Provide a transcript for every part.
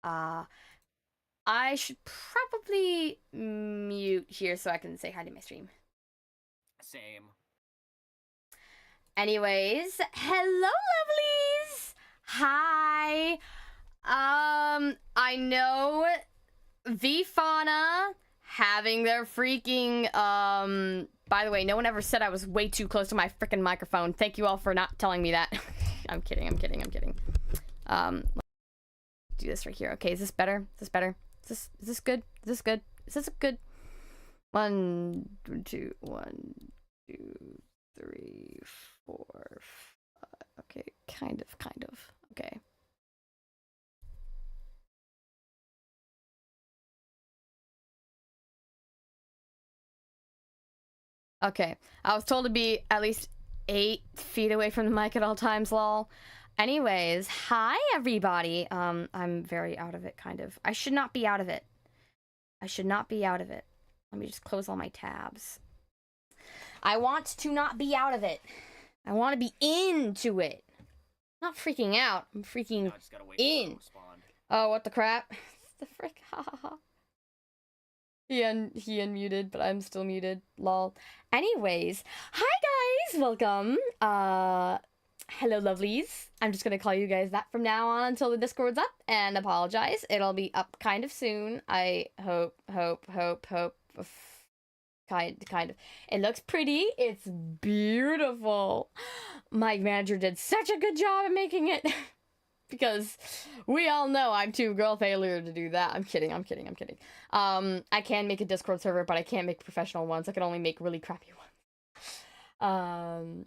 I should probably mute here so I can say hi to my stream. Same. Anyways, hello lovelies! Hi! I know Vfauna having their freaking, by the way, no one ever said I was way too close to my freaking microphone. Thank you all for not telling me that. I'm kidding. Let's do this right here. Okay, is this better? Is this better? Is this good? Is this good? Is this good? 1, 2, 1, 2, 3, 4, 5. Okay, kind of. Okay. Okay, I was told to be at least 8 feet away from the mic at all times, lol. Anyways, hi everybody. I'm very out of it, kind of. I should not be out of it. Let me just close all my tabs. I want to not be out of it. I want to be into it. Not freaking out. I'm freaking in. Oh, what the crap? The frick. Hahaha. He unmuted, but I'm still muted. Lol. Anyways, hi guys, welcome. Hello lovelies. I'm just gonna call you guys that from now on until the Discord's up, and apologize. It'll be up kind of soon. I hope. Kind of. It looks pretty. It's beautiful. My manager did such a good job at making it. Because we all know I'm too girl failure to do that. I'm kidding. I can make a Discord server, but I can't make professional ones. I can only make really crappy ones.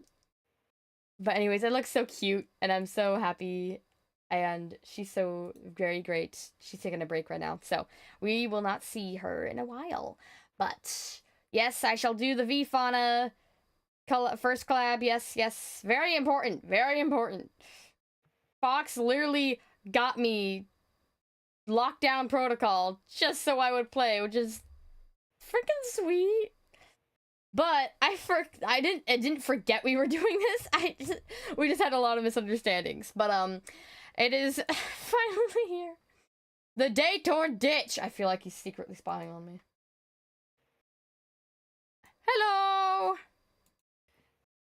But anyways, it looks so cute, and I'm so happy, and she's so very great. She's taking a break right now, so we will not see her in a while. But yes, I shall do the Vfauna first collab. Yes. Very important. Fox literally got me lockdown protocol just so I would play, which is freaking sweet. But I didn't forget we were doing this. We just had a lot of misunderstandings. But it is finally here. The Daytorn Ditch. I feel like he's secretly spying on me. Hello.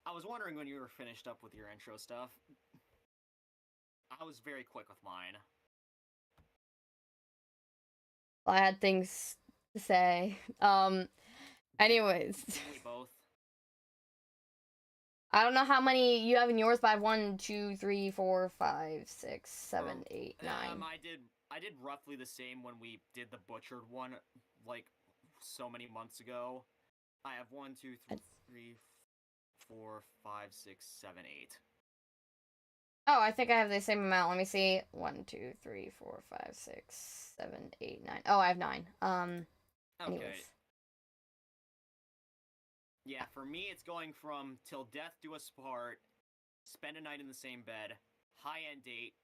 I was wondering when you were finished up with your intro stuff. I was very quick with mine. I had things to say. Anyways. We both. I don't know how many you have in yours, but I have 1, 2, 3, 4, 5, 6, 7, 8, 9. I did roughly the same when we did the butchered one, like, so many months ago. I have 1, 2, 3, 4, 5, 6, 7, 8. Oh, I think I have the same amount. Let me see. 1, 2, 3, 4, 5, 6, 7, 8, 9. Oh, I have 9. Anyways. Okay. Yeah, for me, it's going from till death do us part, spend a night in the same bed, high-end date,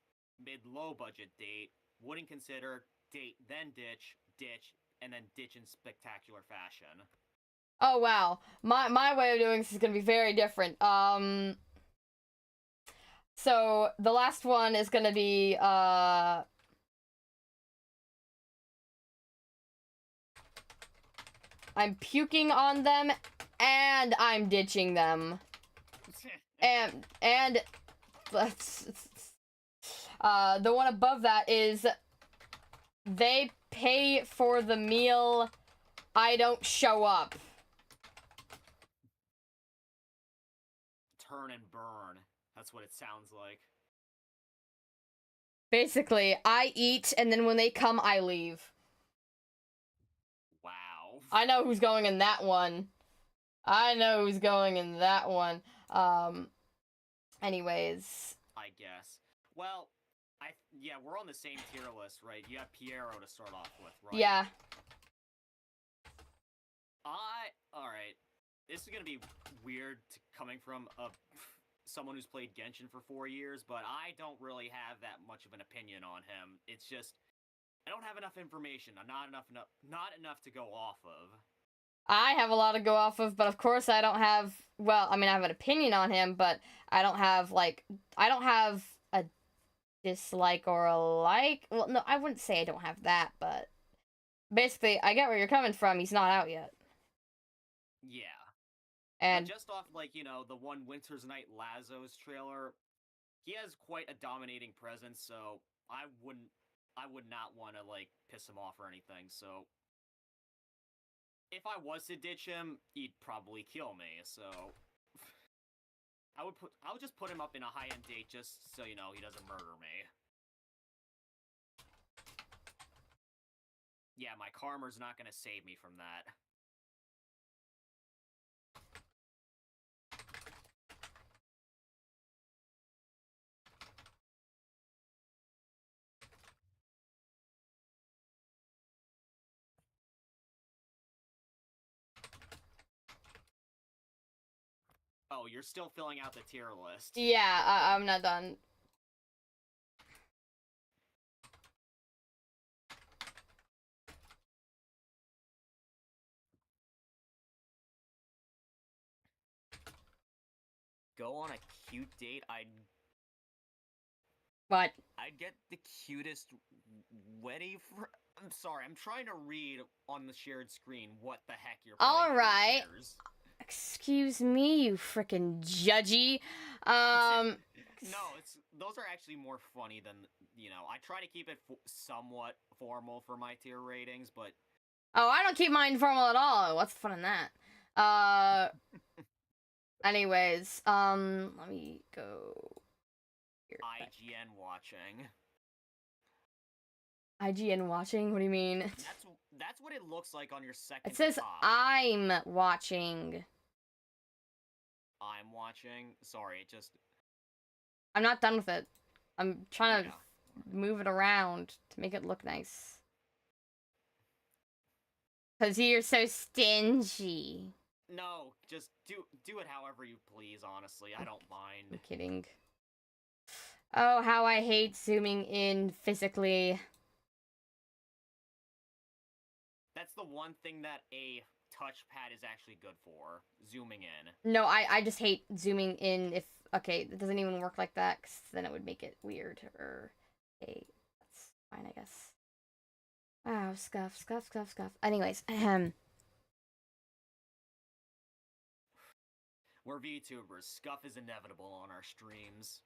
mid-low budget date, wouldn't consider, date, then ditch, and then ditch in spectacular fashion. Oh, wow. My way of doing this is going to be very different. So, the last one is going to be, I'm puking on them, and I'm ditching them. and the one above that is, they pay for the meal, I don't show up. Turn and burn. That's what it sounds like. Basically, I eat, and then when they come, I leave. Wow. I know who's going in that one. Anyways. I guess. Well, yeah, we're on the same tier list, right? You have Piero to start off with, right? Yeah. Alright. This is gonna be weird coming from someone who's played Genshin for 4 years, but I don't really have that much of an opinion on him. It's just, I don't have enough information. Not enough to go off of. I have a lot to go off of, but of course I don't have, well, I mean, I have an opinion on him, but I don't have a dislike or a like. Well, no, I wouldn't say I don't have that, but basically, I get where you're coming from. He's not out yet. Yeah. And but just off, like, you know, the one Winter's Night Lazos trailer, he has quite a dominating presence, so I would not want to, like, piss him off or anything, so if I was to ditch him, he'd probably kill me, so I would just put him up in a high-end date just so, you know, he doesn't murder me. Yeah, my karma's not gonna save me from that. Oh, you're still filling out the tier list. yeah, I'm not done. Go on a cute date, What? I'd get the cutest wedding for... I'm sorry, I'm trying to read on the shared screen what the heck you're putting. Alright. Excuse me, you frickin' judgy. No, those are actually more funny than, you know, I try to keep it somewhat formal for my tier ratings, but... Oh, I don't keep mine formal at all. What's the fun in that? Anyways, let me go here. IGN watching. IGN watching? What do you mean? That's what it looks like on your second. It says top. I'm watching. I'm watching. Sorry, it just... I'm not done with it. I'm trying to move it around to make it look nice. Cause you're so stingy. No, just do it however you please, honestly. I don't mind. I'm kidding. Oh, how I hate zooming in physically. That's the one thing that a touchpad is actually good for. Zooming in. No, I just hate zooming in if... Okay, it doesn't even work like that, because then it would make it weird. Or... Okay, that's fine, I guess. Wow, scuff. Anyways, We're VTubers. Scuff is inevitable on our streams.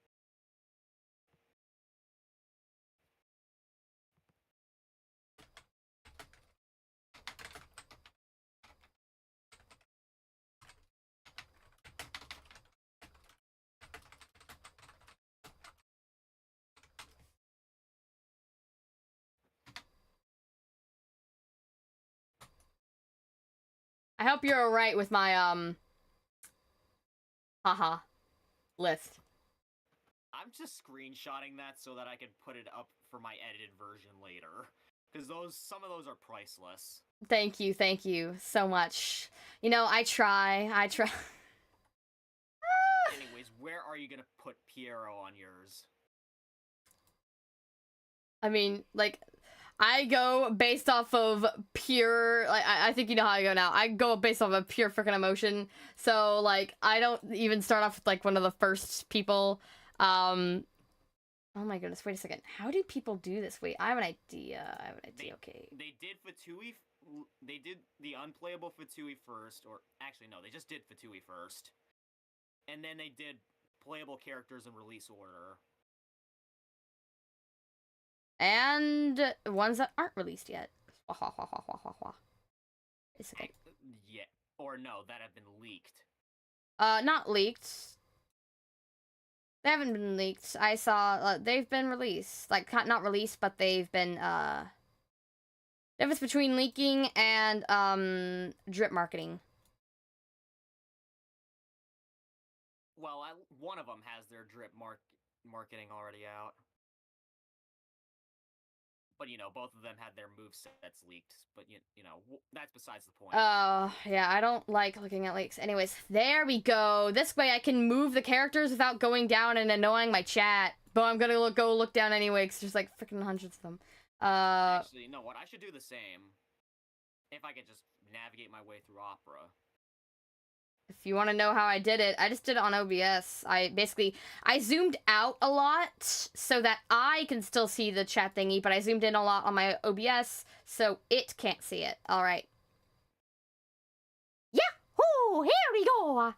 I hope you're alright with my, haha, list. I'm just screenshotting that so that I can put it up for my edited version later. Because some of those are priceless. Thank you so much. You know, I try. Anyways, where are you gonna put Piero on yours? I mean, like, I go based off of pure, like, I think you know how I go now. I go based off of pure freaking emotion. So, like, I don't even start off with, like, one of the first people. Oh my goodness, wait a second. How do people do this? Wait, I have an idea. Okay. They did Fatui, they did the unplayable Fatui first, or actually, no, they just did Fatui first. And then they did playable characters in release order. And ones that aren't released yet. Yeah, or no, that have been leaked. Not leaked. They haven't been leaked. I saw, they've been released. Like, not released, but they've been, difference between leaking and, drip marketing. Well, one of them has their drip marketing already out. But, you know, both of them had their movesets leaked. But, you know, that's besides the point. Yeah, I don't like looking at leaks. Anyways, there we go. This way I can move the characters without going down and annoying my chat. But I'm gonna go look down anyway, because there's, like, freaking hundreds of them. Actually, you know what? I should do the same. If I could just navigate my way through Opera. If you want to know how I did it, I just did it on OBS. I zoomed out a lot so that I can still see the chat thingy, but I zoomed in a lot on my OBS so it can't see it. All right. Yahoo! Here we go!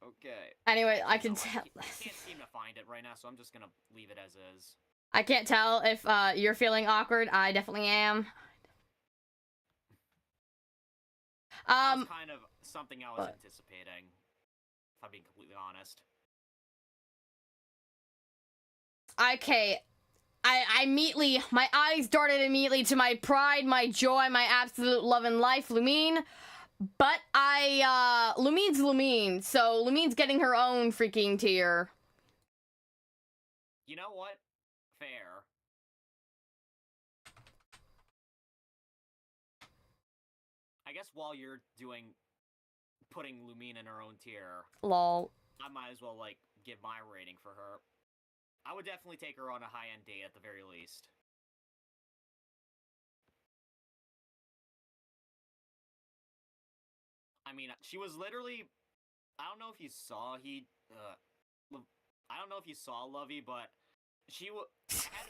Okay. Anyway, I can tell. I can't seem to find it right now, so I'm just gonna leave it as is. I can't tell if you're feeling awkward. I definitely am. That was kind of something I was anticipating, if I'm being completely honest. Okay. I immediately, my eyes darted immediately to my pride, my joy, my absolute love and life, Lumine. But Lumine's Lumine, so Lumine's getting her own freaking tier. You know what? Fair. I guess while you're putting Lumine in her own tier, lol, I might as well, like, give my rating for her. I would definitely take her on a high-end date at the very least. I mean, she was literally... I don't know if you saw I don't know if you saw Lovey, but she had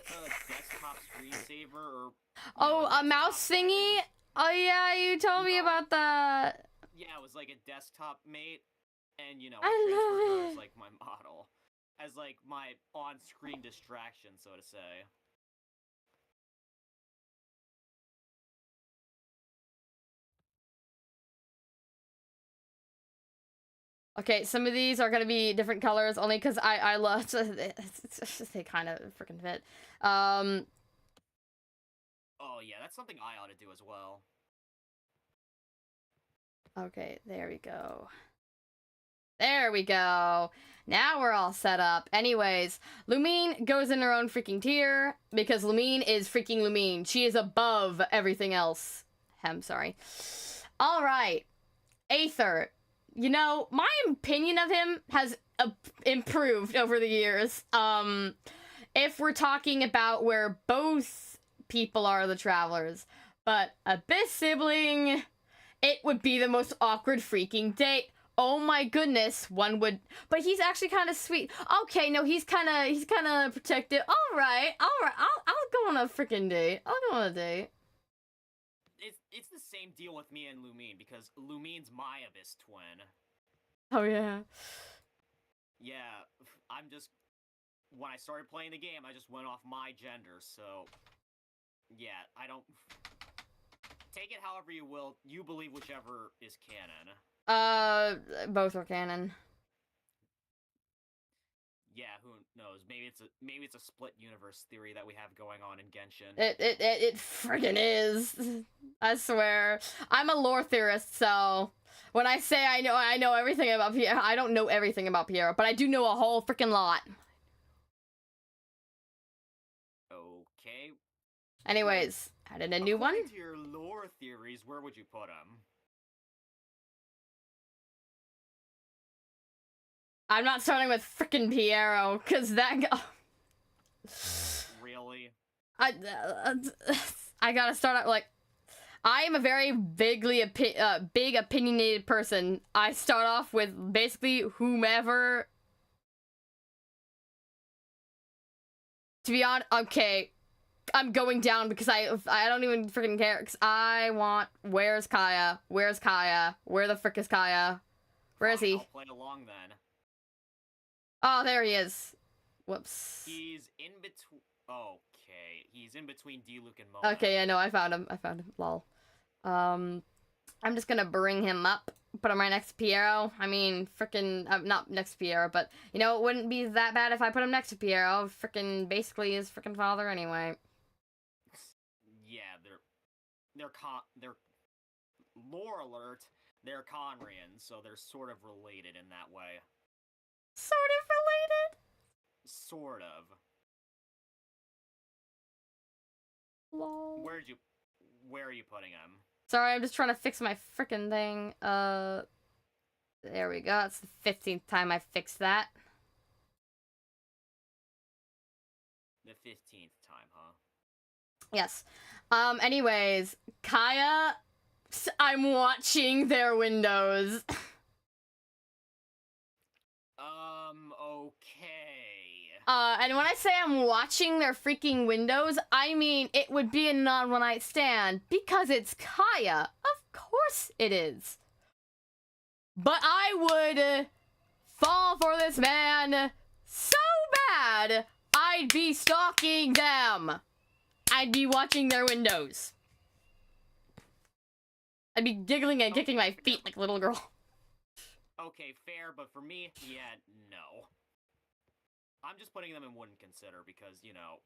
a desktop screensaver or... a mouse thingy? Oh yeah, you told me about that. Yeah, it was like a desktop mate, and, you know, I love transferred her it. as, like, my model. As, like, my on-screen distraction, so to say. Okay, some of these are gonna be different colors only because I love they kind of freaking fit. Oh yeah, that's something I ought to do as well. Okay, there we go. There we go. Now we're all set up. Anyways, Lumine goes in her own freaking tier because Lumine is freaking Lumine. She is above everything else. Sorry. All right, Aether. You know, my opinion of him has improved over the years. If we're talking about where both people are the travelers, but Abyss sibling, it would be the most awkward freaking date. Oh my goodness, one would, but he's actually kind of sweet. Okay, no, he's kind of protective. All right, I'll go on a freaking date. I'll go on a date. It's the same deal with me and Lumine, because Lumine's my Abyss twin. Oh yeah. Yeah, when I started playing the game, I just went off my gender, so... Yeah, I don't... Take it however you will, you believe whichever is canon. Both are canon. Yeah, who knows? Maybe it's a split universe theory that we have going on in Genshin. It friggin' is. I swear. I'm a lore theorist, so when I say I know everything about Pierre, I don't know everything about Pierre, but I do know a whole freaking lot. Okay. Anyways, added a new one. According to your lore theories, where would you put him? I'm not starting with frickin' Piero, cause that Really? I gotta start out like, I am a very big opinionated person. I start off with basically whomever. To be honest, okay, I'm going down because I don't even freaking care. Cause I want, where's Kaya? Where's Kaya? Where the frick is Kaya? Where is he? I'll play along then. Oh, there he is. Whoops. He's in between. Okay, he's in between D-Luke and Mona. Okay, yeah, no, I found him. Lol. I'm just gonna bring him up. Put him right next to Piero. I mean, frickin', not next to Piero, but, you know, it wouldn't be that bad if I put him next to Piero. Frickin' basically his frickin' father anyway. Yeah, they're lore alert, they're Conrians, so they're sort of related in that way. Sort of related? Sort of. Lol. Where are you putting him? Sorry, I'm just trying to fix my frickin' thing. There we go. It's the 15th time I fixed that. The 15th time, huh? Yes. Anyways, Kaya, I'm watching their windows. Okay. And when I say I'm watching their freaking windows, I mean it would be a non-one-night stand because it's Kaya. Of course it is. But I would fall for this man so bad, I'd be stalking them. I'd be watching their windows. I'd be giggling and kicking my feet like a little girl. Okay, fair, but for me, yeah, no. I'm just putting them in wouldn't consider because, you know,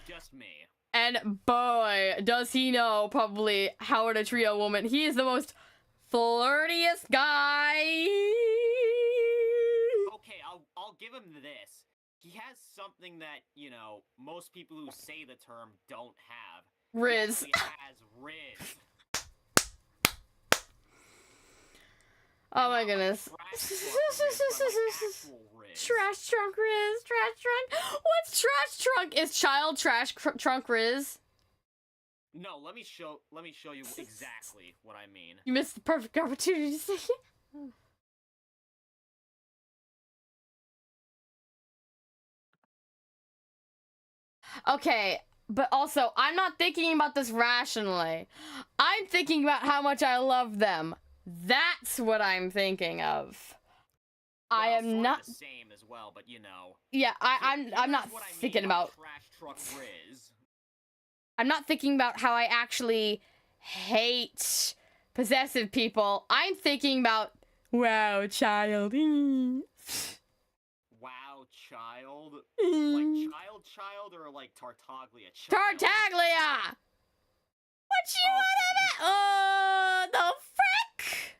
just me. And boy, does he know probably how to treat a woman. He is the most flirtiest guy. Okay, I'll give him this. He has something that, you know, most people who say the term don't have. Riz. He has Riz. Oh my goodness. Trash trunk Riz. Trash trunk. What's trash trunk? Is child trash trunk Riz? No, let me show you exactly what I mean. You missed the perfect opportunity to say it. Okay, but also, I'm not thinking about this rationally. I'm thinking about how much I love them. That's what I'm thinking of. Well, I am not the same as well, but you know. Yeah, I'm not thinking about trash truck Riz. I'm not thinking about how I actually hate possessive people. I'm thinking about wow, child. Wow, child? Like child or like Tartaglia child? Tartaglia! What you want of it? The frick?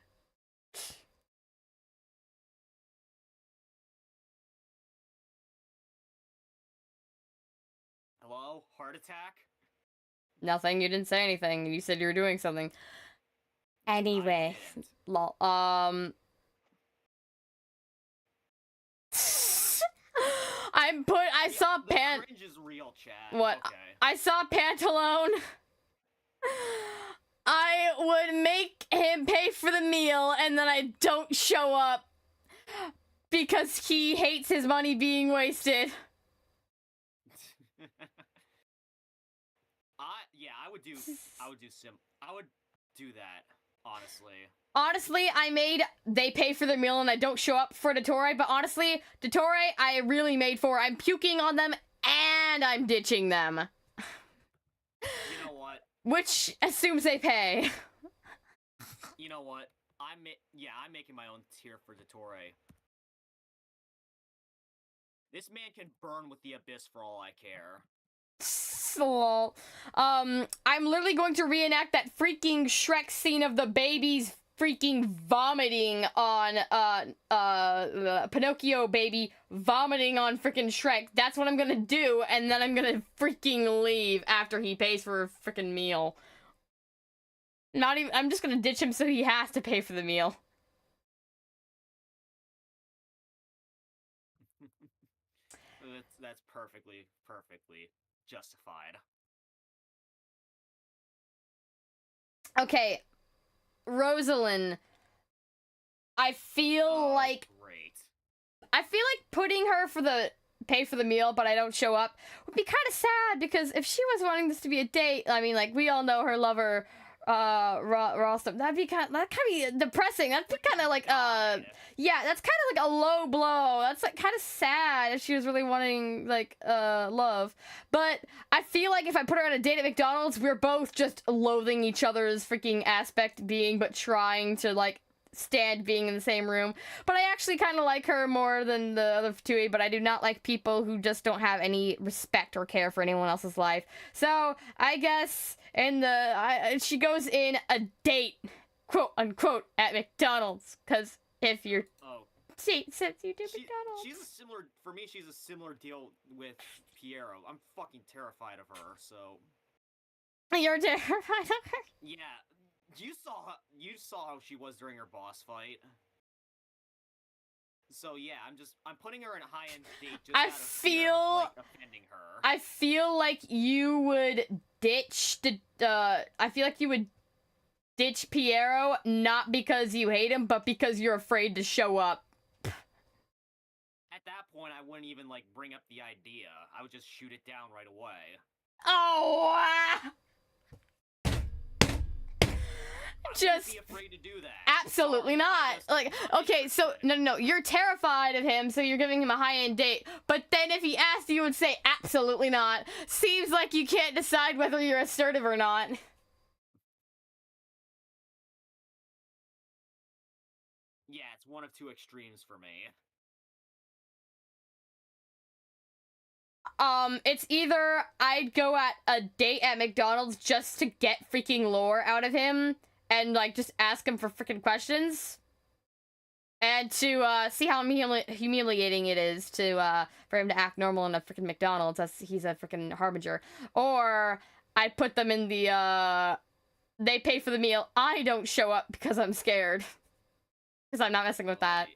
Hello? Heart attack? Nothing, you didn't say anything. You said you were doing something. Anyway. Lol. I saw cringe is real, chat. What? Okay. I saw Pantalone. I would make him pay for the meal and then I don't show up because he hates his money being wasted. I would do that, honestly. Honestly, they pay for the meal and I don't show up for Dottore, but honestly, Dottore, I really made for. I'm puking on them and I'm ditching them. You know what? Which assumes they pay. You know what? I'm making my own tier for Dottore. This man can burn with the abyss for all I care. Lol. I'm literally going to reenact that freaking Shrek scene of the babies freaking vomiting on, Pinocchio baby vomiting on freaking Shrek. That's what I'm gonna do, and then I'm gonna freaking leave after he pays for a freaking meal. I'm just gonna ditch him so he has to pay for the meal. That's perfectly justified. Okay, Rosalind. I feel like putting her for the pay for the meal, but I don't show up would be kind of sad because if she was wanting this to be a date, I mean, like we all know her lover, Rostam. That'd kind of be depressing. That'd be kind of like yeah, that's kind of like a low blow. That's like kind of sad if she was really wanting like love. But I feel like if I put her on a date at McDonald's, we're both just loathing each other's freaking aspect being, but trying to like stand being in the same room. But I actually kind of like her more than the other two, but I do not like people who just don't have any respect or care for anyone else's life. So I guess she goes in a date, quote unquote, at McDonald's, because if you're since you do McDonald's. She's a similar deal with Piero. I'm fucking terrified of her, so. You're terrified of her? Yeah. You saw how she was during her boss fight. So yeah, I'm putting her in a high-end date just out of fear of, like, offending her. I feel like you would ditch ditch Piero, not because you hate him, but because you're afraid to show up. At that point, I wouldn't even, like, bring up the idea. I would just shoot it down right away. Oh! Just be afraid to do that. Absolutely not. Like, okay, so no, you're terrified of him, so you're giving him a high-end date. But then if he asked, you would say absolutely not. Seems like you can't decide whether you're assertive or not. Yeah, it's one of two extremes for me. It's either I'd go at a date at McDonald's just to get freaking lore out of him and, like, just ask him for freaking questions. And to, see how humiliating it is to, for him to act normal in a freaking McDonald's as he's a freaking harbinger. Or I put them in the, they pay for the meal. I don't show up because I'm scared. Because I'm not messing with that.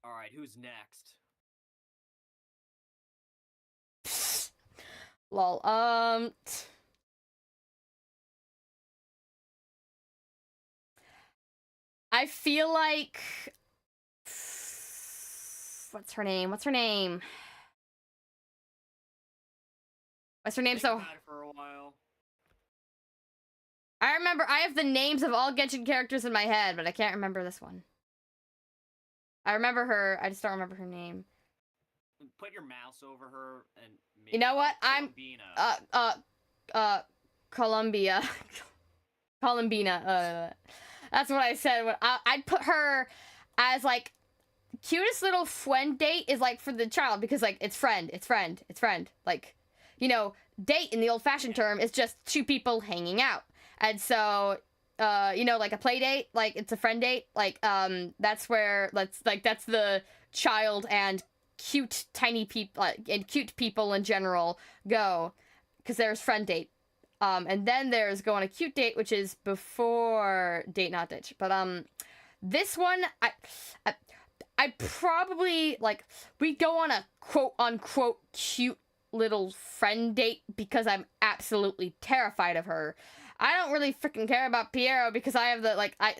Alright, who's next? Lol, I feel like... What's her name? What's her name? What's her name? So... For a while. I remember, I have the names of all Genshin characters in my head, but I can't remember this one. I remember her, I just don't remember her name. Put your mouse over her and make you know what? I'm Columbia. Columbina. That's what I said. I'd put her as like cutest little friend date is like for the child because like it's friend. Like, you know, date in the old-fashioned term is just two people hanging out. And so you know, like a play date, like it's a friend date, like that's where that's the child and cute tiny people and cute people in general go, because there's friend date, and then there's go on a cute date, which is before date not ditch. But this one I probably like we go on a quote unquote cute little friend date because I'm absolutely terrified of her. I don't really freaking care about Piero because I have the, like, I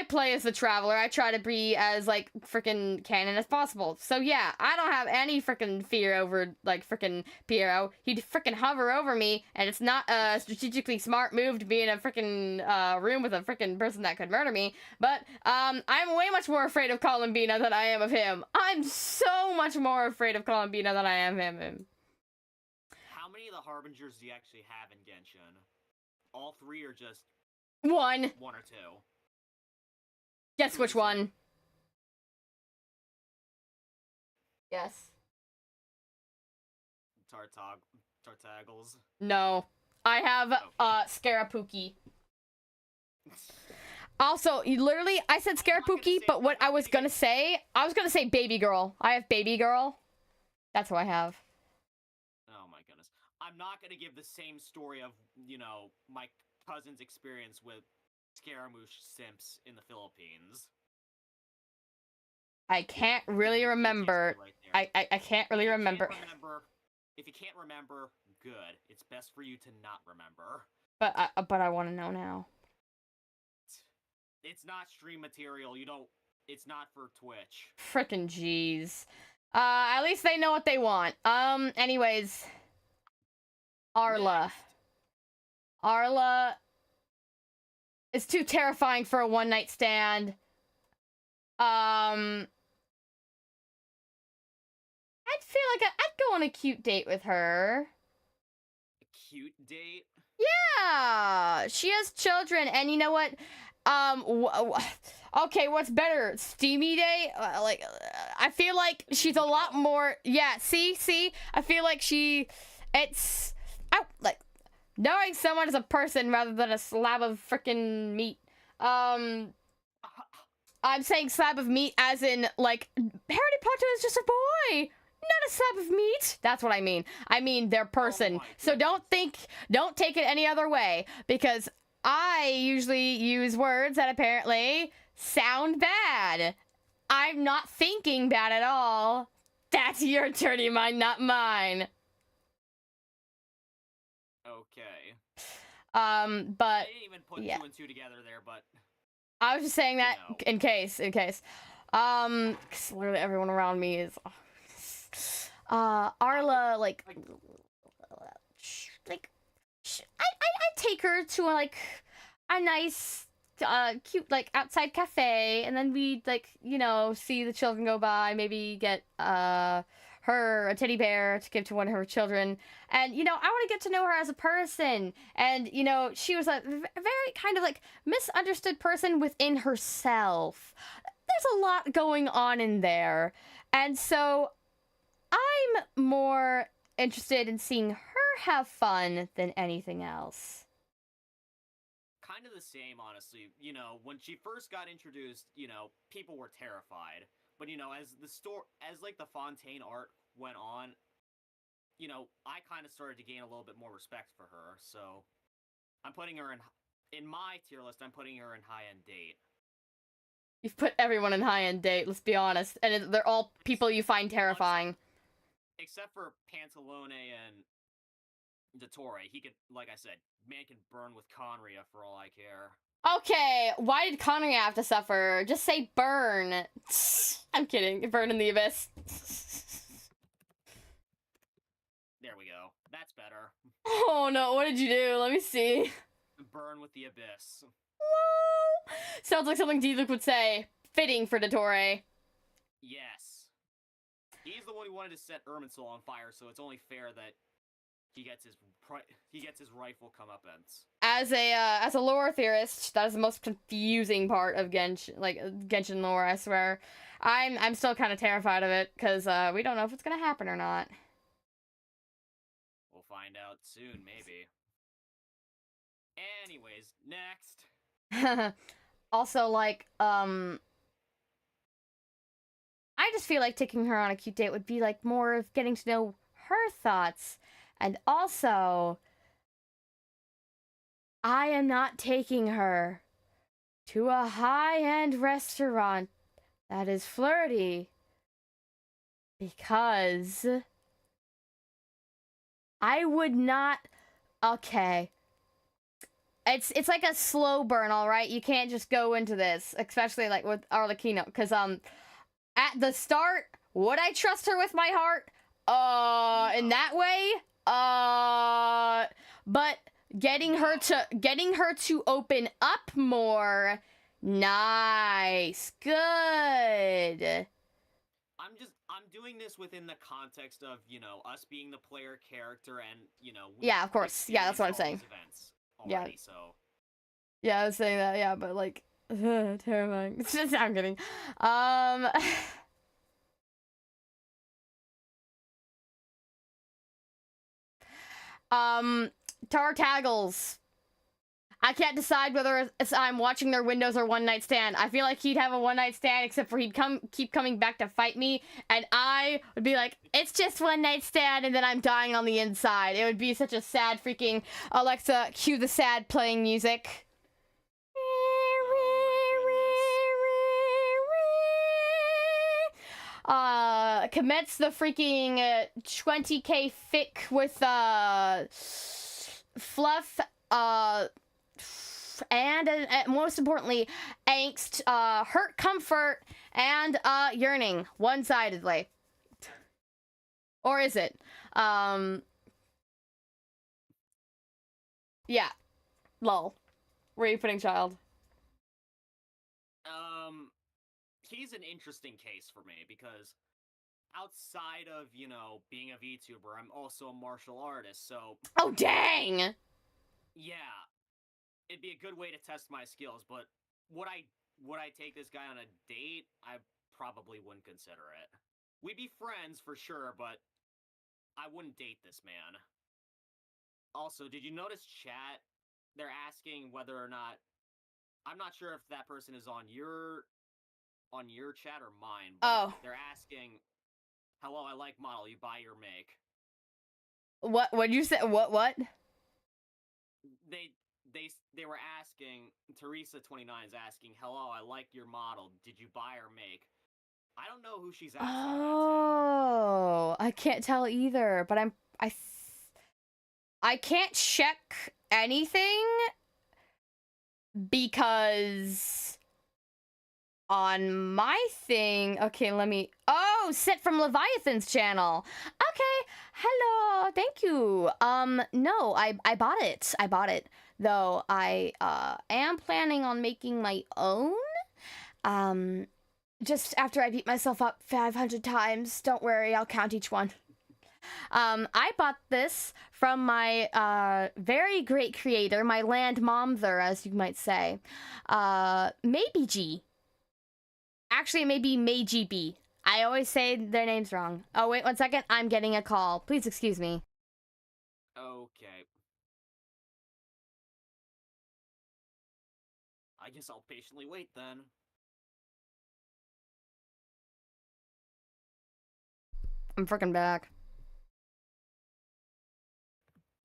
play as the Traveler. I try to be as, like, freaking canon as possible. So, yeah, I don't have any freaking fear over, like, freaking Piero. He'd freaking hover over me, and it's not a strategically smart move to be in a freaking, room with a freaking person that could murder me. But, I'm way much more afraid of Columbina than I am of him. I'm so much more afraid of Columbina than I am him. How many of the Harbingers do you actually have in Genshin? All three or just one? One or two? Guess which one? Yes. Tartaggles. No. I have, Scarapuki. Also, literally, I said Scarapuki, but what I was gonna say Baby Girl. I have Baby Girl. That's who I have. Oh my goodness. I'm not gonna give the same story of, you know, my cousin's experience with Scaramouche simps in the Philippines. I can't really remember. Right I can't really remember. If you can't remember, good. It's best for you to not remember. But I want to know now. It's not stream material. It's not for Twitch. Frickin' jeez. At least they know what they want. Anyways. Arla. Next. Arla is too terrifying for a one-night stand. I'd feel like I'd go on a cute date with her. A cute date? Yeah! She has children, and you know what? Okay, what's better? Steamy Day? I feel like she's a lot more... Yeah, see? I feel like it's... like, knowing someone as a person rather than a slab of frickin' meat. I'm saying slab of meat as in, like, Harry Potter is just a boy! Not a slab of meat! That's what I mean. I mean their person. So don't take it any other way, because I usually use words that apparently sound bad. I'm not thinking bad at all. That's your dirty mind, not mine. Okay. But I didn't even put yeah. 2 and 2 together there, but I was just saying that you know. in case. 'Cause literally everyone around me is Arla, like I take her to like a nice cute like outside cafe, and then we like, you know, see the children go by, maybe get her a teddy bear to give to one of her children, and you know, I want to get to know her as a person. And you know, she was a very kind of like misunderstood person within herself. There's a lot going on in there, and so I'm more interested in seeing her have fun than anything else. Kind of the same, honestly. You know, when she first got introduced, you know, people were terrified. But you know, as like the Fontaine art went on, you know, I kind of started to gain a little bit more respect for her. So I'm putting her in my tier list. I'm putting her in high-end date. You've put everyone in high-end date, let's be honest, and they're all people you find terrifying. Except for Pantalone and Dottore. He could, like I said, man can burn with Conria for all I care. Okay, why did Conria have to suffer? Just say burn. I'm kidding. Burn in the abyss. There we go. That's better. Oh no, what did you do? Let me see. Burn with the abyss. Sounds like something D-Luke would say. Fitting for Dottore. Yes. He's the one who wanted to set Irminsul on fire, so it's only fair that he gets his rifle comeuppance. As a lore theorist, that is the most confusing part of Genshin lore, I swear. I'm still kind of terrified of it, because we don't know if it's gonna happen or not. We'll find out soon, maybe. Anyways, next. Also, like, I just feel like taking her on a cute date would be, like, more of getting to know her thoughts. And also, I am not taking her to a high-end restaurant that is flirty, because I would not... Okay. It's like a slow burn, alright? You can't just go into this, especially, like, with Arlecchino, because, at the start, would I trust her with my heart? In that way? But getting her to open up more, nice, good. I'm doing this within the context of, you know, us being the player character, and, you know, yeah, of course, yeah, that's what I'm saying. Already, yeah, so yeah, I was saying that, yeah, but like, terrifying. I'm kidding. Tartaggles. I can't decide whether I'm watching their windows or one night stand. I feel like he'd have a one night stand, except for he'd keep coming back to fight me, and I would be like, it's just one night stand, and then I'm dying on the inside. It would be such a sad freaking... Alexa, cue the sad playing music. Commence the freaking 20k fic with fluff, and most importantly, angst, hurt, comfort, and yearning, one-sidedly. Or is it? Yeah. Lol. Where are you putting child? He's an interesting case for me, because outside of, you know, being a VTuber, I'm also a martial artist, so... Oh, dang! Yeah. It'd be a good way to test my skills, but would I take this guy on a date? I probably wouldn't consider it. We'd be friends for sure, but I wouldn't date this man. Also, did you notice chat? They're asking whether or not... I'm not sure if that person is on your chat or mine, but they're asking, hello, I like model, you buy your make. What'd you say? What? They were asking, Teresa29 is asking, hello, I like your model, did you buy or make? I don't know who she's outside. Oh, I can't tell either, but I can't check anything because on my thing, okay, let me, oh, Sit from Leviathan's channel. Okay, hello, thank you. No, I bought it. I bought it, though I am planning on making my own. Just after I beat myself up 500 times. Don't worry, I'll count each one. I bought this from my very great creator, my land momther, as you might say. Maybe G. Actually, maybe Meiji B. I always say their names wrong. Oh, wait 1 second. I'm getting a call. Please excuse me. Okay. I guess I'll patiently wait then. I'm freaking back.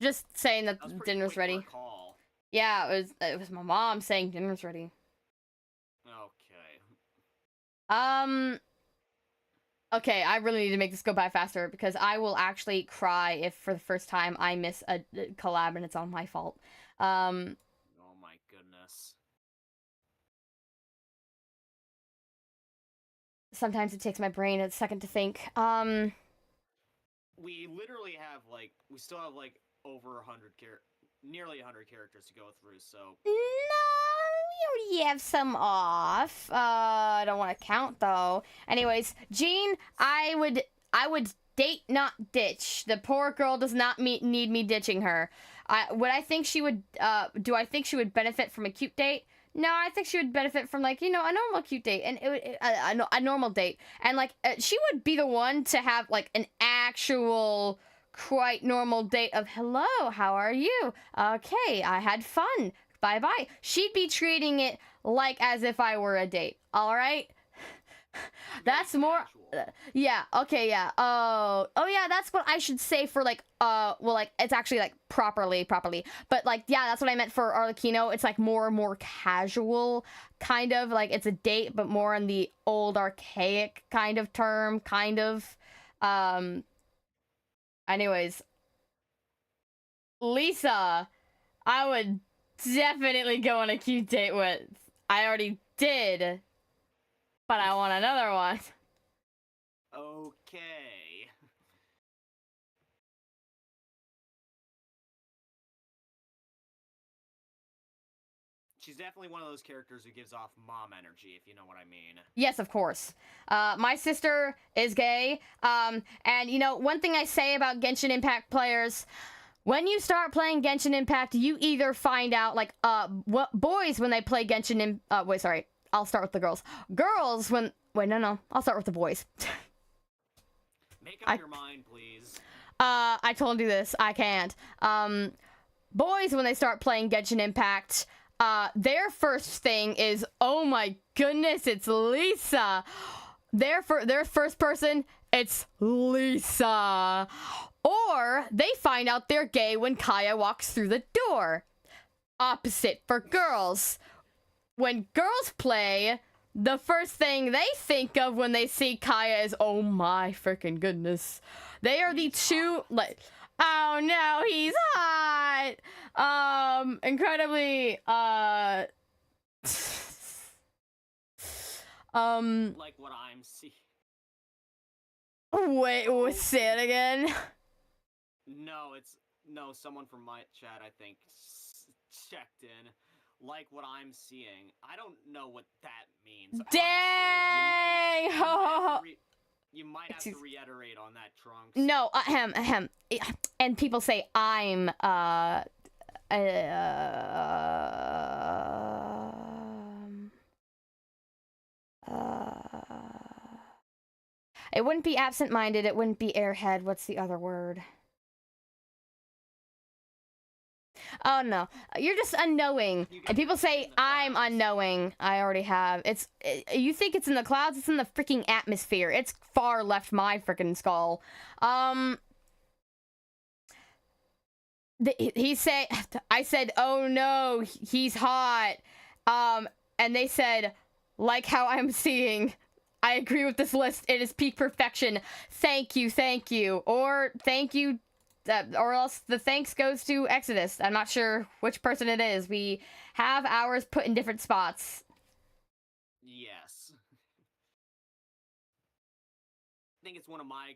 Just saying that dinner's ready. Call. Yeah, it was my mom saying dinner's ready. Okay. Okay, I really need to make this go by faster because I will actually cry if for the first time I miss a collab and it's all my fault. Oh my goodness. Sometimes it takes my brain a second to think. We literally have we still have over 100 nearly 100 characters to go through, so. No, we already have some off. I don't want to count though. Anyways, Jean, I would date, not ditch. The poor girl does not need me ditching her. Would I think she would? Do I think she would benefit from a cute date? No, I think she would benefit from a normal cute date and a normal date, and she would be the one to have an actual quite normal date of hello, how are you? Okay, I had fun. Bye bye. She'd be treating it as if I were a date. All right. That's more. Yeah. Okay. Yeah. Oh. Yeah. That's what I should say for well, it's actually properly. But yeah, that's what I meant for Arlecchino. It's more casual, kind of it's a date, but more in the old archaic kind of term, kind of. Anyways, Lisa, I would definitely go on a cute date with. I already did, but I want another one. Okay. She's definitely one of those characters who gives off mom energy, if you know what I mean. Yes, of course. My sister is gay. And one thing I say about Genshin Impact players, when you start playing Genshin Impact, you either find out what boys when they play Genshin wait, sorry. I'll start with the girls. Girls when no, I'll start with the boys. Make up your mind, please. I told you this. I can't. Boys when they start playing Genshin Impact, their first thing is, oh my goodness, it's Lisa. Their first person, it's Lisa. Or they find out they're gay when Kaya walks through the door. Opposite for girls. When girls play, the first thing they think of when they see Kaya is, oh my freaking goodness. They are the two, oh no, he's hot. Incredibly, like what I'm seeing. Wait, say it again. No, someone from my chat, I think, checked in. Like what I'm seeing. I don't know what that means. Dang! You might have to reiterate on that, Trunks. No, ahem. And people say I'm, it wouldn't be absent-minded, it wouldn't be airhead, what's the other word? Oh no, you're just unknowing. And people say I'm unknowing. I already have. You think it's in the clouds? It's in the freaking atmosphere. It's far left my freaking skull. I said, oh no, he's hot. And they said, like how I'm seeing. I agree with this list. It is peak perfection. Thank you, thank you. Or thank you, or else the thanks goes to Exodus. I'm not sure which person it is. We have ours put in different spots. Yes. I think it's one of my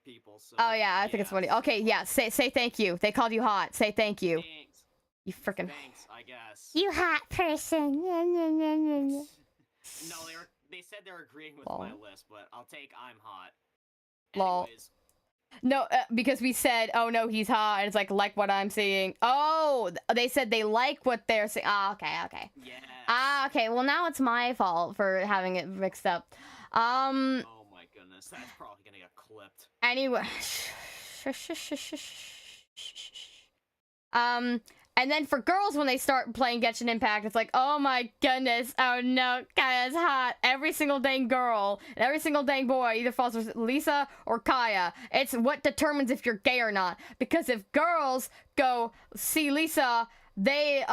people. So, oh yeah, I think it's funny. Okay, yeah, say thank you. They called you hot. Say thank you. Thanks. You freaking. Thanks, I guess. You hot person. No, they said they're agreeing with my list, but I'll take I'm hot. Lol. Anyways. No, because we said, oh no, he's hot, and it's like what I'm seeing. Oh, they said they like what they're saying. Ah, okay. Yes. Okay, well now it's my fault for having it mixed up. Oh my goodness, that's probably gonna get clipped. Anyway. And then for girls, when they start playing Genshin Impact, it's like, oh my goodness, oh no, Kaya's hot. Every single dang girl, and every single dang boy either falls with Lisa or Kaya. It's what determines if you're gay or not. Because if girls go see Lisa, they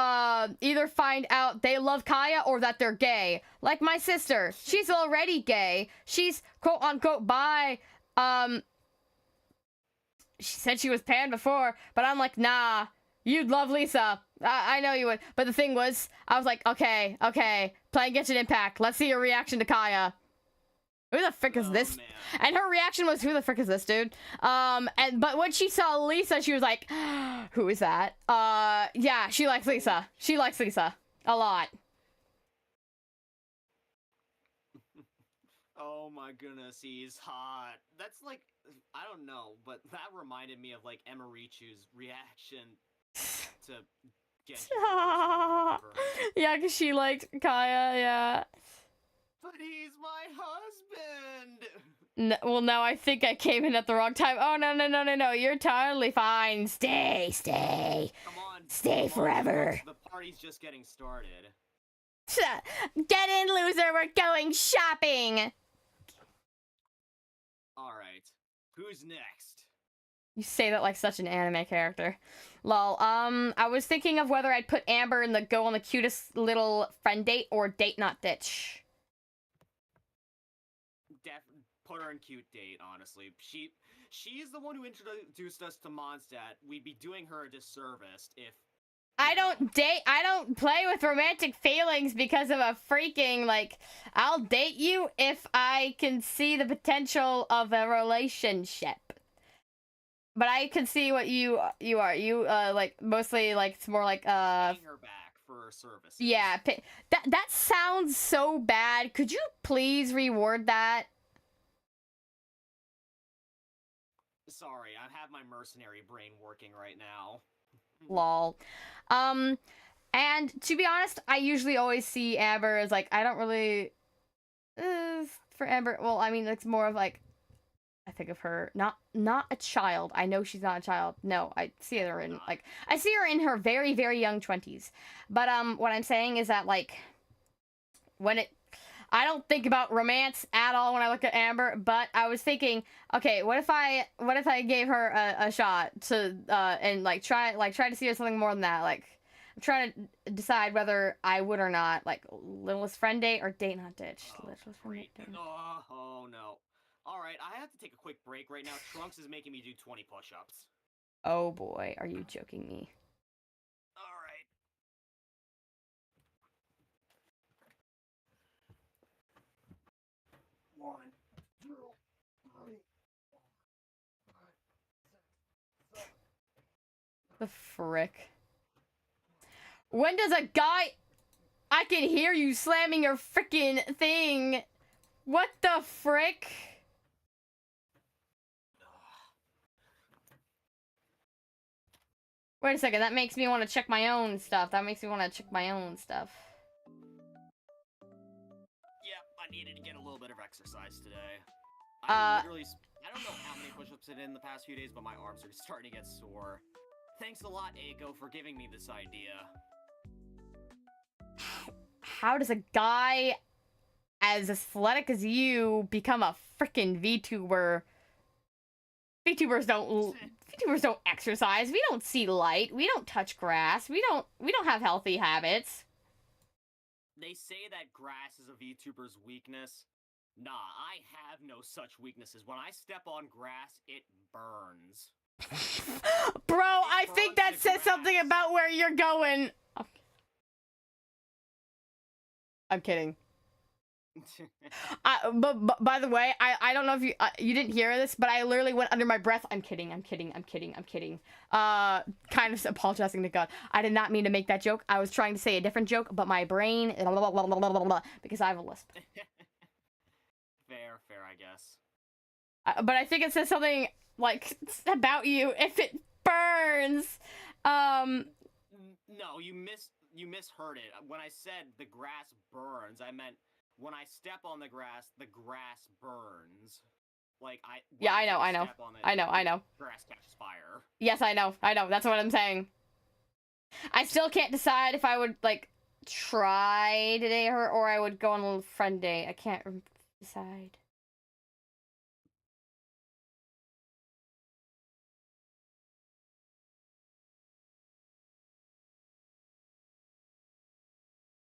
either find out they love Kaya or that they're gay. Like my sister, she's already gay. She's quote unquote bi. She said she was pan before, but I'm like, nah. You'd love Lisa. I know you would. But the thing was, I was like, okay, playing Genshin Impact. Let's see your reaction to Kaya. Who the frick is this? Man. And her reaction was, who the frick is this dude? But when she saw Lisa, she was like, who is that? Yeah, she likes Lisa. She likes Lisa. A lot. Oh my goodness, he's hot. That's like, I don't know, but that reminded me of like Emirichu's reaction to Genshin. Yeah, because she liked Kaya, yeah. But he's my husband! No, well, no, I think I came in at the wrong time. Oh, no, you're totally fine. Stay. Come on. Stay forever. The party's just getting started. Get in, loser, we're going shopping! Alright, who's next? You say that like such an anime character. Lol, I was thinking of whether I'd put Amber in the go on the cutest little friend date or date not ditch. Put her in cute date, honestly. She's the one who introduced us to Mondstadt. We'd be doing her a disservice if... I don't play with romantic feelings because of a freaking, like, I'll date you if I can see the potential of a relationship. But I can see what you are. You, like, mostly, like, it's more like, paying her back for her services. Yeah, that sounds so bad. Could you please reword that? Sorry, I have my mercenary brain working right now. Lol. And to be honest, I usually always see Amber as, like, I don't really... for Amber, well, I mean, it's more of, like, I think of her, not a child. I know she's not a child. No, I see her in, like, I see her in her very, very young 20s. But, what I'm saying is that, like, I don't think about romance at all when I look at Amber, but I was thinking, okay, what if I gave her a shot to, and, like, try to see her something more than that, like, I'm trying to decide whether I would or not, like, littlest friend date or date not ditch. Littlest friend date. Oh, no. Alright, I have to take a quick break right now. Trunks is making me do 20 push-ups. Oh boy, are you joking me? Alright. One, two, three, 4, 5, 6, 7. The frick? When does a guy... I can hear you slamming your frickin' thing. What the frick? Wait a second, that makes me want to check my own stuff. Yep, I needed to get a little bit of exercise today. I don't know how many push-ups I did in the past few days, but my arms are starting to get sore. Thanks a lot, Aiko, for giving me this idea. How does a guy as athletic as you become a frickin' VTuber? VTubers don't exercise. We don't see light. We don't touch grass. We don't have healthy habits. They say that grass is a VTuber's weakness. Nah, I have no such weaknesses. When I step on grass, it burns. Bro, I think that says something about where you're going. I'm kidding. But by the way, I don't know if you didn't hear this, but I literally went under my breath. I'm kidding. Kind of apologizing to God. I did not mean to make that joke. I was trying to say a different joke, but my brain because I have a lisp. Fair, I guess. But I think it says something like about you if it burns. No, you misheard it. When I said the grass burns, I meant when I step on the grass burns. Like I know. Grass catches fire. Yes, I know. That's what I'm saying. I still can't decide if I would like try today or I would go on a little friend day. I can't decide.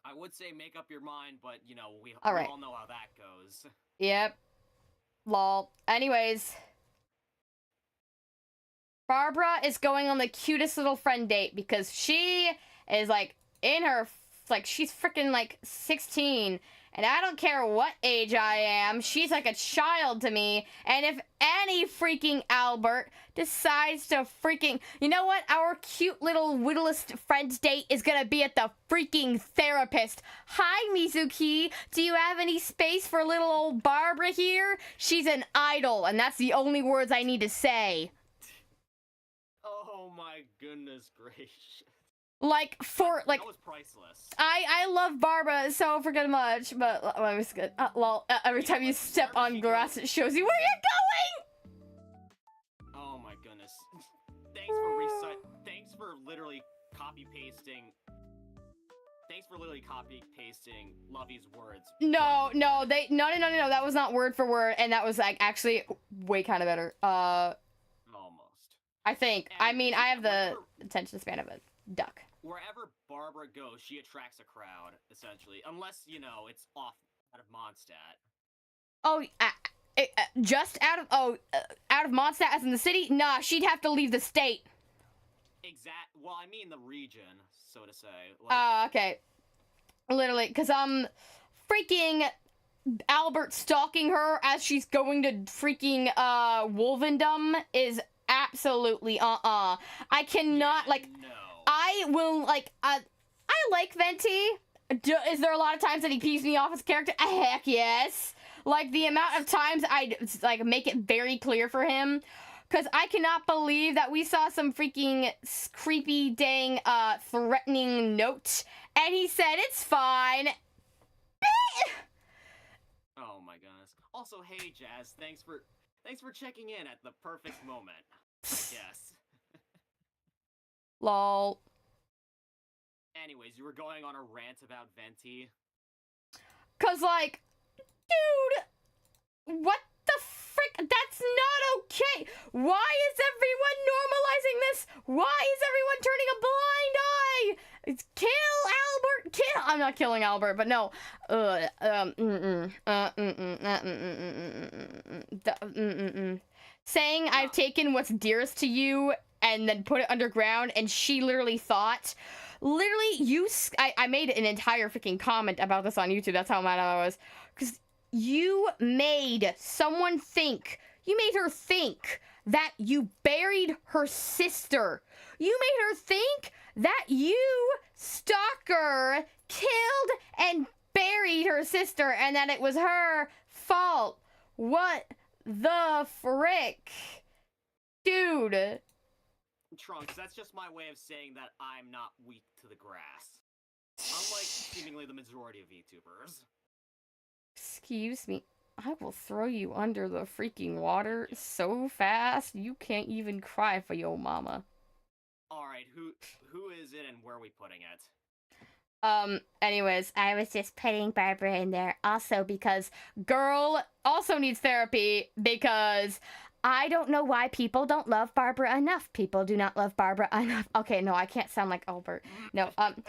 I would say make up your mind, but, you know, we right. all know how that goes. Yep. Lol. Anyways. Barbara is going on the cutest little friend date because she is, like, in her... Like, she's freaking, like, 16. And I don't care what age I am. She's like a child to me. And if any freaking Albert decides to freaking... You know what? Our cute little whittlest friend date is gonna be at the freaking therapist. Hi, Mizuki. Do you have any space for little old Barbara here? She's an idol, and that's the only words I need to say. Oh my goodness gracious. Like, that was priceless. I love Barbara so freaking much, but it was good. Lol, every time you step on grass, it shows you where you're going! Oh my goodness. Thanks for literally copy-pasting Lovey's words. No, that was not word for word, and that was, like, actually way kind of better. Almost. I think. I mean, I have the attention span of a duck. Wherever Barbara goes, she attracts a crowd, essentially. Unless, you know, it's out of Mondstadt. Oh, just out of Mondstadt as in the city? Nah, she'd have to leave the state. Well, I mean the region, so to say. Okay. Literally, because, freaking Albert stalking her as she's going to freaking, Wolvendom is absolutely, I cannot, like... No. I will, like, I like Venti. Is there a lot of times that he pees me off as a character? Heck yes. Like, the amount of times I, like, make it very clear for him. Because I cannot believe that we saw some freaking creepy, dang, threatening note. And he said, it's fine. Oh my goodness. Also, hey, Jazz, thanks for checking in at the perfect moment. Yes. Lol. Anyways, you were going on a rant about Venti. Cause, like, dude, what the frick? That's not okay. Why is everyone normalizing this? Why is everyone turning a blind eye? It's kill Albert, kill. I'm not killing Albert, but no. Saying I've taken what's dearest to you and then put it underground, and she literally thought, I made an entire freaking comment about this on YouTube. That's how mad I was. Because you made someone think, you made her think that you buried her sister. You made her think that you, stalker, killed and buried her sister and that it was her fault. What the frick? Dude. Trunks, that's just my way of saying that I'm not weak to the grass. Unlike seemingly the majority of VTubers. Excuse me. I will throw you under the freaking water so fast you can't even cry for your mama. Alright, who is it and where are we putting it? Anyways, I was just putting Barbara in there also because girl also needs therapy because I don't know why people don't love Barbara enough. People do not love Barbara enough. Okay, no, I can't sound like Albert. No, Barbara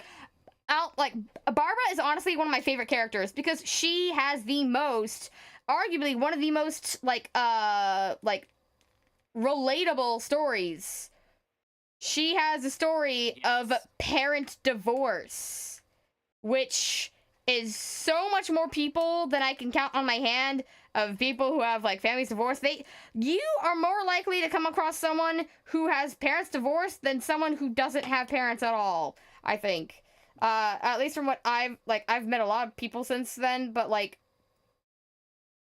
is honestly one of my favorite characters because she has the most arguably one of the most, like relatable stories. She has a story of parent divorce, which is so much more people than I can count on my hand of people who have, like, families divorced. You are more likely to come across someone who has parents divorced than someone who doesn't have parents at all, I think. At least from what I've met a lot of people since then, but, like,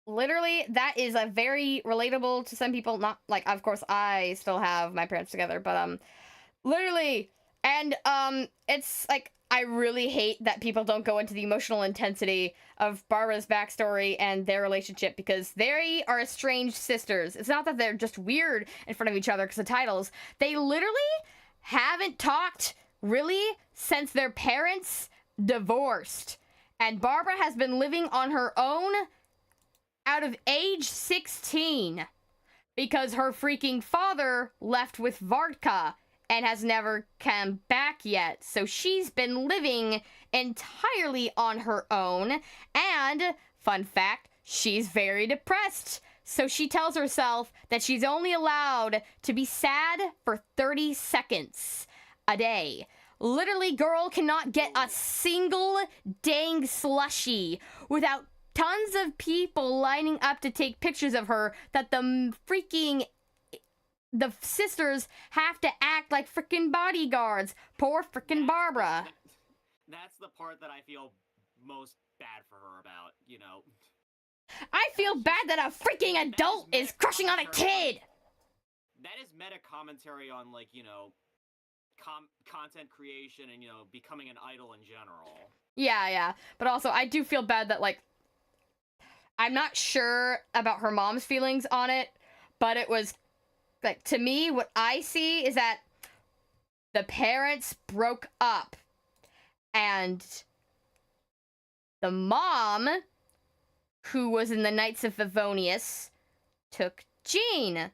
literally, that is a very relatable to some people. Not, like, of course, I still have my parents together, but, literally, and, it's, like, I really hate that people don't go into the emotional intensity of Barbara's backstory and their relationship, because they are estranged sisters. It's not that they're just weird in front of each other because of titles. They literally haven't talked, really, since their parents divorced. And Barbara has been living on her own out of age 16 because her freaking father left with Vartka and has never come back yet. So she's been living entirely on her own. And, fun fact, she's very depressed. So she tells herself that she's only allowed to be sad for 30 seconds a day. Literally, girl cannot get a single dang slushie without tons of people lining up to take pictures of her that the sisters have to act like freaking bodyguards. Poor freaking Barbara. That's the part that I feel most bad for her about, you know. I feel bad that a freaking adult is crushing on a kid! That is meta commentary on, like, you know, content creation and, you know, becoming an idol in general. Yeah. But also, I do feel bad that, like, I'm not sure about her mom's feelings on it, but it was, like, to me, what I see is that the parents broke up, and the mom, who was in the Knights of Favonius, took Jean,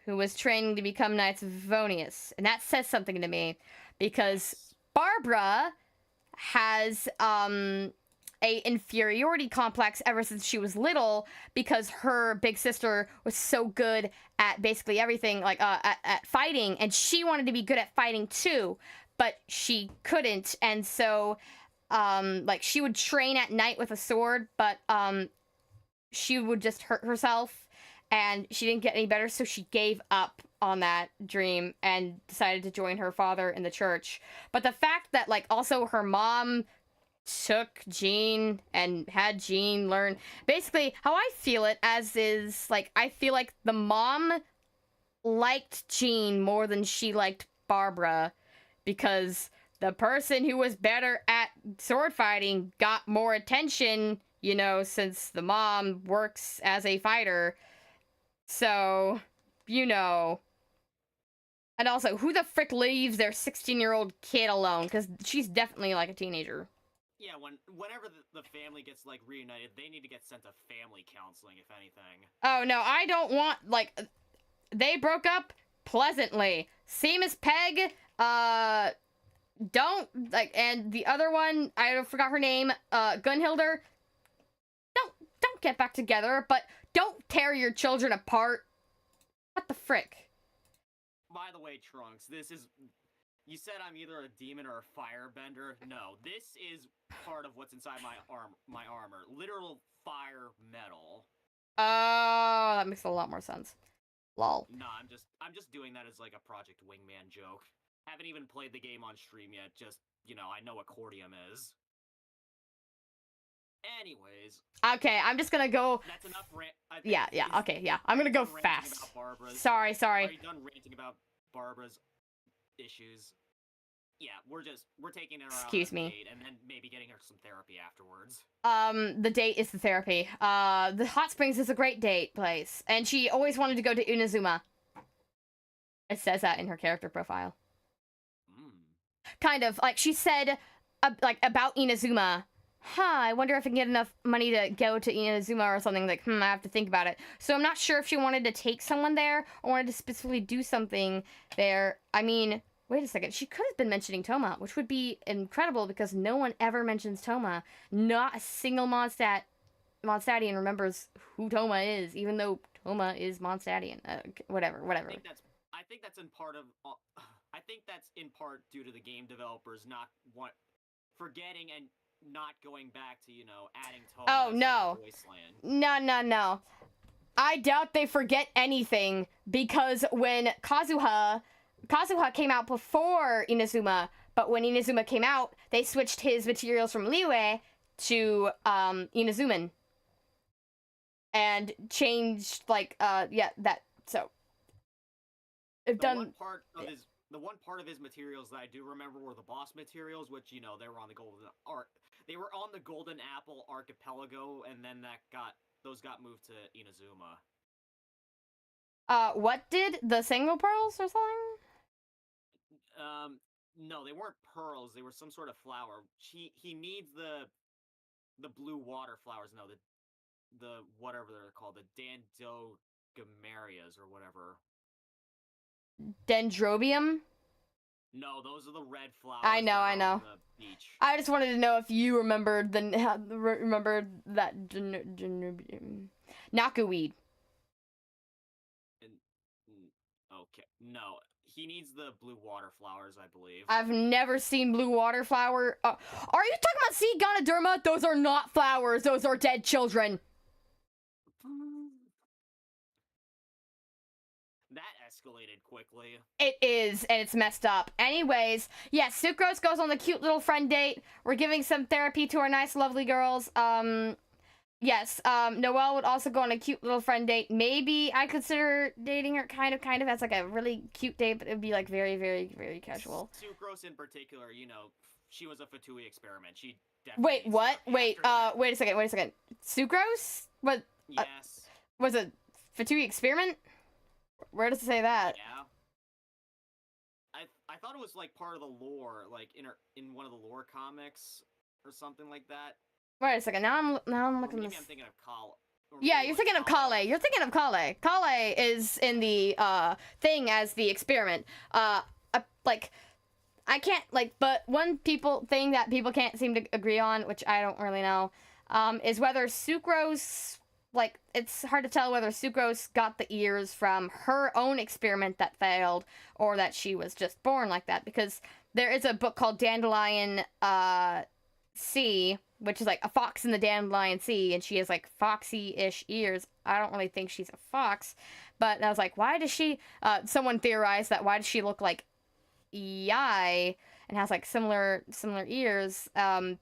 who was training to become Knights of Favonius. And that says something to me, because Barbara has, a inferiority complex ever since she was little, because her big sister was so good at basically everything, like, at fighting, and she wanted to be good at fighting too, but she couldn't, and so, like, she would train at night with a sword, but, she would just hurt herself, and she didn't get any better, so she gave up on that dream and decided to join her father in the church. But the fact that, like, also her mom took Jean and had Jean learn, basically how I feel it as is, like, I feel like the mom liked Jean more than she liked Barbara, because the person who was better at sword fighting got more attention, you know, since the mom works as a fighter. So, you know. And also, who the frick leaves their 16-year-old kid alone? Because she's definitely, like, a teenager. Yeah, whenever the family gets, like, reunited, they need to get sent to family counseling, if anything. Oh, no, I don't want, like, they broke up pleasantly. Same as Peg, don't, like, and the other one, I forgot her name, Gunhilder, don't get back together, but don't tear your children apart. What the frick? By the way, Trunks, you said I'm either a demon or a firebender. No, this is part of what's inside my armor. Literal fire metal. Oh, that makes a lot more sense. Lol. Nah, I'm just doing that as, like, a Project Wingman joke. Haven't even played the game on stream yet, just, you know, I know what cordium is. Anyways. Okay, I'm just gonna go... That's enough Yeah, okay, yeah. I'm gonna go fast. Sorry. Are you done ranting about Barbara's issues? Yeah, we're taking her out on a date and then maybe getting her some therapy afterwards. The date is the therapy. The Hot Springs is a great date place, and she always wanted to go to Inazuma. It says that in her character profile. Kind of, like, she said, like, about Inazuma, I wonder if I can get enough money to go to Inazuma or something, like, I have to think about it. So I'm not sure if she wanted to take someone there, or wanted to specifically do something there. I mean, wait a second, she could have been mentioning Toma, which would be incredible, because no one ever mentions Toma. Not a single Mondstadt I remembers who Toma is, even though Toma is Mondstadtian. Whatever. I think that's in part of. I think that's in part due to the game developers not forgetting and not going back to adding Toma. Oh, as no. a voice line. No. I doubt they forget anything, because when Kazuha came out before Inazuma, but when Inazuma came out, they switched his materials from Liyue to Inazuman. And changed, like, so. The one part of his materials that I do remember were the boss materials, which, they were on the Golden Apple Archipelago, and then those got moved to Inazuma. What did the single pearls or something? No, they weren't pearls. They were some sort of flower. He needs the blue water flowers. No, the whatever they're called, the Dandogamerias or whatever. Dendrobium? No, those are the red flowers. I know. On the beach. I just wanted to know if you remembered that knockerweed. Okay, no. He needs the blue water flowers, I believe. I've never seen blue water flower. Are you talking about sea Ganoderma? Those are not flowers. Those are dead children. That escalated quickly. It is, and it's messed up. Anyways, yes, Sucrose goes on the cute little friend date. We're giving some therapy to our nice, lovely girls. Yes, Noelle would also go on a cute little friend date. Maybe I consider dating her kind of as like a really cute date, but it would be like very, very, very casual. Sucrose in particular, she was a Fatui experiment. She definitely... Wait, what? Wait a second. Sucrose? What? Yes. Was it Fatui experiment? Where does it say that? Yeah. I thought it was like part of the lore, like in one of the lore comics or something like that. Wait a second. Now I'm looking. Maybe I'm thinking of Kale. Yeah, you're thinking of Kale. You're thinking of Kale. Kale is in the thing as the experiment. Like I can't but one thing that people can't seem to agree on, which I don't really know, is whether Sucrose. Like, it's hard to tell whether Sucrose got the ears from her own experiment that failed, or that she was just born like that, because there is a book called Dandelion Sea, which is like a fox in the Dandelion Sea, and she has like foxy-ish ears. I don't really think she's a fox, but I was like, why does she, someone theorized that why does she look like Yai, and has like similar ears, and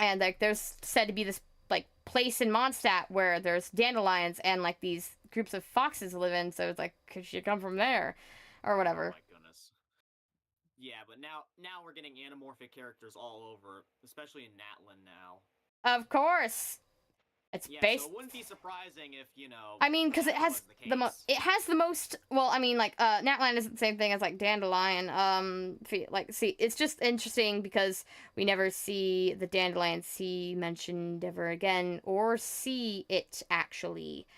like there's said to be this like place in Mondstadt where there's dandelions and like these groups of foxes live in, so it's like, could she come from there or whatever? Oh my goodness. Yeah, but now we're getting anamorphic characters all over, especially in Natlan now. Of course. It's based. So it wouldn't be surprising if, I mean, because it has the most. Well, I mean, like, Natlan isn't the same thing as like Dandelion. See, it's just interesting because we never see the Dandelion Sea mentioned ever again, or see it actually.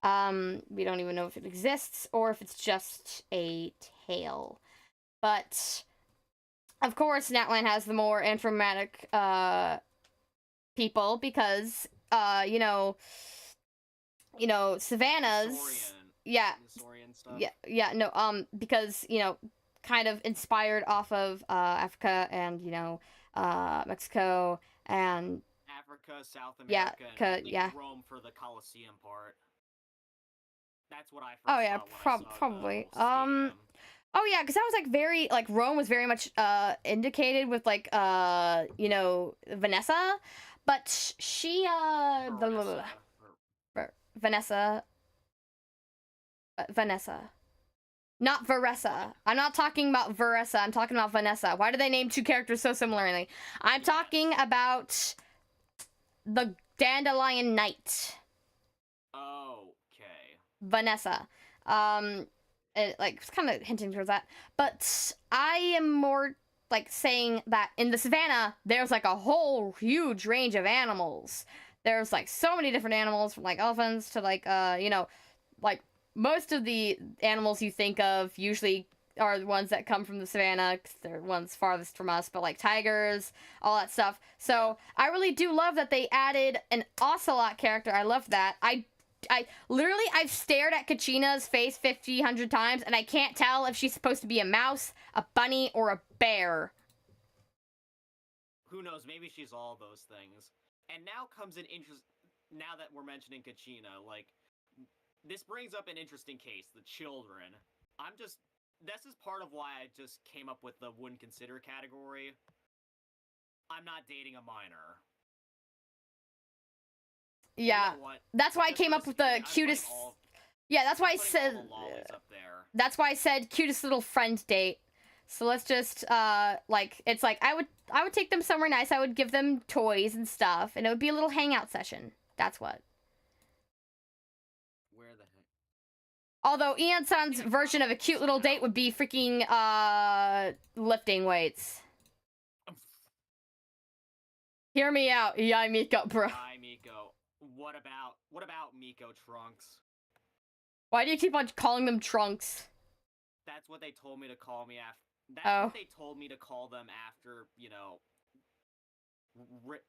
We don't even know if it exists or if it's just a tale. But of course, Natlan has the more informatic people because. Savannah's because kind of inspired off of Africa and Mexico and Africa, South America, and Rome for the Colosseum part. That's what I first probably. Oh yeah, because that was like very Rome was very much indicated with Vanessa. But she, Vanessa. Not Veressa. I'm not talking about Veressa, I'm talking about Vanessa. Why do they name two characters so similarly? I'm talking about the Dandelion Knight. Okay. Vanessa. It's kind of hinting towards that. But I am more saying that in the savannah, there's like a whole huge range of animals. There's like so many different animals, from like elephants to most of the animals you think of usually are the ones that come from the savannah, 'cause they're ones farthest from us, but like tigers, all that stuff. So I really do love that they added an ocelot character. I love that. I literally, I've stared at Kachina's face 100 times, and I can't tell if she's supposed to be a mouse, a bunny, or a bear. Who knows? Maybe she's all those things. And now comes an interest. Now that we're mentioning Kachina, like, this brings up an interesting case: the children. This is part of why I just came up with the wouldn't consider category. I'm not dating a minor. Yeah, you know that's why I came up with the cutest. Yeah, that's why I said. That's why I said cutest little friend date. So let's just like, it's like I would take them somewhere nice. I would give them toys and stuff, and it would be a little hangout session. That's what. Where the heck? Although Ian-san's version of a cute little date would be freaking lifting weights. Hear me out, Yai Miko, bro. Yai Miko. What about Miko Trunks? Why do you keep on calling them Trunks? That's what they told me to call me after. That's what they told me to call them after, you know,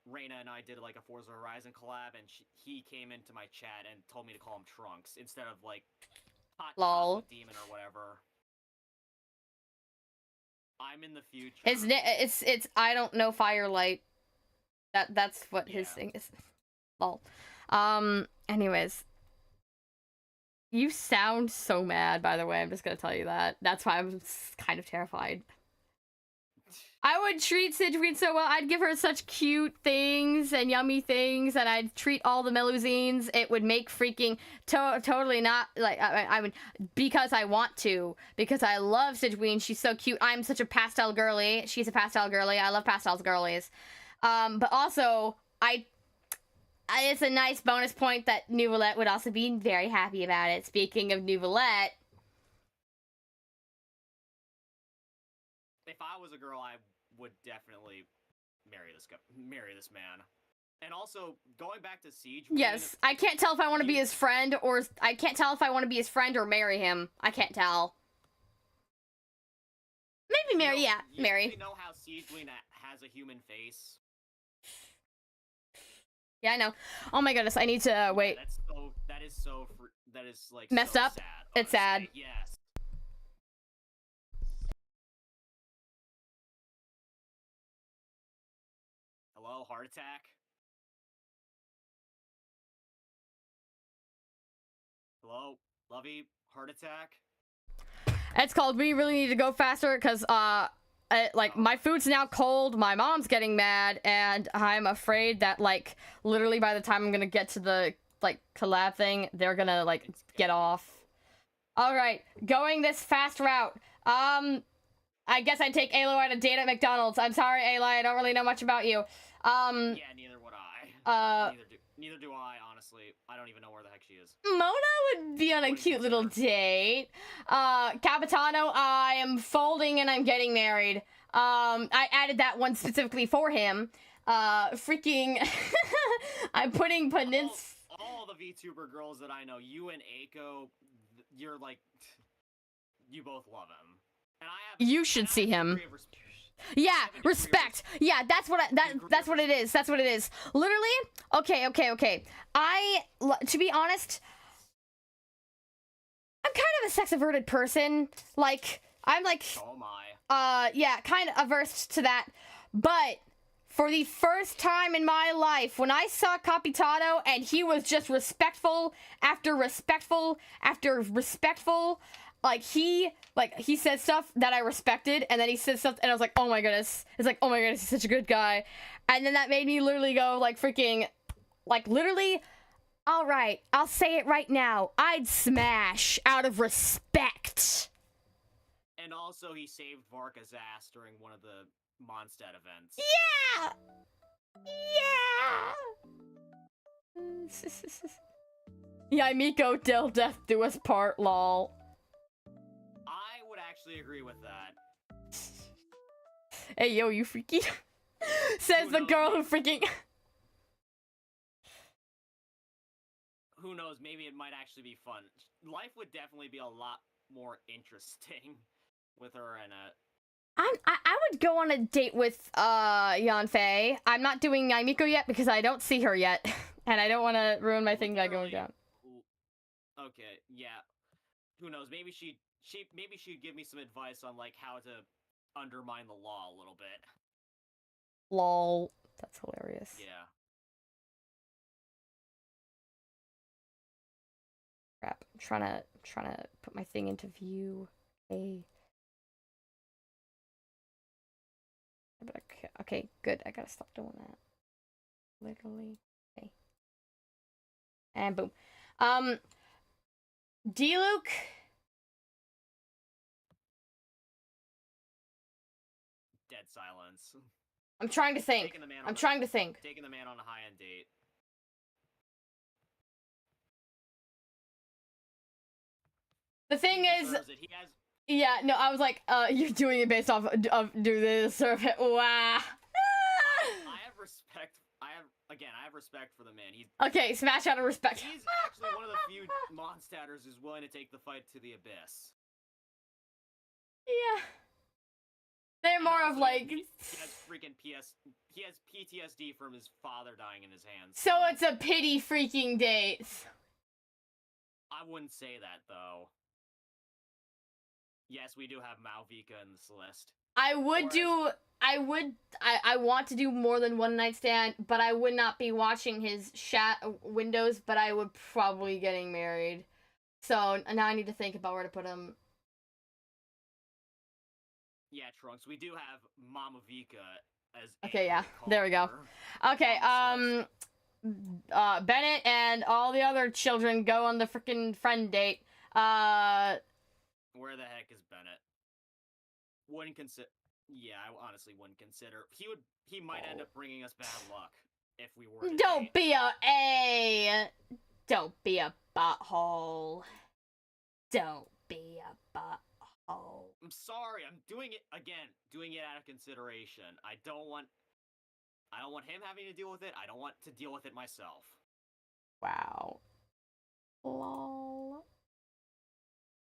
Reina and I did like a Forza Horizon collab, and he came into my chat and told me to call him Trunks instead of like Hot Demon or whatever. I'm in the future. It's I don't know Firelight. That's what his thing is. Lol. Anyways. You sound so mad, by the way. I'm just gonna tell you that. That's why I'm kind of terrified. I would treat Sidgeween so well. I'd give her such cute things and yummy things, and I'd treat all the Melusines. It would make freaking totally not like I mean, because I want to, because I love Sidgeween. She's so cute. I'm such a pastel girly. She's a pastel girly. I love pastel girlies. But also it's a nice bonus point that Nouvelette would also be very happy about it. Speaking of Nouvelette, if I was a girl, I would definitely marry this man. And also, going back to Siege. Yes, I can't tell if I want to be his friend, or I can't tell if I want to be his friend or marry him. I can't tell. Maybe marry, marry. You know how Siegeween has a human face? Yeah, I know. Oh my goodness, I need to wait. That is like messed so up. Sad, it's sad. Yes. Hello, heart attack. Hello, Lovey, heart attack. It's called we really need to go faster because like my food's now cold, my mom's getting mad, and I'm afraid that like literally by the time I'm gonna get to the like collab thing, they're gonna like get off. All right, going this fast route. I guess I'd take Aloy on a date at McDonald's. I'm sorry, Aloy, I don't really know much about you. Yeah, neither would I. Neither do I, honestly. I don't even know where the heck she is. Mona would be on a cute little date. Capitano, I am folding and I'm getting married. I added that one specifically for him. Freaking... I'm putting all the VTuber girls that I know, you and Aiko, you're like... You both love him. And I have... You should see him. Yeah, respect. Yeah, that's what that's what it is. That's what it is. Literally, okay. To be honest, I'm kind of a sex-averted person. Like, I'm like, so am I. Yeah, kind of averse to that. But for the first time in my life, when I saw Capitano and he was just respectful after respectful after respectful. Like, he said stuff that I respected, and then he said stuff, and I was like, oh my goodness. It's like, oh my goodness, he's such a good guy. And then that made me literally go, like, freaking, like, literally, all right, I'll say it right now. I'd smash out of respect. And also, he saved Varka's ass during one of the Mondstadt events. Yeah! Yeah, Miko, till death do us part, lol. I would actually agree with that. Hey, yo, you freaky. Says the girl who freaking... Who knows, maybe it might actually be fun. Life would definitely be a lot more interesting with her and I would go on a date with Yanfei. I'm not doing Naimiko yet because I don't see her yet, and I don't want to ruin my thing by going down. Okay, yeah. Who knows? Maybe she'd give me some advice on like how to undermine the law a little bit. Lol, that's hilarious. Yeah. Crap, I'm trying to put my thing into view. Okay, good. I gotta stop doing that. Literally. Okay. And boom. D-Luke. Dead silence. I'm trying to think. I'm trying to think. Taking the man on a high-end date. The thing is, yeah, no, I was like, you're doing it based off of do this or wow. I have respect. I have respect for the man. He's okay. Smash out of respect. He's actually one of the few Mondstatters who's willing to take the fight to the abyss. Yeah. They're more of like. He has freaking He has PTSD from his father dying in his hands. So it's a pity freaking date. I wouldn't say that though. Yes, we do have Malvika in this list. I want to do more than one night stand, but I would not be watching his chat windows, but I would probably getting married. So now I need to think about where to put him. Yeah, Trunks, we do have Mama Vika as okay, yeah. There we go. Okay, Bennett and all the other children go on the freaking friend date. Where the heck is Bennett? Wouldn't consider. Yeah, I honestly wouldn't consider. He might end up bringing us bad luck if we were to Don't be a Don't be a butthole. Don't be a butthole. I'm sorry, I'm doing it out of consideration. I don't want him having to deal with it. I don't want to deal with it myself. Wow. Lol.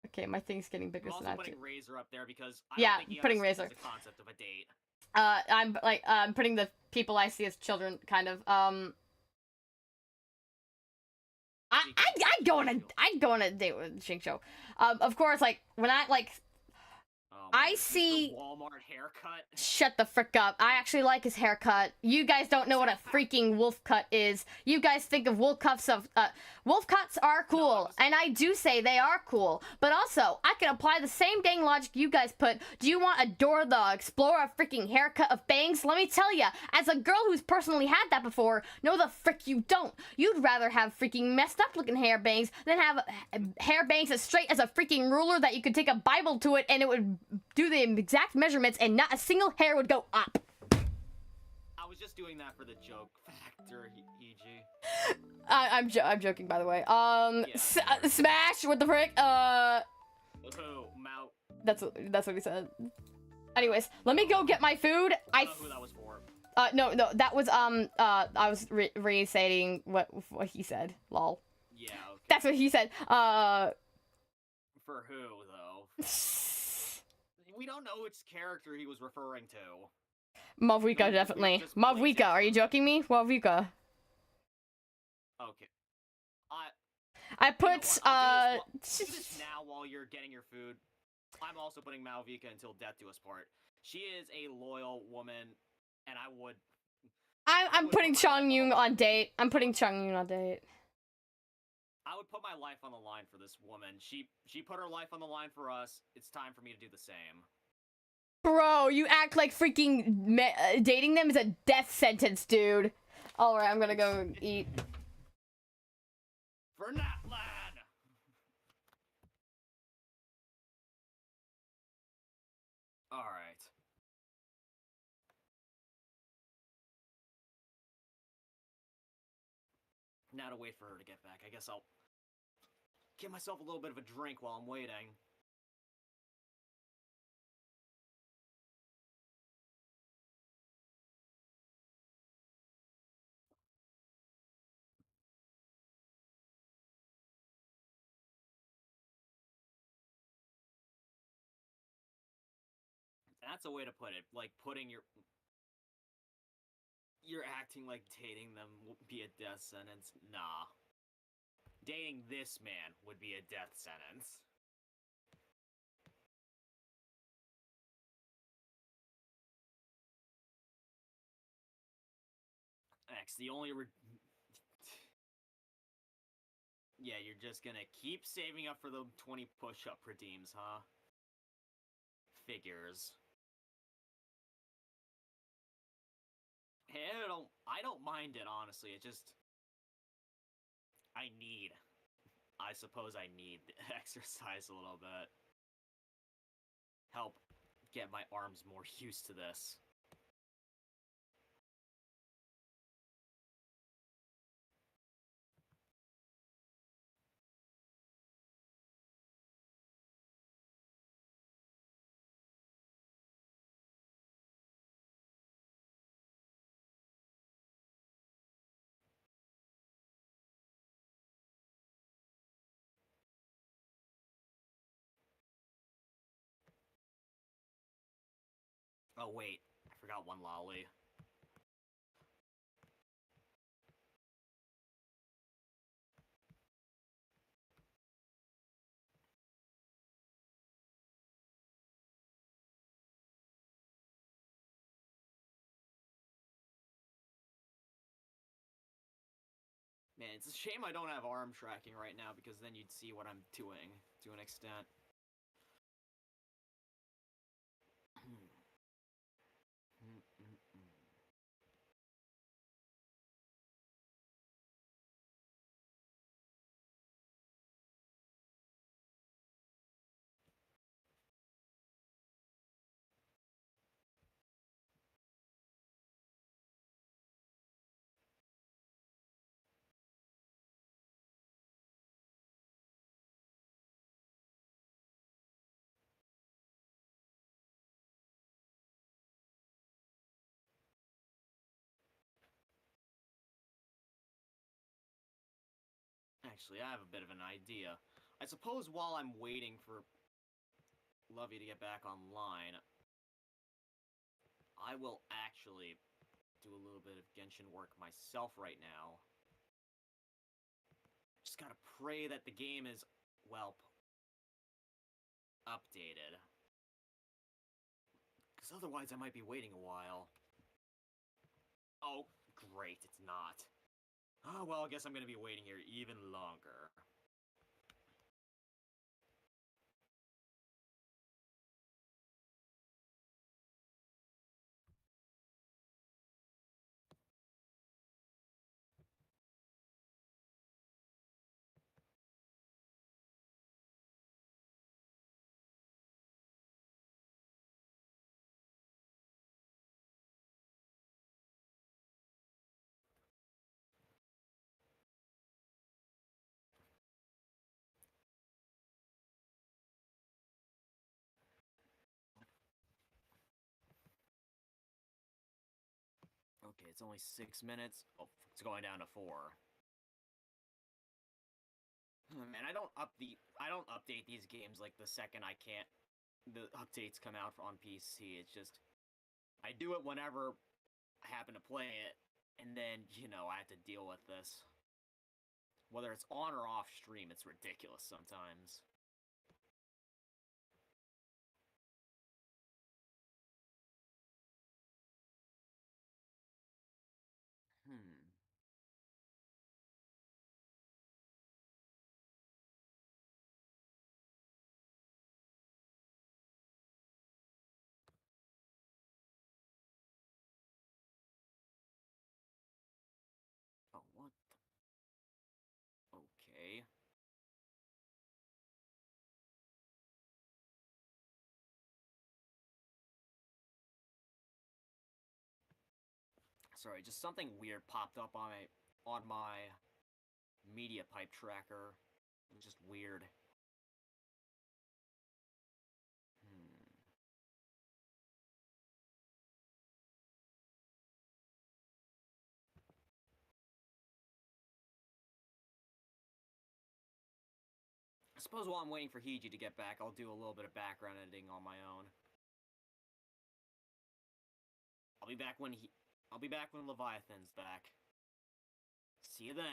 Okay, my thing's getting bigger. I'm also putting Razor up there because I yeah, don't think he putting Razor. The concept of a date. I'm putting the people I see as children, kind of. I'd go on a date with Xingqiu. Of course, like when I see Walmart haircut. Shut the frick up. I actually like his haircut. You guys don't know what a freaking wolf cut is. You guys think of wolf cuts are cool, and I do say they are cool. But also, I can apply the same dang logic you guys put. Do you want a Dora the Explorer freaking haircut of bangs? Let me tell ya, as a girl who's personally had that before, no the frick you don't. You'd rather have freaking messed up looking hair bangs than have hair bangs as straight as a freaking ruler that you could take a Bible to it and it would do the exact measurements and not a single hair would go up. I was just doing that for the joke factor, EG. I'm joking, by the way. Smash, what the frick? That's what he said. Anyways, let me go get my food. I don't know who that was for. No, that was I was restating what he said. Lol. Yeah. Okay. That's what he said. For who though? We don't know which character he was referring to. Malvika, definitely. Malvika, are you joking me? Malvika. Okay. I put I'll do this now while you're getting your food. I'm also putting Malvika until death do us part. She is a loyal woman, and I'm putting Chongyun on date. I'm putting Chongyun on date. I would put my life on the line for this woman. She put her life on the line for us. It's time for me to do the same. Bro, you act like freaking dating them is a death sentence, dude. Alright, I'm gonna go eat. For Natlan! Alright. Now to wait for her to get back. I guess I'll give myself a little bit of a drink while I'm waiting. That's a way to put it. Like, putting your... You're acting like dating them would be a death sentence. Nah. Dating this man would be a death sentence. X, the only yeah, you're just gonna keep saving up for the 20 push-up redeems, huh? Figures. Hey, I don't mind it, honestly. It just... I suppose I need the exercise a little bit. Help get my arms more used to this. Oh, wait. I forgot one lolly. Man, it's a shame I don't have arm tracking right now, because then you'd see what I'm doing, to an extent. Actually, I have a bit of an idea. I suppose while I'm waiting for Lovey to get back online, I will actually do a little bit of Genshin work myself right now. Just gotta pray that the game is, well, updated. Because otherwise I might be waiting a while. Oh, great, it's not. Oh, well, I guess I'm gonna be waiting here even longer. Okay, it's only 6 minutes. Oh, it's going down to 4. Man, I don't update these games like the second the updates come out on PC. It's just, I do it whenever I happen to play it, and then, you know, I have to deal with this. Whether it's on or off stream, it's ridiculous sometimes. Oh, what the... Okay. Sorry, just something weird popped up on my media pipe tracker. It's just weird. I suppose while I'm waiting for Hiji to get back, I'll do a little bit of background editing on my own. I'll be back when Leviathan's back. See you then.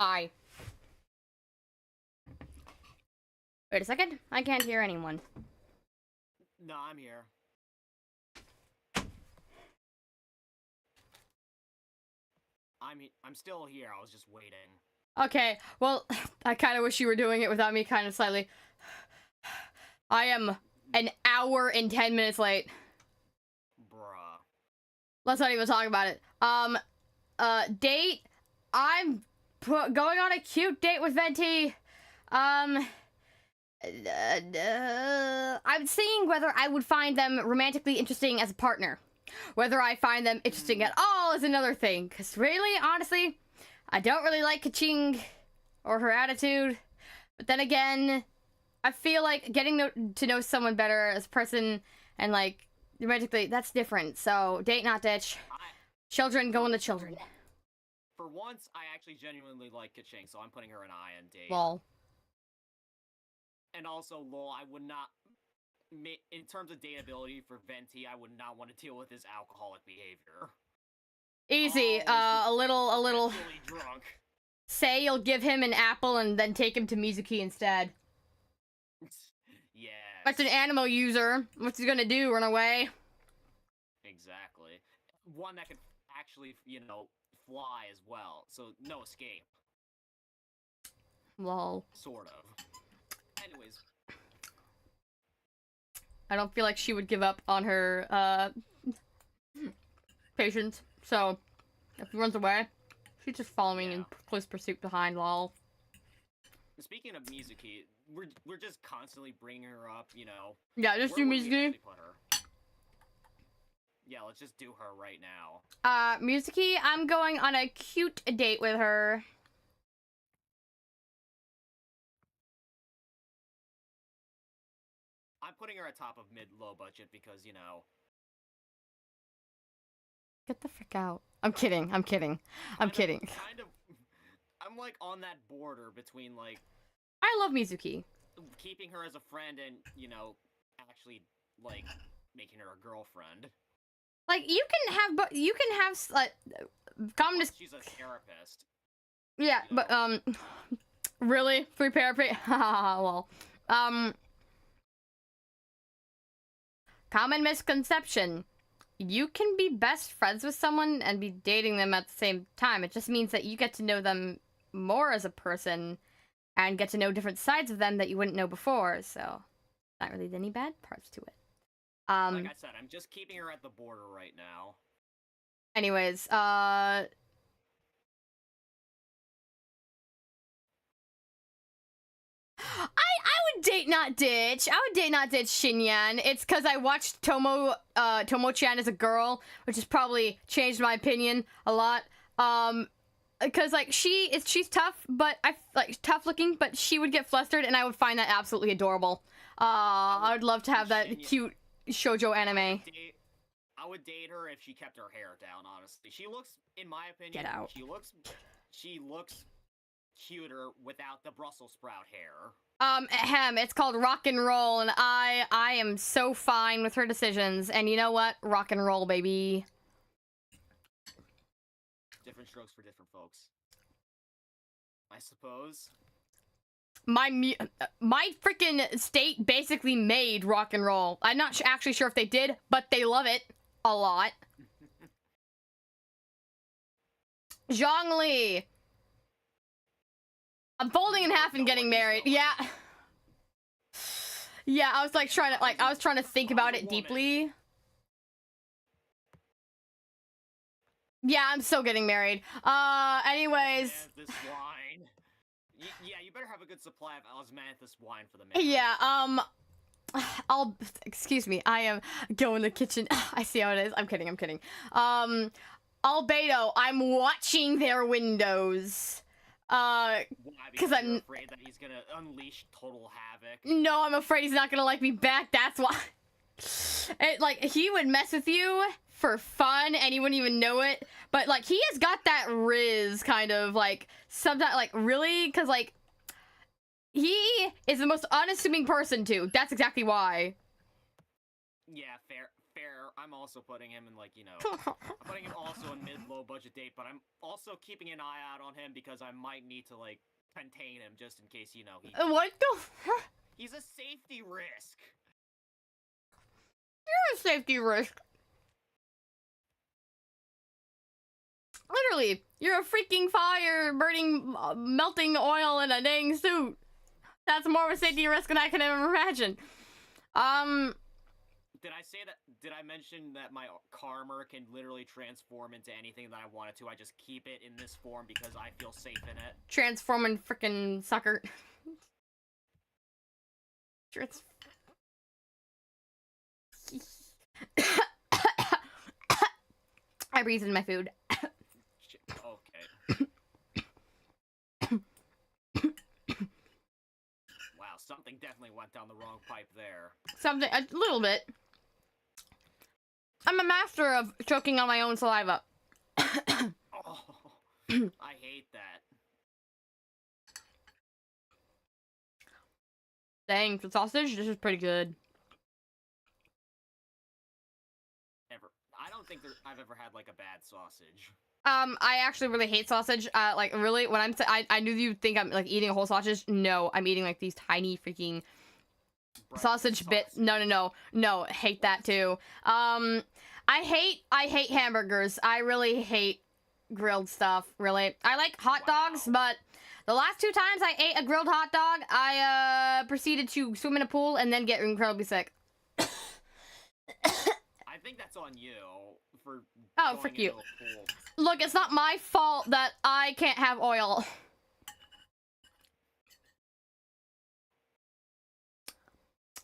Hi. Wait a second. I can't hear anyone. No, I'm here. I'm still here. I was just waiting. Okay, well, I kind of wish you were doing it without me kind of slightly. I am an hour and 10 minutes late. Bruh. Let's not even talk about it. Date. I'm going on a cute date with Venti. I'm seeing whether I would find them romantically interesting as a partner. Whether I find them interesting at all is another thing. Because really, honestly, I don't really like Kaching or her attitude. But then again, I feel like getting to know someone better as a person and, like, romantically, that's different. So, date, not ditch. Children, go on the children. For once, I actually genuinely like Kaching, so I'm putting her in I on date. Lol. And also, lol, I would not... In terms of dateability for Venti, I would not want to deal with his alcoholic behavior. Easy, a little... drunk. Say you'll give him an apple and then take him to Mizuki instead. Yeah. That's an Animo user. What's he gonna do, run away? Exactly. One that could actually, you know, fly as well, so no escape. Lol. Sort of. Anyways. I don't feel like she would give up on her, patience, so if he runs away, she's just following in close pursuit behind, lol. Speaking of Mizuki, we're just constantly bringing her up, you know. Yeah, just do Mizuki. Yeah, let's just do her right now. Mizuki, I'm going on a cute date with her. I'm putting her at top of mid-low budget because, you know... Get the frick out. I'm kidding. I'm kidding. I'm kidding. Kind of... I'm, like, on that border between, like... I love Mizuki. Keeping her as a friend and, you know, actually, like, making her a girlfriend. Like, you can have... But you can have... Communist... She's a therapist. Yeah, you know? But, really? Free therapy? Well, common misconception. You can be best friends with someone and be dating them at the same time. It just means that you get to know them more as a person and get to know different sides of them that you wouldn't know before, so not really any bad parts to it. Like I said, I'm just keeping her at the border right now. Anyways, I would date not ditch. I would date not ditch Shinyan. It's because I watched Tomo-chan as a girl, which has probably changed my opinion a lot. Because like she's tough, but tough looking, but she would get flustered, and I would find that absolutely adorable. I would love to have that cute shoujo anime. I would date her if she kept her hair down. Honestly, she looks, in my opinion, Get out. She looks cuter without the Brussels sprout hair. It's called rock and roll, and I am so fine with her decisions. And you know what? Rock and roll, baby. Different strokes for different folks, I suppose. My freaking state basically made rock and roll. I'm not actually sure if they did, but they love it a lot. Zhongli. I'm folding in half and getting married. Yeah. Yeah, I was like trying to think about it deeply. Yeah, I'm still getting married. Anyways. This wine. Yeah, you better have a good supply of osmanthus wine for the man. Yeah, excuse me, I am going in the kitchen. I see how it is. I'm kidding. Albedo, I'm watching their windows. Why? Because I'm afraid that he's gonna unleash total havoc. No, I'm afraid he's not gonna like me back. That's why. He would mess with you for fun, and you wouldn't even know it. But like, he has got that riz kind of like sometimes like really, because like he is the most unassuming person too. That's exactly why. Yeah, fair. I'm also putting him in, like, you know, I'm putting him also in mid-low budget date, but I'm also keeping an eye out on him because I might need to, like, contain him just in case, you know, What the he's a safety risk. You're a safety risk. Literally, you're a freaking fire, burning, melting oil in a dang suit. That's more of a safety risk than I can ever imagine. Did I mention that my karma can literally transform into anything that I wanted to? I just keep it in this form because I feel safe in it. Transform and frickin' sucker. I breathed in my food. Okay. Wow, something definitely went down the wrong pipe there. A little bit. I'm a master of choking on my own saliva. Oh, I hate that. Dang, the sausage, this is pretty good. I don't think I've ever had, like, a bad sausage. I actually really hate sausage. Like, really, when I knew you'd think I'm, like, eating a whole sausage. No, I'm eating, like, these tiny freaking sausage bits. No, hate that too. I hate hamburgers. I really hate grilled stuff, really. I like hot dogs, but the last 2 times I ate a grilled hot dog, I proceeded to swim in a pool and then get incredibly sick. I think that's on you for frick going you. into a pool. Look, it's not my fault that I can't have oil.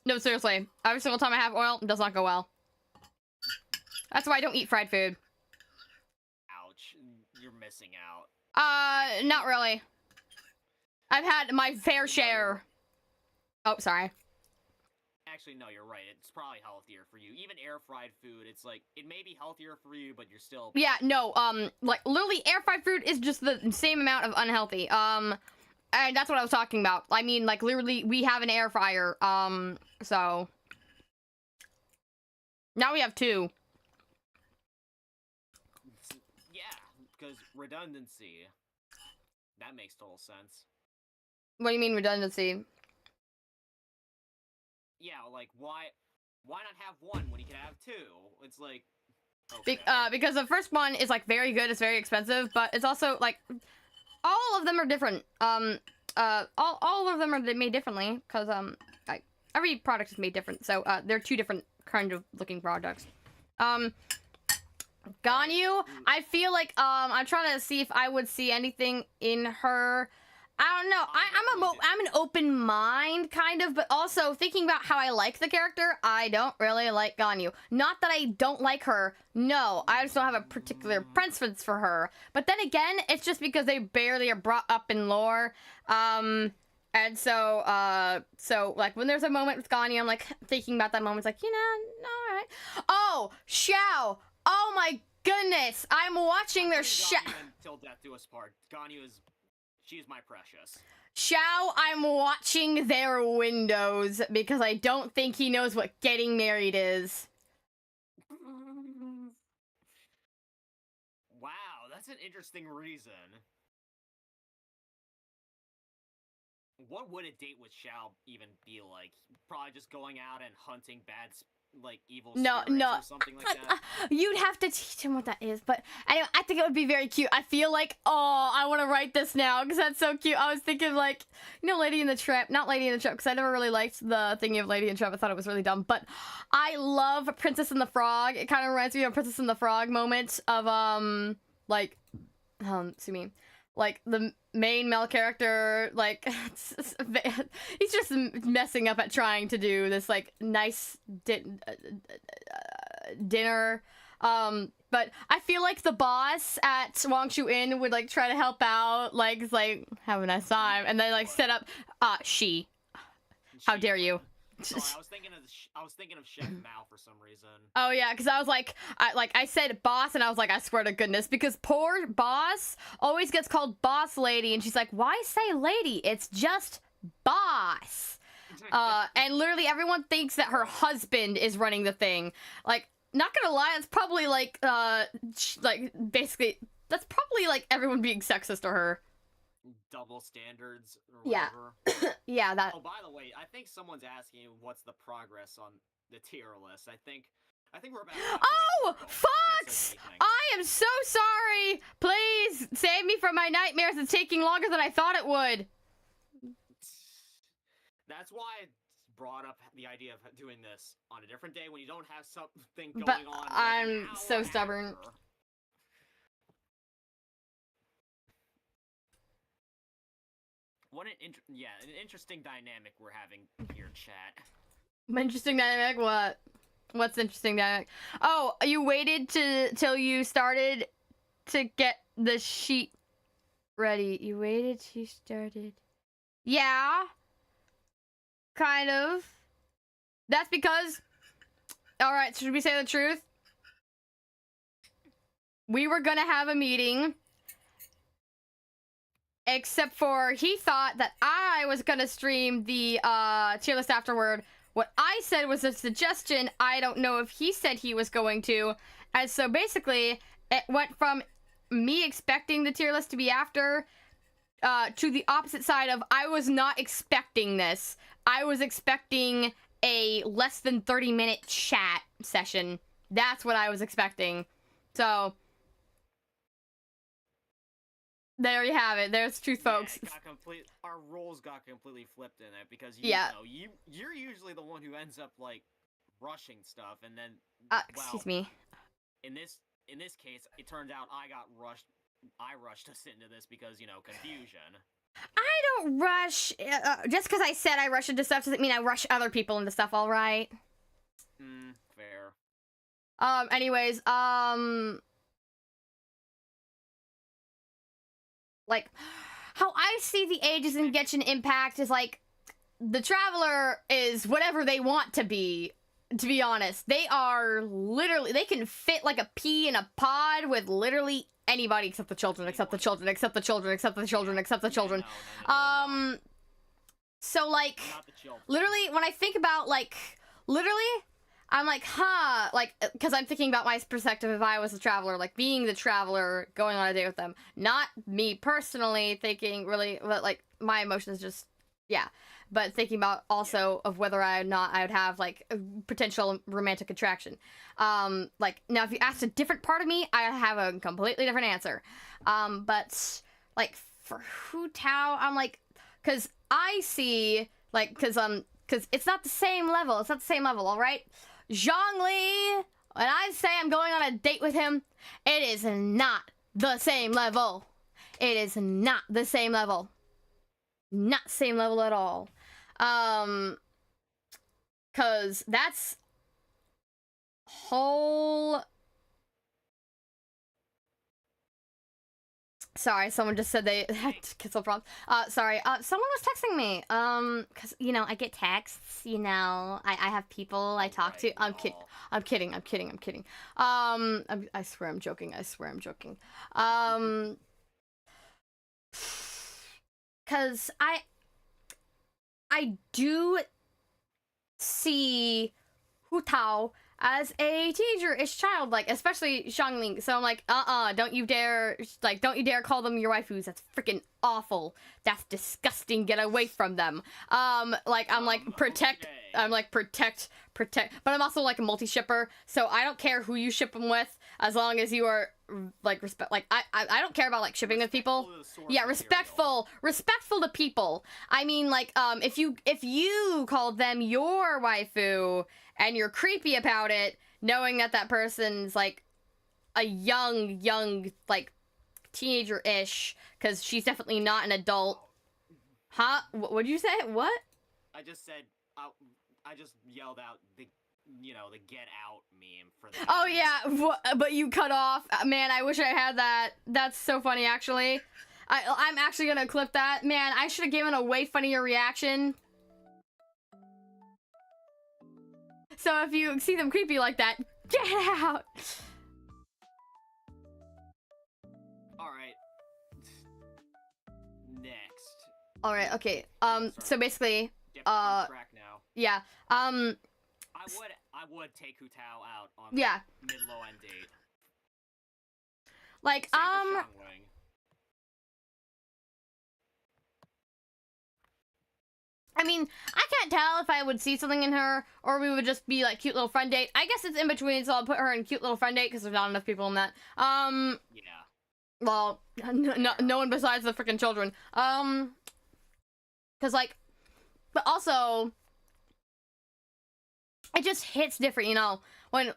No, seriously. Every single time I have oil, it does not go well. That's why I don't eat fried food. Ouch. You're missing out. Not really. I've had my fair share. Oh, sorry. Actually, no, you're right. It's probably healthier for you. Even air-fried food, it's like, it may be healthier for you, but you're still... Yeah, no, like, literally, air-fried food is just the same amount of unhealthy. And that's what I was talking about. I mean, like, literally, we have an air fryer, so... Now we have 2. Yeah, because redundancy. That makes total sense. What do you mean, redundancy? Yeah, like, why not have 1 when you can have 2? It's like... Okay. Because the first one is, like, very good, it's very expensive, but it's also, like... All of them are different. All of them are made differently, because, like, every product is made different, so, they're 2 different kind of looking products. Ganyu, I feel like, I'm trying to see if I would see anything in her... I don't know. I'm an open mind, kind of, but also thinking about how I like the character, I don't really like Ganyu. Not that I don't like her. No, I just don't have a particular preference for her. But then again, it's just because they barely are brought up in lore. And so, like, when there's a moment with Ganyu, I'm, like, thinking about that moment. It's like, you know, all right. Oh, Xiao. Oh, my goodness. I'm watching their Xiao. Till death do us part. Ganyu is... She is my precious. Xiao, I'm watching their windows because I don't think he knows what getting married is. Wow, that's an interesting reason. What would a date with Xiao even be like? Probably just going out and hunting bad, like, evil spirits or something like that? You'd have to teach him what that is, but anyway, I think it would be very cute. I feel like, oh, I want to write this now, because that's so cute. I was thinking, like, you know, Lady in the Tramp, not Lady in the Tramp, because I never really liked the thingy of Lady in the Tramp. I thought it was really dumb, but I love Princess and the Frog. It kind of reminds me of Princess and the Frog moment of, like, sue like, the main male character, like, he's just messing up at trying to do this, like, nice dinner. But I feel like the boss at Wangshu Inn would, like, try to help out, like, it's like, have a nice time, and then, like, set up, how dare you. Sorry, I was thinking of Chef Mao for some reason. Oh yeah, because I was like, I said boss, and I was like, I swear to goodness, because poor boss always gets called boss lady, and she's like, why say lady? It's just boss. And literally everyone thinks that her husband is running the thing. Like, not gonna lie, it's probably like, basically, that's probably like everyone being sexist to her. Double standards or whatever. Yeah. Yeah, that. Oh, by the way, I think someone's asking what's the progress on the tier list. I think we're about. Oh, Fox! I am so sorry. Please save me from my nightmares. It's taking longer than I thought it would. That's why I brought up the idea of doing this on a different day when you don't have something going but on. I'm so stubborn. After. What an interesting dynamic we're having here, chat. Interesting dynamic? What? What's interesting dynamic? Oh, you waited till you started to get the sheet ready. You waited till you started. Yeah. Kind of. That's because... Alright, should we say the truth? We were gonna have a meeting... Except for he thought that I was gonna stream the tier list afterward. What I said was a suggestion. I don't know if he said he was going to. And so basically, it went from me expecting the tier list to be after to the opposite side of I was not expecting this. I was expecting a less than 30-minute chat session. That's what I was expecting. So... There you have it. There's truth, folks. Yeah, our roles got completely flipped in it because you're usually the one who ends up like rushing stuff, and then excuse me. In this case, it turned out I rushed us into this because confusion. I don't rush. Just because I said I rush into stuff doesn't mean I rush other people into stuff. All right. Fair. Anyways, like, how I see the ages in Genshin Impact is like, the Traveler is whatever they want to be honest. They are literally, they can fit like a pea in a pod with literally anybody except the children, except the children, except the children, except the children, except the children. No. So like, literally, when I think about like, literally, I'm like, huh, like, because I'm thinking about my perspective if I was a Traveler, like, being the Traveler, going on a date with them. Not me personally thinking, really, but, like, my emotions just, yeah. But thinking about also of whether or not I would have, like, a potential romantic attraction. Like, now, if you asked a different part of me, I have a completely different answer. But, like, for Hu Tao, I'm like, because I see, like, because it's not the same level. It's not the same level, all right? Zhongli, when I say I'm going on a date with him, it is not the same level. It is not the same level. Not same level at all. Cause that's whole... Sorry, someone just said they had cancel problems. Sorry, someone was texting me. Cause, you know, I get texts, you know, I have people I talk to. I'm kidding. I swear I'm joking. Cause I do see Hu Tao as a teenager-ish child, like, especially Xiangling. So I'm like, don't you dare call them your waifus. That's freaking awful. That's disgusting. Get away from them. Protect. But I'm also, like, a multi-shipper, so I don't care who you ship them with, as long as you are, like, I don't care about, like, shipping with people. Yeah, respectful to people. I mean, like, if you call them your waifu, and you're creepy about it, knowing that person's, like, a young, like, teenager-ish, because she's definitely not an adult. Huh? What'd you say? What? I just said, I just yelled out the get out meme for that. Oh, yeah, but you cut off. Man, I wish I had that. That's so funny, actually. I'm actually gonna clip that. Man, I should have given a way funnier reaction. So if you see them creepy like that, get out! Alright. Next. Alright, okay. So basically, on track now. Yeah, I would take Hu Tao out on mid-low end date. Like, I mean, I can't tell if I would see something in her, or we would just be, like, cute little friend date. I guess it's in between, so I'll put her in cute little friend date, because there's not enough people in that. Yeah. Well, no one besides the freaking children. Because, like, but also, it just hits different, you know, when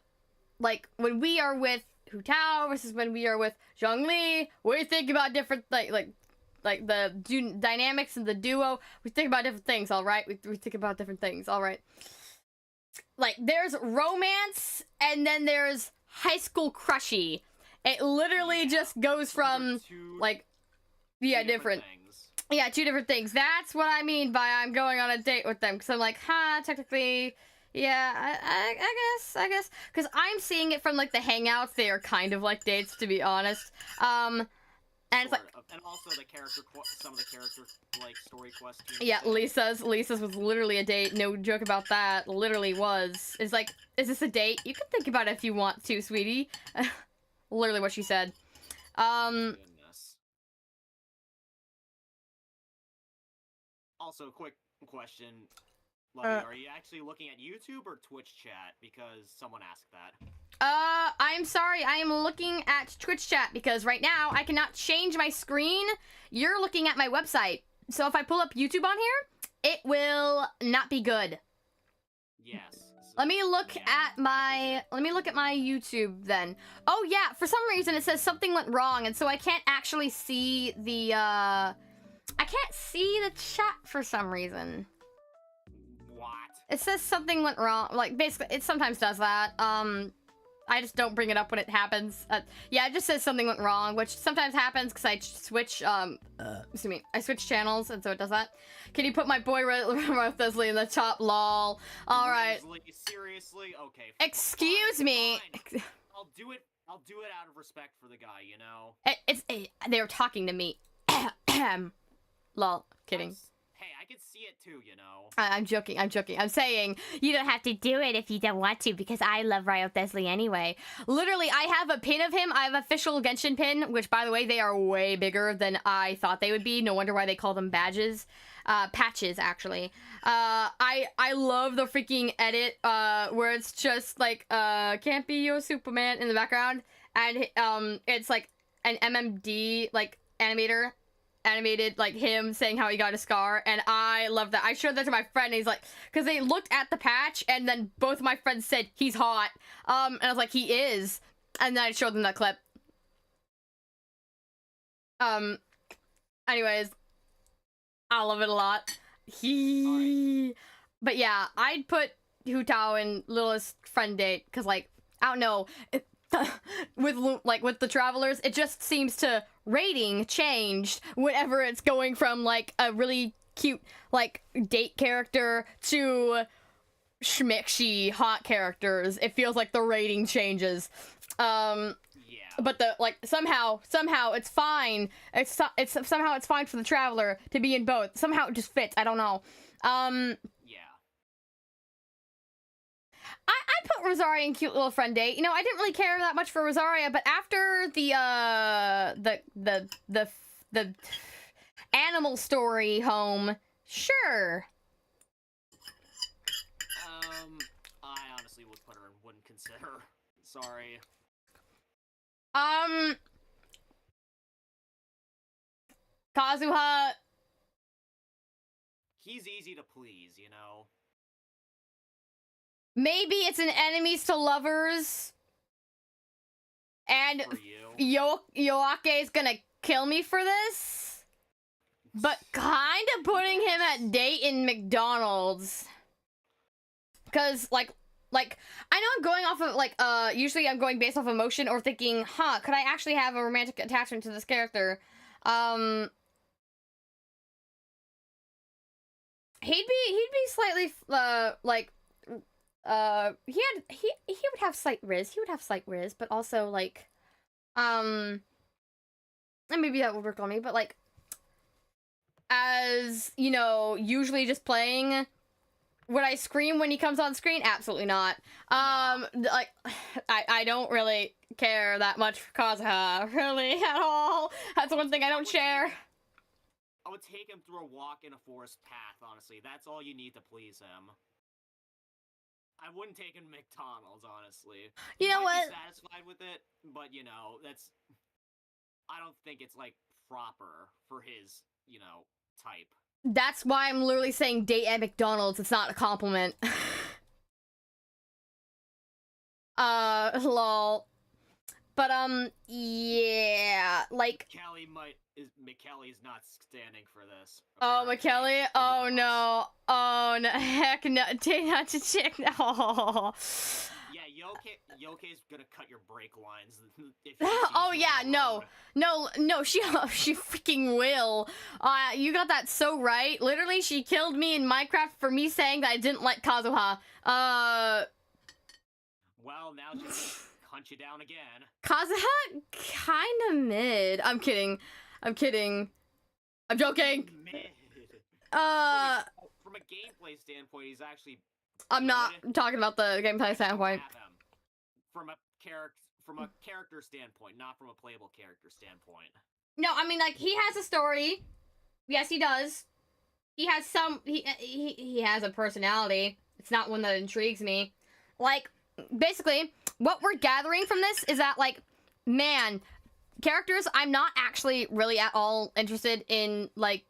we are with Hu Tao versus when we are with Zhongli, we think about different, like the dynamics of the duo. We think about different things, all right? We think about different things, all right? Like, there's romance, and then there's high school crushy. It literally just goes from, like, different. Things. Yeah, two different things. That's what I mean by I'm going on a date with them. Because I'm like, technically, yeah, I guess. Because I'm seeing it from, like, the hangouts. They are kind of like dates, to be honest. And it's like, and also some of the character, like, story quests. Yeah, Lisa's was literally a date. No joke about that. Literally was. It's like, is this a date? You can think about it if you want to, sweetie. Literally what she said. Goodness. Also, quick question. Lovey, are you actually looking at YouTube or Twitch chat? Because someone asked that. I I'm sorry. I am looking at Twitch chat because right now I cannot change my screen. You're looking at my website. So if I pull up YouTube on here, it will not be good. Yes. Let me look at my YouTube then. Oh yeah, for some reason it says something went wrong, and so I can't actually see the I can't see the chat for some reason. What? It says something went wrong. Like basically it sometimes does that. I just don't bring it up when it happens. Yeah, it just says something went wrong, which sometimes happens because I switch, excuse me, I switch channels, and so it does that. Can you put my boy Ralph Leslie in the top, lol? Alright. Seriously? Okay. Excuse me. Fine. I'll do it out of respect for the guy, you know? They were talking to me. Lol, kidding. Hey, I can see it too, you know. I'm joking. I'm saying you don't have to do it if you don't want to, because I love Riot Desley anyway. Literally, I have a pin of him. I have an official Genshin pin, which, by the way, they are way bigger than I thought they would be. No wonder why they call them badges. Patches, actually. I love the freaking edit, where it's just, like, can't be your Superman in the background. And, it's, like, an MMD, like, animated like him saying how he got a scar, and I love that. I showed that to my friend, and he's like, because they looked at the patch, and then both of my friends said he's hot, and I was like, he is, and then I showed them that clip. Anyways, I love it a lot. But yeah, I'd put Hu Tao in Littlest Friend Date because, like, I don't know. With the Travelers, it just seems to rating changed whenever it's going from like a really cute like date character to schmickshy hot characters. It feels like the rating changes. Yeah. But the like somehow it's fine. Somehow it's fine for the Traveler to be in both. Somehow it just fits. I don't know. Yeah. I put Rosaria in Cute Little Friend Date. You know, I didn't really care that much for Rosaria, but after the animal story home, sure. I honestly would put her and wouldn't consider. Sorry. Kazuha. He's easy to please, you know. Maybe it's an enemies to lovers. And Yoake is gonna kill me for this. But kind of putting him at date in McDonald's. Because, like, I know I'm going off of, like, usually I'm going based off emotion or thinking, huh, could I actually have a romantic attachment to this character? He'd be slightly, like, he would have slight riz. He would have slight riz, but also, like, and maybe that would work on me, but, like, as, you know, usually just playing, would I scream when he comes on screen? Absolutely not. Like, I don't really care that much for Kazuha, really, at all. That's one thing I don't share. I would take him through a walk in a forest path, honestly. That's all you need to please him. I wouldn't take him to McDonald's, honestly. You know what? Be satisfied with it, but, you know, that's... I don't think it's, like, proper for his, you know, type. That's why I'm literally saying date at McDonald's. It's not a compliment. Lol. But, yeah, like... McKelly's not standing for this. Oh, McKelly? Oh, no. Oh, no. Heck no. Not to check. No. Yeah, Yoke's gonna cut your brake lines. If oh, yeah, no. No, she freaking will. You got that so right. Literally, she killed me in Minecraft for me saying that I didn't like Kazuha. Well, now she's hunt you down again. Kazuha? Kinda mid. I'm kidding. I'm joking. Mid. From a gameplay standpoint, he's actually... I'm not talking about the gameplay standpoint. From a character standpoint, not from a playable character standpoint. No, I mean, like, he has a story. Yes, he does. He has some... He has a personality. It's not one that intrigues me. Like, basically, what we're gathering from this is that, like, man, characters I'm not actually really at all interested in, like,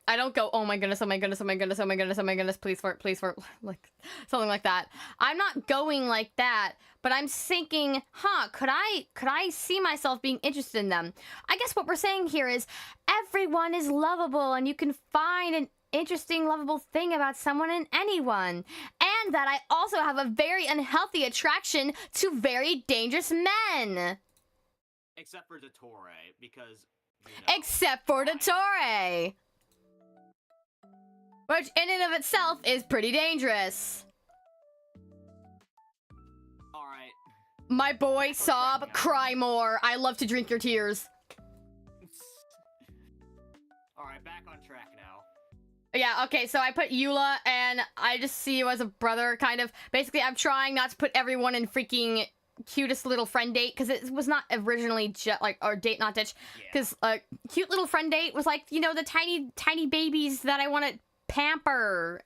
I don't go, oh my goodness, oh my goodness, oh my goodness, oh my goodness, oh my goodness, please for it, like, something like that. I'm not going like that, but I'm thinking, huh, could I see myself being interested in them? I guess what we're saying here is everyone is lovable, and you can find an interesting, lovable thing about someone and anyone. And that I also have a very unhealthy attraction to very dangerous men. Except for Dottore, because, you know, except for Dottore. Which, in and of itself, is pretty dangerous. Alright. My boy, sob, cry more. I love to drink your tears. Alright, back on track now. Yeah, okay, so I put Eula, and I just see you as a brother, kind of. Basically, I'm trying not to put everyone in freaking cutest little friend date, because it was not originally or date not ditch, because cute little friend date was like, you know, the tiny babies that I want to pamper.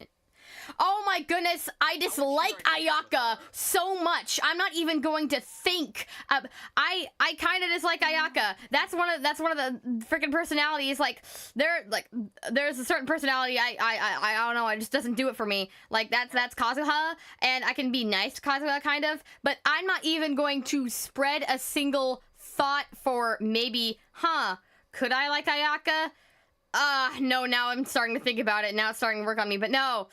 Oh my goodness, I dislike Ayaka so much. I'm not even going to think. I kind of dislike Ayaka. That's one of the freaking personalities. Like there's a certain personality I don't know. It just doesn't do it for me. Like that's Kazuha, and I can be nice to Kazuha kind of, but I'm not even going to spread a single thought for maybe, could I like Ayaka? No, now I'm starting to think about it. Now it's starting to work on me. But no,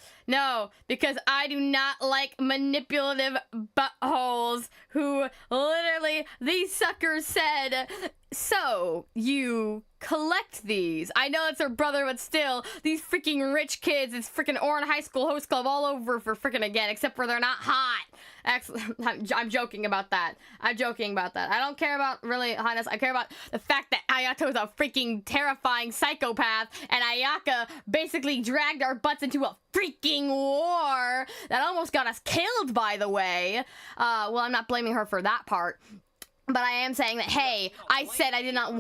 because I do not like manipulative buttholes who literally, these suckers said, so you collect these. I know it's her brother, but still, these freaking rich kids, it's freaking Oran High School Host Club all over for freaking again, except for they're not hot. I'm joking about that. I don't care about really hotness. I care about the fact that Ayato is a freaking terrifying psychopath, and Ayaka basically dragged our butts into a freaking war that almost got us killed, by the way. Well, I'm not blaming her for that part, but I am saying that, hey, I said I did not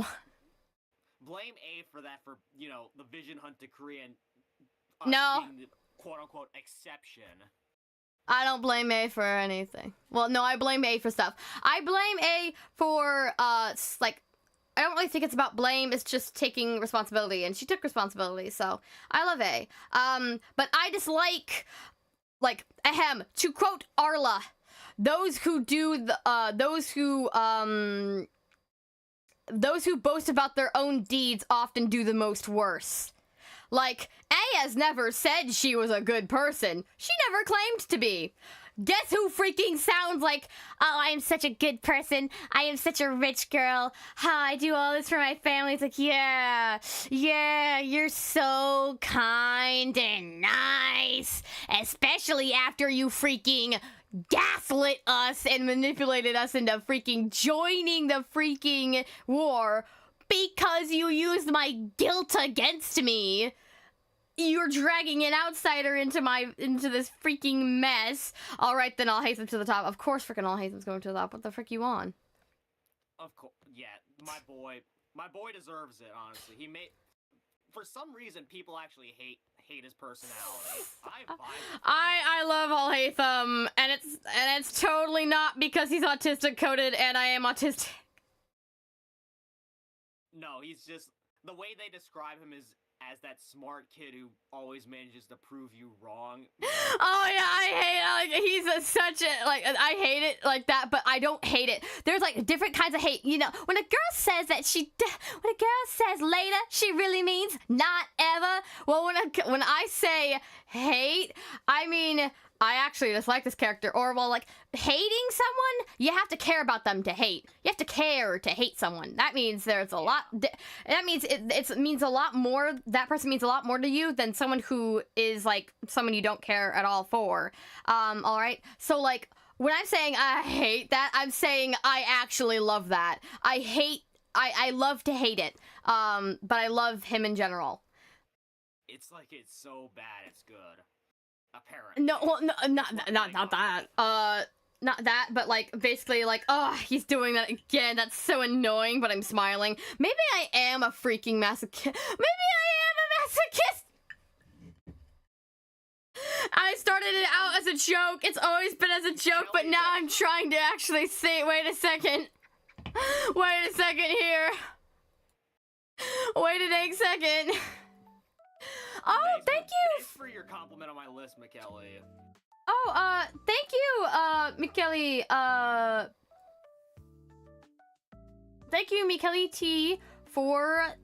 blame A for that, for, you know, the Vision Hunt decree and no, being the quote-unquote exception. I don't blame A for anything. Well, no, I blame A for stuff. I blame A for, like, I don't really think it's about blame, it's just taking responsibility, and she took responsibility, so I love A. But I dislike, like, to quote Arla, those who boast about their own deeds often do the most worse. Like, A has never said she was a good person. She never claimed to be. Guess who freaking sounds like, oh, I am such a good person. I am such a rich girl. I do all this for my family. It's like, yeah, you're so kind and nice. Especially after you freaking gaslit us and manipulated us into freaking joining the freaking war because you used my guilt against me. You're dragging an outsider into this freaking mess. All right, then I'll hasten to the top. Of course, freaking all hasten's going to the top. What the frick you on? Of course, yeah. My boy deserves it. Honestly, for some reason, people actually hate his personality. I love Alhaitham, and it's totally not because he's autistic coded and I am autistic. No, he's just, the way they describe him is as that smart kid who always manages to prove you wrong. Oh yeah, I hate it. Like, he's such a, like, I hate it like that, but I don't hate it. There's like different kinds of hate. You know, when a girl says that when a girl says later, she really means not ever. Well, when I say hate, I mean, I actually dislike this character. Or, well, like, hating someone, you have to care about them to hate. You have to care to hate someone. That means there's a lot, that means it means a lot more, that person means a lot more to you than someone who is, like, someone you don't care at all for. Alright? So, like, when I'm saying I hate that, I'm saying I actually love that. I love to hate it. But I love him in general. It's like it's so bad it's good. Apparently. No, well, no, not that. Not that, but like basically like, oh, he's doing that again. That's so annoying, but I'm smiling. Maybe I am a freaking masochist. Maybe I am a masochist. I started it out as a joke. It's always been as a joke, but now I'm trying to actually say, wait a second. Wait a second here. Wait a dang second. Oh, thank you. Thanks for your compliment on my list, McKelly. Oh, thank you, Michele, thank you, Michele T, for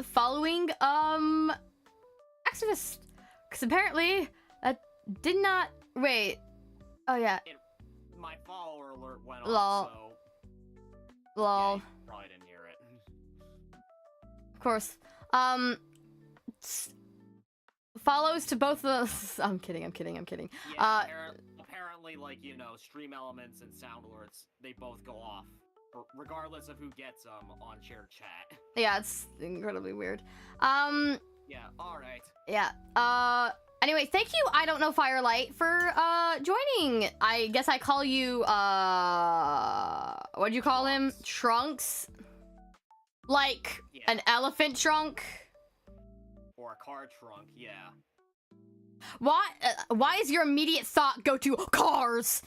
following, activist. Because apparently, that did not, wait. Oh, yeah. My follower alert went Lol. off, so... Lol. Yeah, you probably didn't hear it. Of course. Follows to both the... I'm kidding. Yeah, apparently, like, you know, stream elements and sound alerts, they both go off, regardless of who gets them on shared chat. Yeah, it's incredibly weird. Yeah, alright. Yeah, anyway, thank you, I Don't Know Firelight, for, joining. I guess I call you, what'd you call him? Trunks? Like, Yeah. an elephant trunk? Or a car trunk, yeah. Why is your immediate thought go to cars?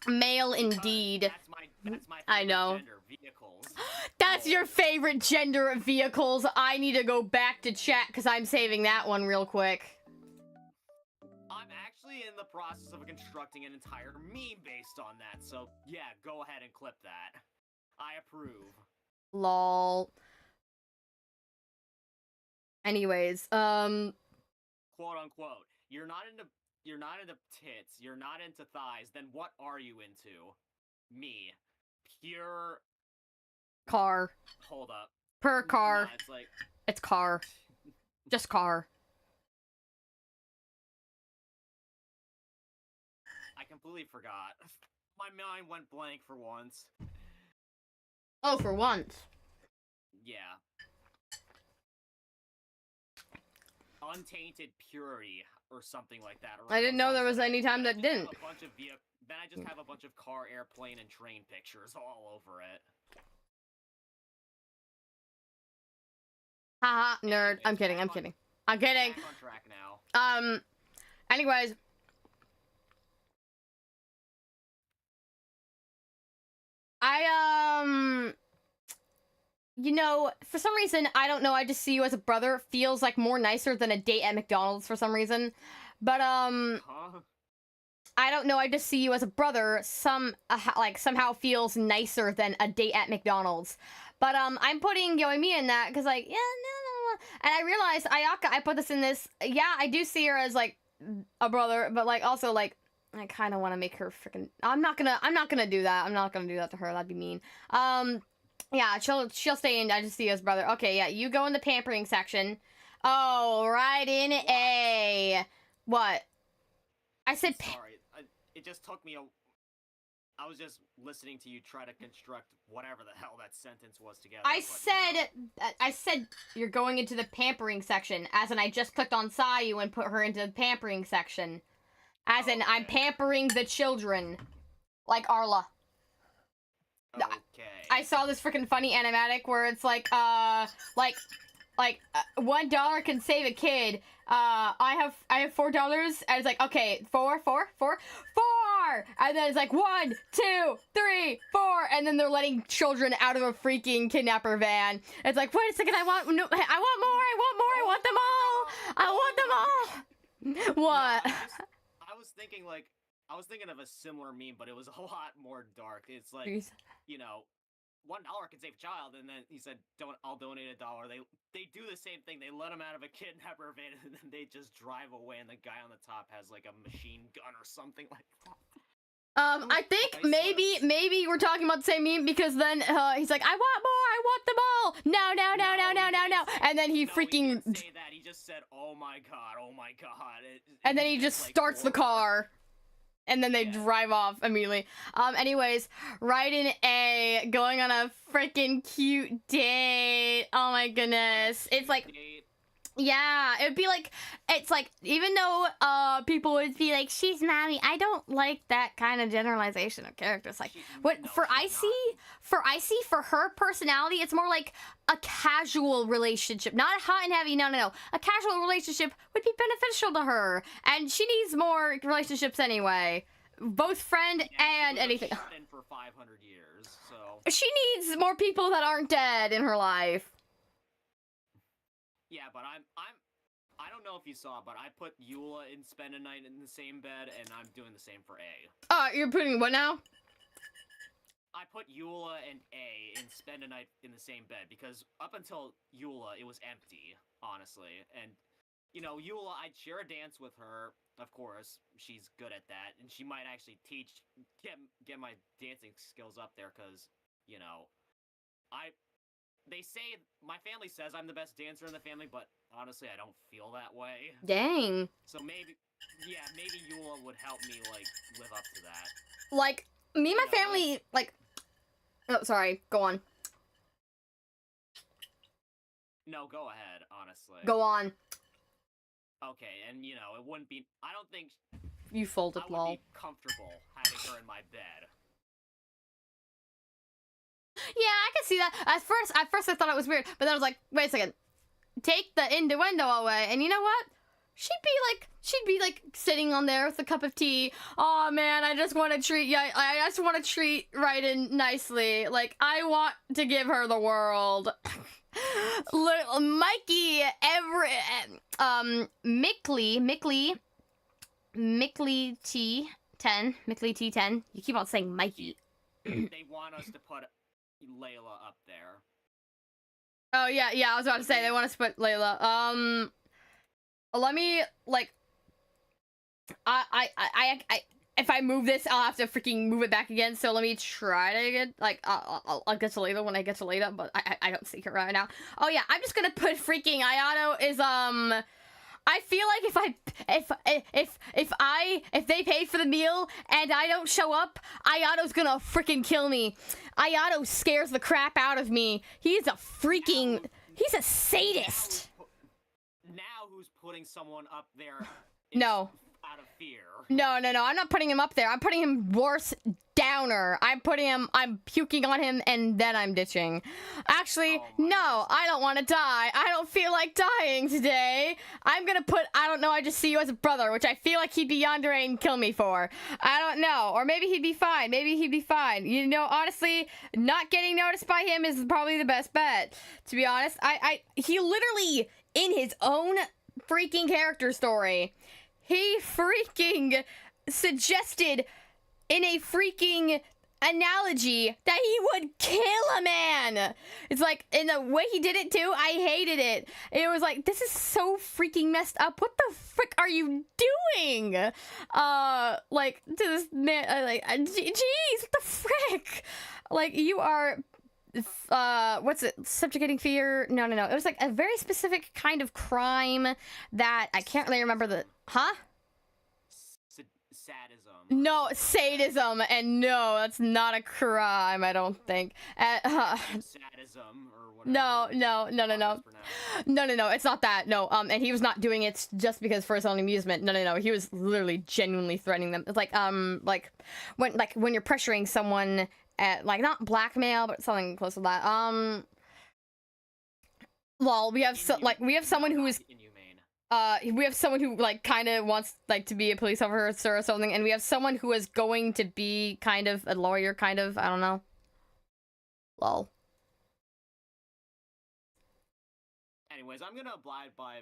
Male indeed. That's my I know. gender, vehicles. That's your favorite gender of vehicles. I need to go back to chat because I'm saving that one real quick. I'm actually in the process of constructing an entire meme based on that, so yeah, go ahead and clip that. I approve. Lol. Anyways, Quote unquote, you're not into tits, you're not into thighs, then what are you into? Me. Pure... car. Hold up. Per car. No, it's like... It's car. Just car. I completely forgot. My mind went blank for once. Oh, for once. Yeah. Untainted purity, or something like that. I didn't know there was any time that didn't. Then I just have a bunch of car, airplane, and train pictures all over it. Haha, nerd. I'm kidding. Back on track now. Anyways. You know, for some reason, I don't know, I just see you as a brother. Feels like more nicer than a date at McDonald's for some reason. But, Huh? I don't know, I just see you as a brother. Somehow feels nicer than a date at McDonald's. But, I'm putting Yo and me in that, because, like, yeah, no. And I realized, Ayaka, I put this in this, yeah, I do see her as, like, a brother, but, like, also, like, I kind of want to make her freaking... I'm not gonna do that. I'm not gonna do that to her. That'd be mean. Yeah, she'll stay in. I just see you as brother. Okay, yeah, you go in the pampering section. Oh, right in A. What? I said... Sorry, it just took me a... I was just listening to you try to construct whatever the hell that sentence was together. I said you're going into the pampering section, as in I just clicked on Sayu and put her into the pampering section. As in, I'm pampering the children. Like Arla. Okay. I saw this freaking funny animatic where it's like, $1 can save a kid. I have $4, and it's like, okay, four, and then it's like 1, 2, 3, 4, and then they're letting children out of a freaking kidnapper van. It's like, wait a second, I want more, I want them all. What? No, I was thinking of a similar meme, but it was a lot more dark. It's like, you know, $1 can save a child, and then he said, I'll donate $1. They do the same thing. They let him out of a kidnapper van, and then they just drive away, and the guy on the top has like a machine gun or something like that. I think maybe we're talking about the same meme, because then he's like, I want more, I want them all. No. And then he freaking... He didn't say that. He just said, oh my god. And then he just starts the car. And then they drive off immediately. Anyways, right in A, going on a freaking cute date. Oh my goodness. It's like... Yeah, it'd be like, it's like, even though people would be like, she's mommy, I don't like that kind of generalization of characters. Like, for her personality, it's more like a casual relationship, not hot and heavy. No. A casual relationship would be beneficial to her, and she needs more relationships anyway, both friend and anything. In for 500 years, so she needs more people that aren't dead in her life. Yeah, but I don't know if you saw, but I put Eula and Spend a Night in the same bed, and I'm doing the same for A. You're putting what now? I put Eula and A and Spend a Night in the same bed, because up until Eula, it was empty, honestly. And, you know, Eula, I'd share a dance with her, of course. She's good at that, and she might actually get my dancing skills up there, because, you know, they say, my family says I'm the best dancer in the family, but honestly, I don't feel that way. Dang. So maybe Eula would help me, like, live up to that. Like, me and my family, like... Oh, sorry. Go on. No, go ahead, honestly. Go on. Okay, and, you know, it wouldn't be... I don't think... You folded, lol. I would be comfortable having her in my bed. Yeah, I can see that. At first I thought it was weird, but then I was like, wait a second. Take the innuendo away, and you know what? She'd be like sitting on there with a cup of tea. Oh man, I just want to treat I just want to treat Raiden nicely. Like, I want to give her the world. Mikey, Mickley T10. You keep on saying Mikey. They want us to put Layla up there. Oh yeah, I was about to say they want us to put Layla. Let me, like, if I move this, I'll have to freaking move it back again. So let me try to get, like, I'll get to Layla when I get to Layla, but I don't see her right now. Oh yeah, I'm just gonna put freaking Ayato is I feel like if they paid for the meal and I don't show up, Ayato's gonna freaking kill me. Ayato scares the crap out of me. He's a sadist. Now who's putting someone up there? No. Out of fear. No, I'm not putting him up there. I'm putting him worse downer. I'm puking on him and then I'm ditching. Actually, no, I don't want to die. I don't feel like dying today. I'm gonna put, I don't know, I just see you as a brother, which I feel like he'd be yandere and kill me for. I don't know. Or maybe he'd be fine. You know, honestly, not getting noticed by him is probably the best bet. To be honest, he literally, in his own freaking character story, he freaking suggested in a freaking analogy that he would kill a man. It's like, in the way he did it too, I hated it. It was like, this is so freaking messed up. What the frick are you doing? Like, to this man, like, jeez, what the frick? Like, you are... what's it? Subjugating fear? No. It was like a very specific kind of crime that I can't really remember the... Huh? Sadism. No, sadism, and no, that's not a crime, I don't think. Sadism, or whatever. No, it's not that, no, and he was not doing it just because for his own amusement. No, he was literally genuinely threatening them. It's like, when you're pressuring someone at, like, not blackmail, but something close to that. Lol, we have someone who is... we have someone who, like, kind of wants, like, to be a police officer or something, and we have someone who is going to be kind of a lawyer, kind of, I don't know. Lol. Anyways, I'm gonna abide by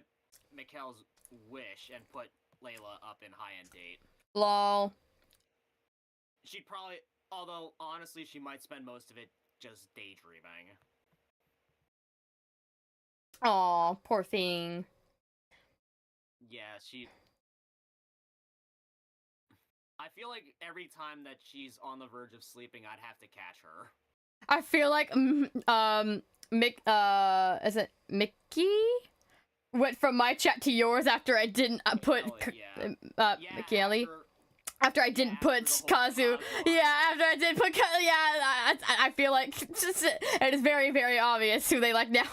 Mikkel's wish and put Layla up in high-end date. Lol. She'd probably... Although, honestly, she might spend most of it just daydreaming. Aw, poor thing. Yeah, I feel like every time that she's on the verge of sleeping, I'd have to catch her. I feel like, is it Mickey? Went from my chat to yours after I didn't put, Mickey. After I didn't put Kazu. Yeah, after I did put Kazu. Yeah, I feel like it is very, very obvious who they like now.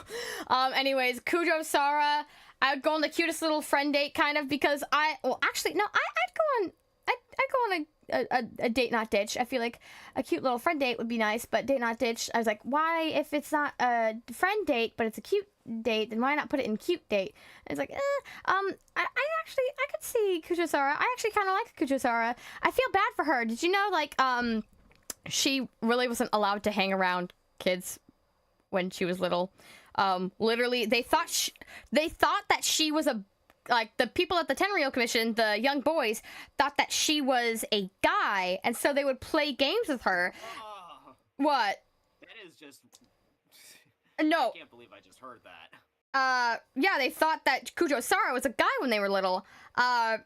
Anyways, Kujo Sara. I would go on the cutest little friend date kind of because well, actually, no, I'd go on a date not ditch. I feel like a cute little friend date would be nice, but date not ditch. I was like, why, if it's not a friend date but it's a cute date, then why not put it in cute date? And it's like, I could see Kujo-Sara. I actually kind of like Kujo-Sara. I feel bad for her. Did you know, like, she really wasn't allowed to hang around kids when she was little. Literally, they thought that she was like, the people at the Tenryou Commission, the young boys, thought that she was a guy, and so they would play games with her. What? That is just... No. I can't believe I just heard that. Yeah, they thought that Kujo-Sara was a guy when they were little,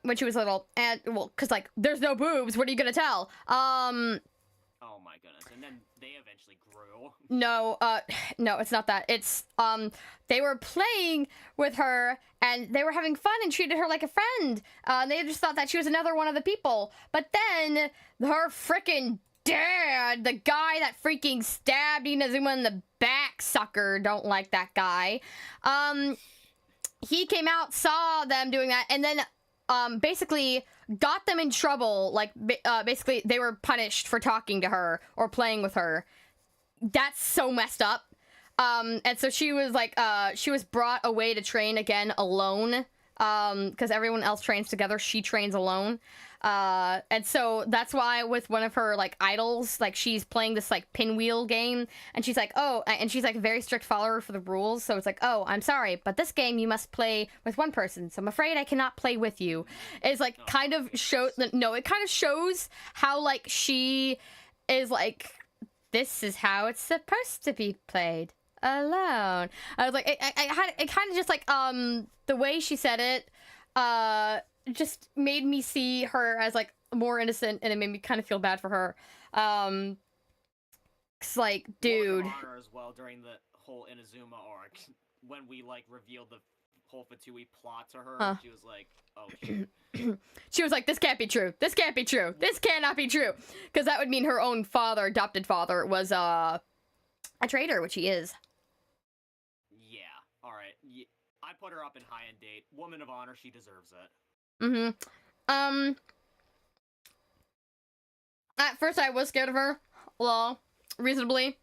when she was little, and, well, because, like, there's no boobs, what are you gonna tell? Oh my goodness, and then they eventually grew. No, no, it's not that. It's, they were playing with her, and they were having fun and treated her like a friend. They just thought that she was another one of the people. But then, her frickin' dad, the guy that freaking stabbed Inazuma in the back, sucker, don't like that guy. He came out, saw them doing that, and then, basically got them in trouble. Like, basically, they were punished for talking to her or playing with her. That's so messed up. And so she was, like, she was brought away to train again alone. Because everyone else trains together, she trains alone. And so that's why with one of her, like, idols, like, she's playing this, like, pinwheel game, and she's like, oh, and she's, like, a very strict follower for the rules, so it's like, oh, I'm sorry, but this game you must play with one person, so I'm afraid I cannot play with you. It's, like, kind of it kind of shows how, like, she is, like, this is how it's supposed to be played. Alone. I was like, it kind of just, like, the way she said it, just made me see her as, like, more innocent, and it made me kind of feel bad for her. It's like, dude. Honor as well during the whole Inazuma arc, when we, like, revealed the whole Fatui plot to her, she was like, oh, shit. She was like, this can't be true. This can't be true. This cannot be true. Because that would mean her own father, adopted father, was, a traitor, which he is. Yeah, alright. Yeah, I put her up in high-end date. Woman of honor, she deserves it. At first I was scared of her. Well, reasonably.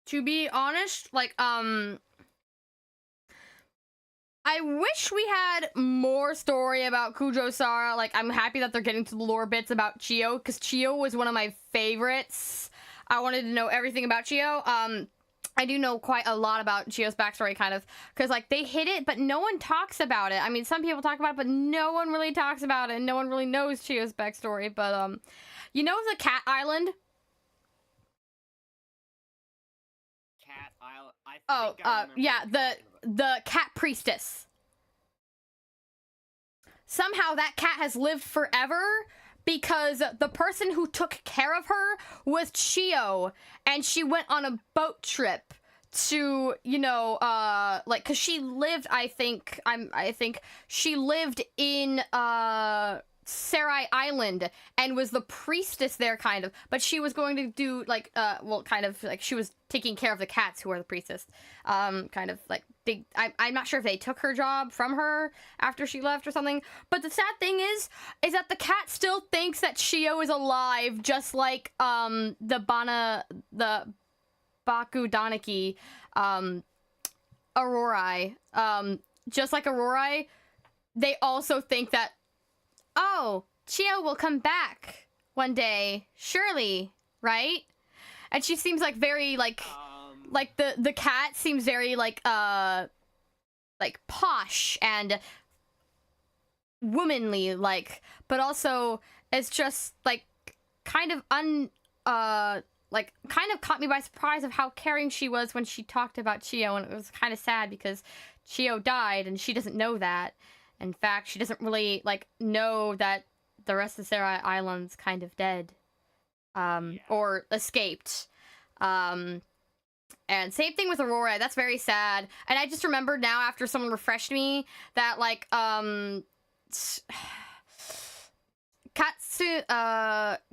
To be honest, like, I wish we had more story about Kujo-Sara. Like, I'm happy that they're getting to the lore bits about Chio, because Chio was one of my favorites. I wanted to know everything about Chio. I do know quite a lot about Chio's backstory, kind of, because, like, they hit it, but no one talks about it. I mean, some people talk about it, but no one really talks about it, and no one really knows Chio's backstory, but, you know the Cat Island? Cat Island? Yeah, the cat priestess. Somehow that cat has lived forever, because the person who took care of her was Chio, and she went on a boat trip to, you know, like, cause she lived, I think she lived in, Serai Island, and was the priestess there, kind of, but she was going to do, like, well, kind of, like, she was taking care of the cats who are the priestess, kind of, like, I'm not sure if they took her job from her after she left or something, but the sad thing is that the cat still thinks that Chio is alive, just like, the Baku Danaki, Aurorai, just like Aurorai, they also think that, oh, Chio will come back one day, surely, right? And she seems like very, like the cat seems very, like posh and womanly, like, but also it's just, like, kind of like, kind of caught me by surprise of how caring she was when she talked about Chio, and it was kind of sad because Chio died and she doesn't know that. In fact, she doesn't really, like, know that the rest of Serai Island's kind of dead. Or escaped. And same thing with Aurora, that's very sad. And I just remembered now, after someone refreshed me, that, like,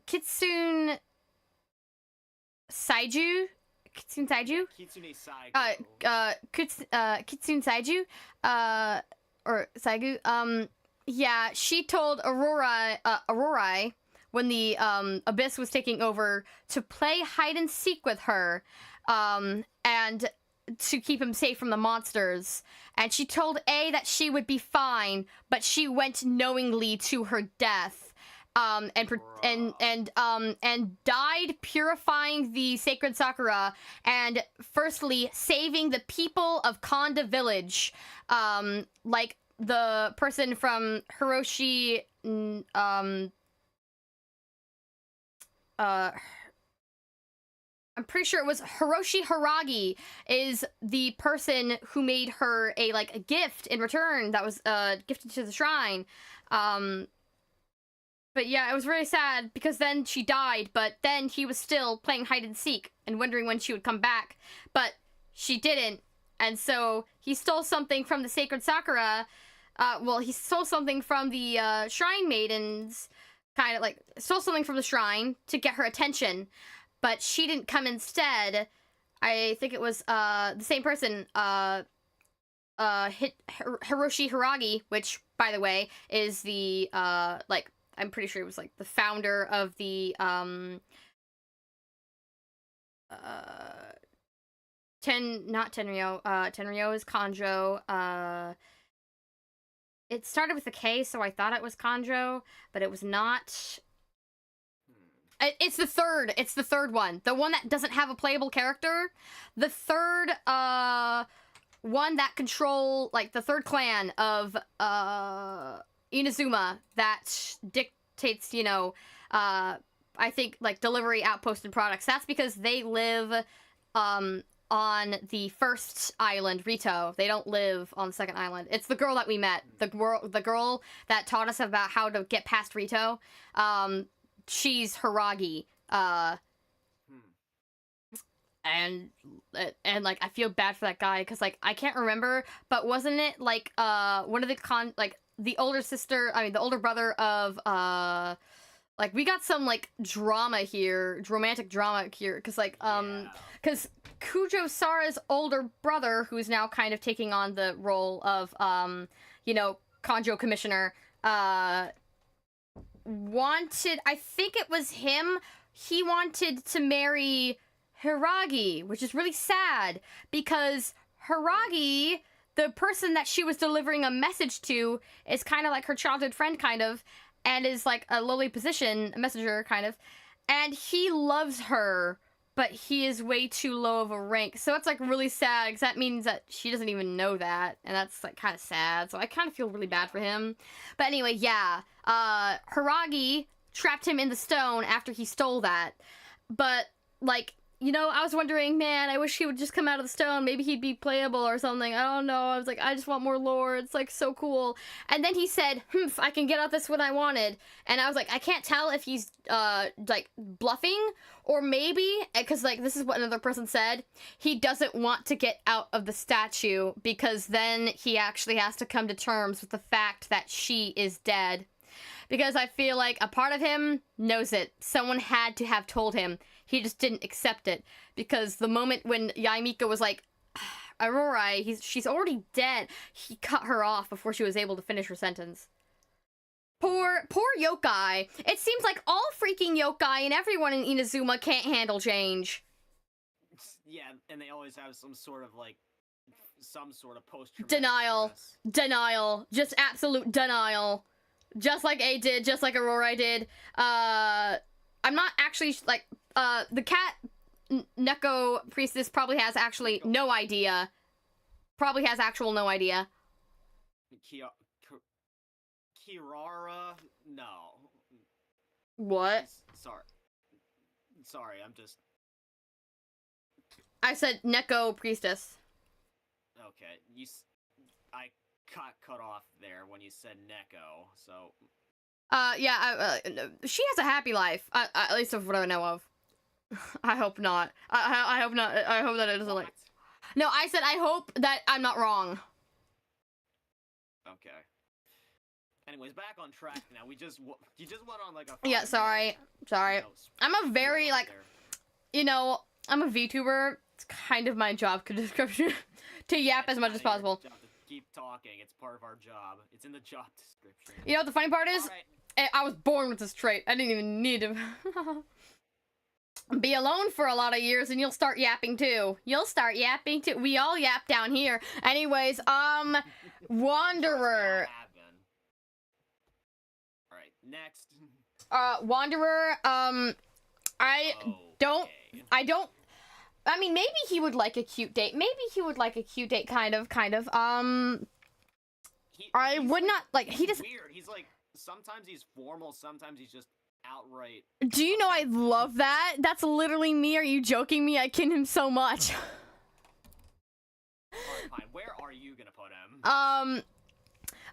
Kitsune Saiju Kitsune Saiju? Kitsune Saigo. Kitsune Saiju, or Saigu, yeah, she told Aurora, when the, Abyss was taking over, to play hide and seek with her, and to keep him safe from the monsters. And she told A that she would be fine, but she went knowingly to her death. And died purifying the sacred Sakura and firstly saving the people of Konda village, like the person from Hiroshi, I'm pretty sure it was Hiroshi Haragi is the person who made her a gift in return that was gifted to the shrine. But yeah, it was really sad because then she died, but then he was still playing hide and seek and wondering when she would come back, but she didn't. And so he stole something from the sacred Sakura. Well, he stole something from the shrine maidens, stole something from the shrine to get her attention, but she didn't come instead. I think it was the same person, Hiroshi Haragi, which, by the way, is the I'm pretty sure it was the founder of the not Tenryo. Tenryo is Kanjo. It started with a K, so I thought it was Kanjo, but it was not. It's the third. It's the third one. The one that doesn't have a playable character. The third one that control the third clan of Inazuma that dictates, I think, delivery, outpost, and products. That's because they live on the first island, Rito. They don't live on the second island. It's the girl that we met. The girl that taught us about how to get past Rito. She's Haragi. And I feel bad for that guy, because, I can't remember, but wasn't it, one of the the older sister, the older brother of, we got some, drama here, romantic drama here, because, because Kujo Sara's older brother, who's now kind of taking on the role of, Kanjo Commissioner, wanted, I think it was him, he wanted to marry Hiragi, which is really sad, because Hiragi, the person that she was delivering a message to, is kind of like her childhood friend, kind of, and is a lowly position, a messenger, kind of, and he loves her, but he is way too low of a rank, so it's really sad, because that means that she doesn't even know that, and that's kind of sad, so I kind of feel really bad for him. But anyway, yeah, Hiragi trapped him in the stone after he stole that, but I was wondering, man, I wish he would just come out of the stone. Maybe he'd be playable or something. I don't know. I was I just want more lore. It's, so cool. And then he said, I can get out this what I wanted. And I was I can't tell if he's, bluffing. Or maybe, because, this is what another person said, he doesn't want to get out of the statue because then he actually has to come to terms with the fact that she is dead. Because I feel a part of him knows it. Someone had to have told him. He just didn't accept it. Because the moment when Yaimika was Aurora, she's already dead, he cut her off before she was able to finish her sentence. Poor yokai. It seems all freaking yokai and everyone in Inazuma can't handle change. Yeah, and they always have some sort of post-traumatic denial. stress. Denial. Just absolute denial. Just like A did, just like Aurora did. I'm not actually, the cat Neko priestess probably has actually no idea. Probably has actual no idea. Kirara? No. What? Sorry, I'm just... I said Neko priestess. Okay, I got cut off there when you said Neko, so... Yeah, she has a happy life, at least of what I know of. I hope not. I hope not. I hope that it doesn't No, I said I hope that I'm not wrong. Okay. Anyways, back on track now. You just went on a... Yeah, sorry. I'm a very, I'm a VTuber, kind of my job description. To yap as much as possible. Job to keep talking. It's part of our job. It's in the job description. You know what the funny part is? I was born with this trait. I didn't even need to be alone for a lot of years, and you'll start yapping too. You'll start yapping too. We all yap down here. Anyways, Wanderer. Alright, next. Wanderer, I mean, maybe he would like a cute date. Maybe he would like a cute date, kind of. I would not, like, he just... weird. He's like, sometimes he's formal, sometimes he's just outright... Do you know I love that? That's literally me. Are you joking me? I kin him so much. Alright, fine. Where are you gonna put him?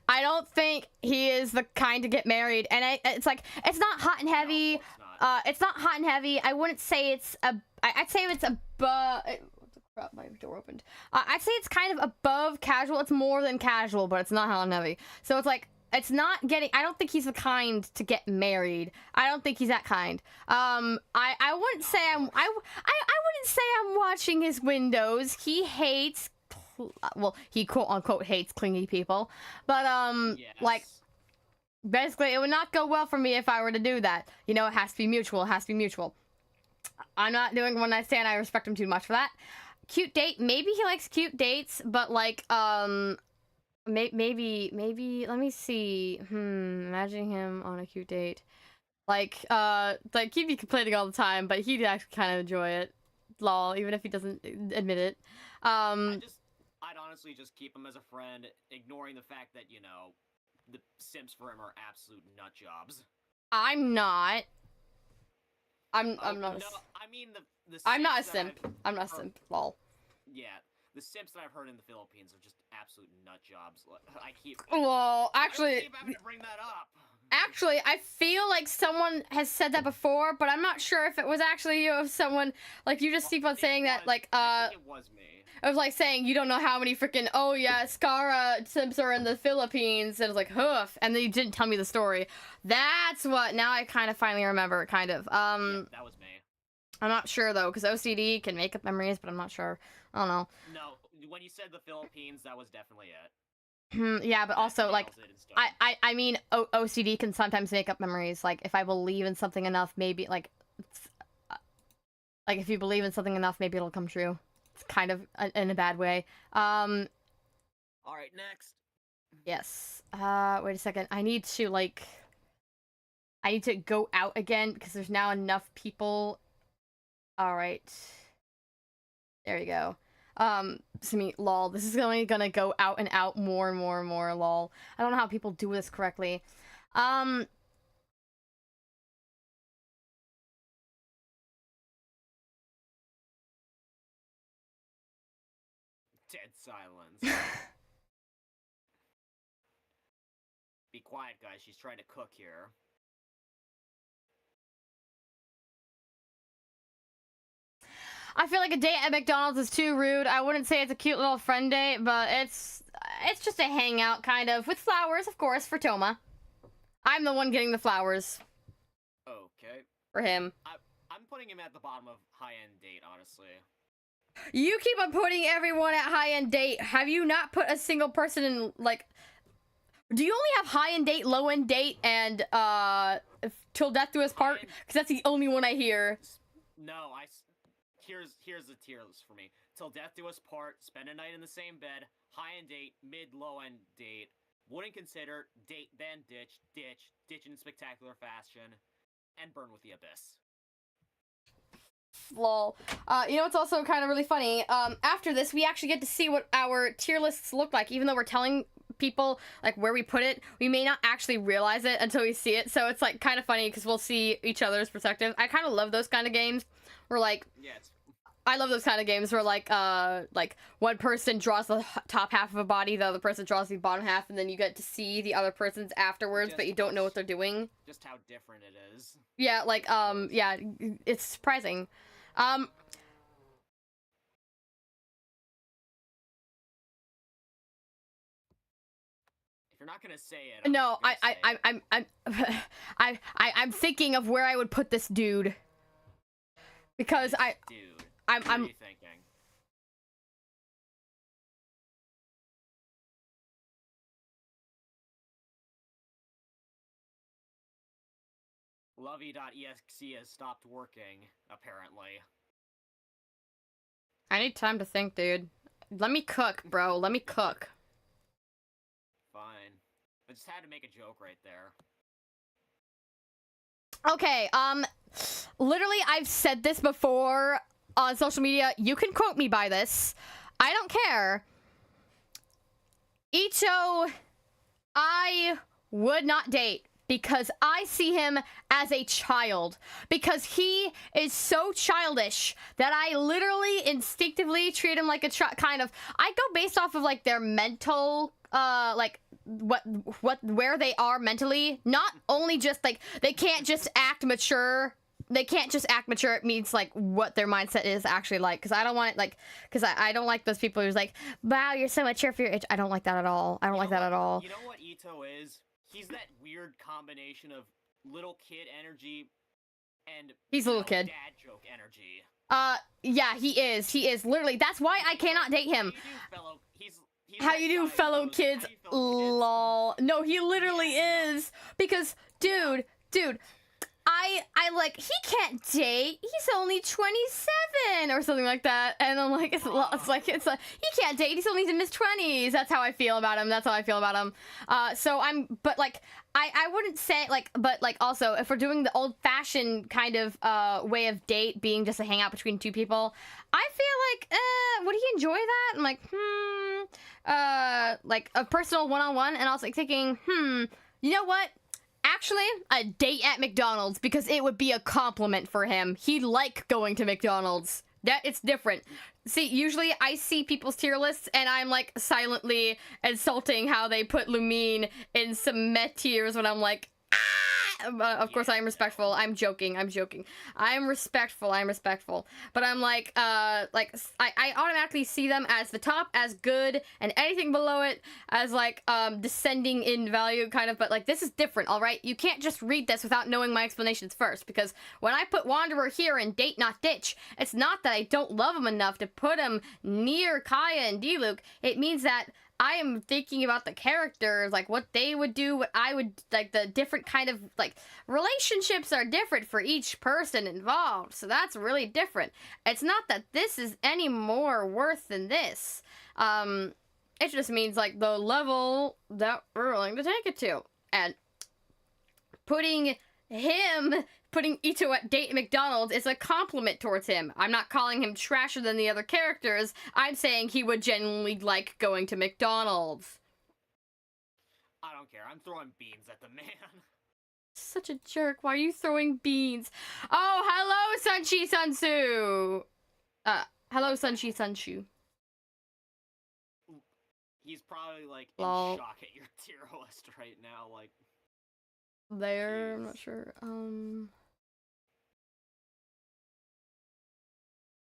I don't think he is the kind to get married. And it's like, it's not hot and heavy. No, it's not hot and heavy. I wouldn't say it's a... I'd say it's what the crap, my door opened. I'd say it's kind of above casual. It's more than casual, but it's not hot and heavy. So it's like, it's not getting... I don't think he's the kind to get married. I don't think he's that kind. I wouldn't say I wouldn't say I'm watching his windows. He hates... Well, he quote-unquote hates clingy people. But, yes. like... Basically, it would not go well for me if I were to do that. You know, it has to be mutual. It has to be mutual. I'm not doing one night stand. I respect him too much for that. Cute date. Maybe he likes cute dates, but like, maybe, let me see. Imagining him on a cute date. Like he'd be complaining all the time, but he'd actually kind of enjoy it. Lol, even if he doesn't admit it. I'd honestly just keep him as a friend, ignoring the fact that, you know, the simps for him are absolute nut jobs. I'm not. I'm not. No, I mean the I'm not a simp. I'm not a simp. Lol. Yeah, the simps that I've heard in the Philippines are just absolute nut jobs. Well, actually, I keep having to bring that up. Actually, I feel like someone has said that before, but I'm not sure if it was actually you. If someone like you just keep on saying that, like I think it was me. I was like saying you don't know how many freaking Skara simps are in the Philippines, and it was like hoof, and then you didn't tell me the story. That's what. Now I kind of finally remember, kind of. Yeah, that was me. I'm not sure though, because OCD can make up memories, but I'm not sure. I don't know. No, when you said the Philippines, that was definitely it. Yeah, but also like I mean OCD can sometimes make up memories. Like if I believe in something enough, maybe like if you believe in something enough, maybe it'll come true. It's kind of in a bad way. All right, next. Yes. Wait a second. I need to go out again because there's now enough people. All right. There you go. Lol. This is only gonna go out and out more and more and more. Lol. I don't know how people do this correctly. Dead silence. Be quiet, guys. She's trying to cook here. I feel like a date at McDonald's is too rude. I wouldn't say it's a cute little friend date, but it's just a hangout, kind of. With flowers, of course, for Toma. I'm the one getting the flowers. Okay. For him. I'm putting him at the bottom of high-end date, honestly. You keep on putting everyone at high-end date. Have you not put a single person in, like... Do you only have high-end date, low-end date, and, till death do us part? Because that's the only one I hear. No, Here's the tier list for me. Till death do us part, spend a night in the same bed, high-end date, mid-low-end date, wouldn't consider, date, then ditch, ditch in spectacular fashion, and burn with the abyss. Lol. You know what's also kind of really funny? After this, we actually get to see what our tier lists look like. Even though we're telling people, like, where we put it, we may not actually realize it until we see it. So it's, like, kind of funny because we'll see each other's perspective. I kind of love those kind of games where, like... Yeah, I love those kind of games where, like one person draws the top half of a body, the other person draws the bottom half, and then you get to see the other person's afterwards, but you don't know what they're doing. Just how different it is. Yeah, like, yeah, it's surprising. If you're not gonna say it, no, I'm thinking of where I would put this dude. Because Dude. What are you thinking? Lovey.exe has stopped working, apparently. I need time to think, dude. Let me cook, bro. Let me cook. Fine. I just had to make a joke right there. Okay, literally, I've said this before on social media. You can quote me by this. I don't care. Ito, I would not date because I see him as a child. Because he is so childish that I literally instinctively treat him like a kind of... I go based off of, like, their mental, like... where they are mentally, not only just like they can't just act mature. They can't just act mature. It means like what their mindset is actually like. Because I don't want it like, because I don't like those people who's like, wow, you're so mature for your age. I don't like that at all. I don't like that at all. You know what Ito is? He's that weird combination of little kid energy and he's a little kid. Dad joke energy. Yeah, he is. He is literally. That's why I cannot date him. How you do, fellow kids? Lol. No, he literally is. Because, dude, I like, he can't date. He's only 27 or something like that. And I'm like, it's like, he can't date. He's only in his 20s. That's how I feel about him. So but like, I wouldn't say like, but like also if we're doing the old fashioned kind of, way of date being just a hangout between two people, I feel like, would he enjoy that? I'm like, like a personal one-on-one, and I was like thinking, you know what? Actually, a date at McDonald's, because it would be a compliment for him. He'd like going to McDonald's. It's different. See, usually I see people's tier lists and I'm like silently insulting how they put Lumine in some meh tiers when I'm like, of course I am respectful. I'm joking. I'm respectful. But I'm like I automatically see them as the top, as good, and anything below it as like descending in value kind of. But like, this is different, all right? You can't just read this without knowing my explanations first, because when I put Wanderer here and Date Not Ditch, it's not that I don't love him enough to put him near Kaya and D-Luke. It means that I am thinking about the characters, like what they would do, what I would, like the different kind of, like, relationships are different for each person involved, so that's really different. It's not that this is any more worth than this. It just means, like, the level that we're willing to take it to. And putting Ito at Date McDonald's is a compliment towards him. I'm not calling him trasher than the other characters. I'm saying he would genuinely like going to McDonald's. I don't care. I'm throwing beans at the man. Such a jerk. Why are you throwing beans? Oh, hello, Sunshi Sunsu. Hello, Sunshi Sunshu. He's probably like Lol. in shock at your tier list right now. Like, there, I'm not sure.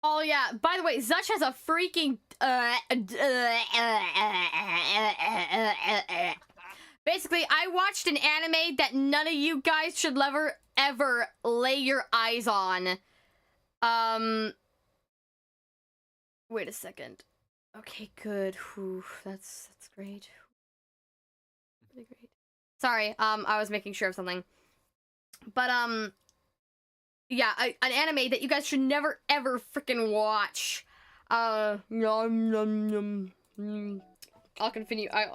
Oh yeah, by the way, Zuch has a freaking basically, I watched an anime that none of you guys should ever lay your eyes on. Wait a second. Okay, good. Whew, that's great. Really great. Sorry, I was making sure of something. But yeah, an anime that you guys should never ever freaking watch. I'll continue. I'm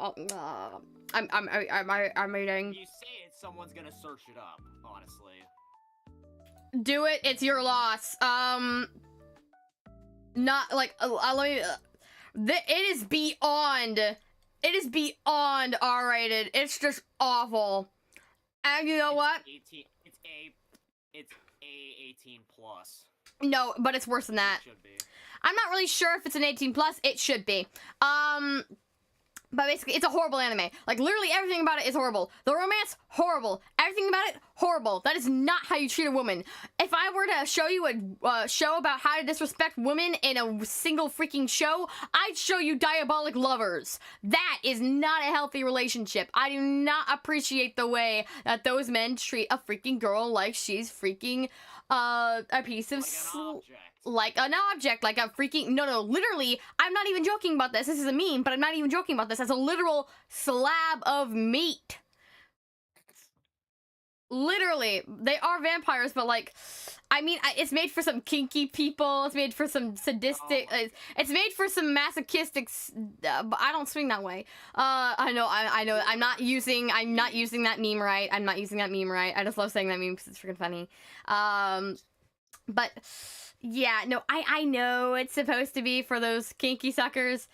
reading. You say it, someone's gonna search it up. Honestly, do it. It's your loss. Not like let me. It is beyond. It is beyond R-rated. It's just awful. And you know what? It's A18 plus. No, but it's worse than that. It should be. I'm not really sure if it's an 18 plus. It should be. But basically, it's a horrible anime. Like, literally everything about it is horrible. The romance, horrible. Everything about it, horrible. That is not how you treat a woman. If I were to show you a show about how to disrespect women in a single freaking show, I'd show you Diabolic Lovers. That is not a healthy relationship. I do not appreciate the way that those men treat a freaking girl like she's freaking, a piece of like an object, like a freaking, no, literally, I'm not even joking about this. This is a meme, but I'm not even joking about this. As a literal slab of meat. Literally, they are vampires, but like, I mean, it's made for some kinky people. It's made for some sadistic. It's made for some masochistic. But I don't swing that way. I know. I'm not using that meme right. I'm not using that meme right. I just love saying that meme because it's freaking funny. But yeah, no, I know it's supposed to be for those kinky suckers.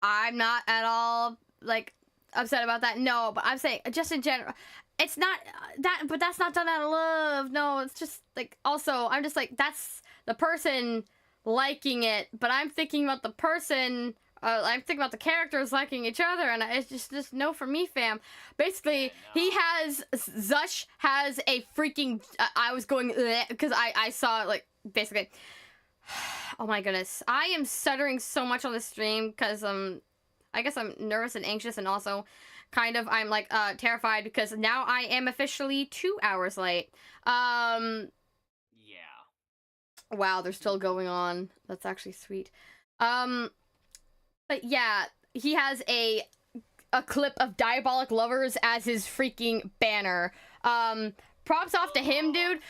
I'm not at all like upset about that. No, but I'm saying just in general. It's not that, but that's not done out of love. No, it's just like, also, I'm just like, that's the person liking it, but I'm thinking about the person, I'm thinking about the characters liking each other, and it's just no for me, fam. Basically, Zush has a freaking, I was going, because I saw, like, basically, oh my goodness. I am stuttering so much on the stream, because, I guess I'm nervous and anxious, and also, kind of, I'm, like, terrified because now I am officially 2 hours late. Yeah. Wow, they're still going on. That's actually sweet. But yeah, he has a clip of Diabolic Lovers as his freaking banner. Props off to him, dude.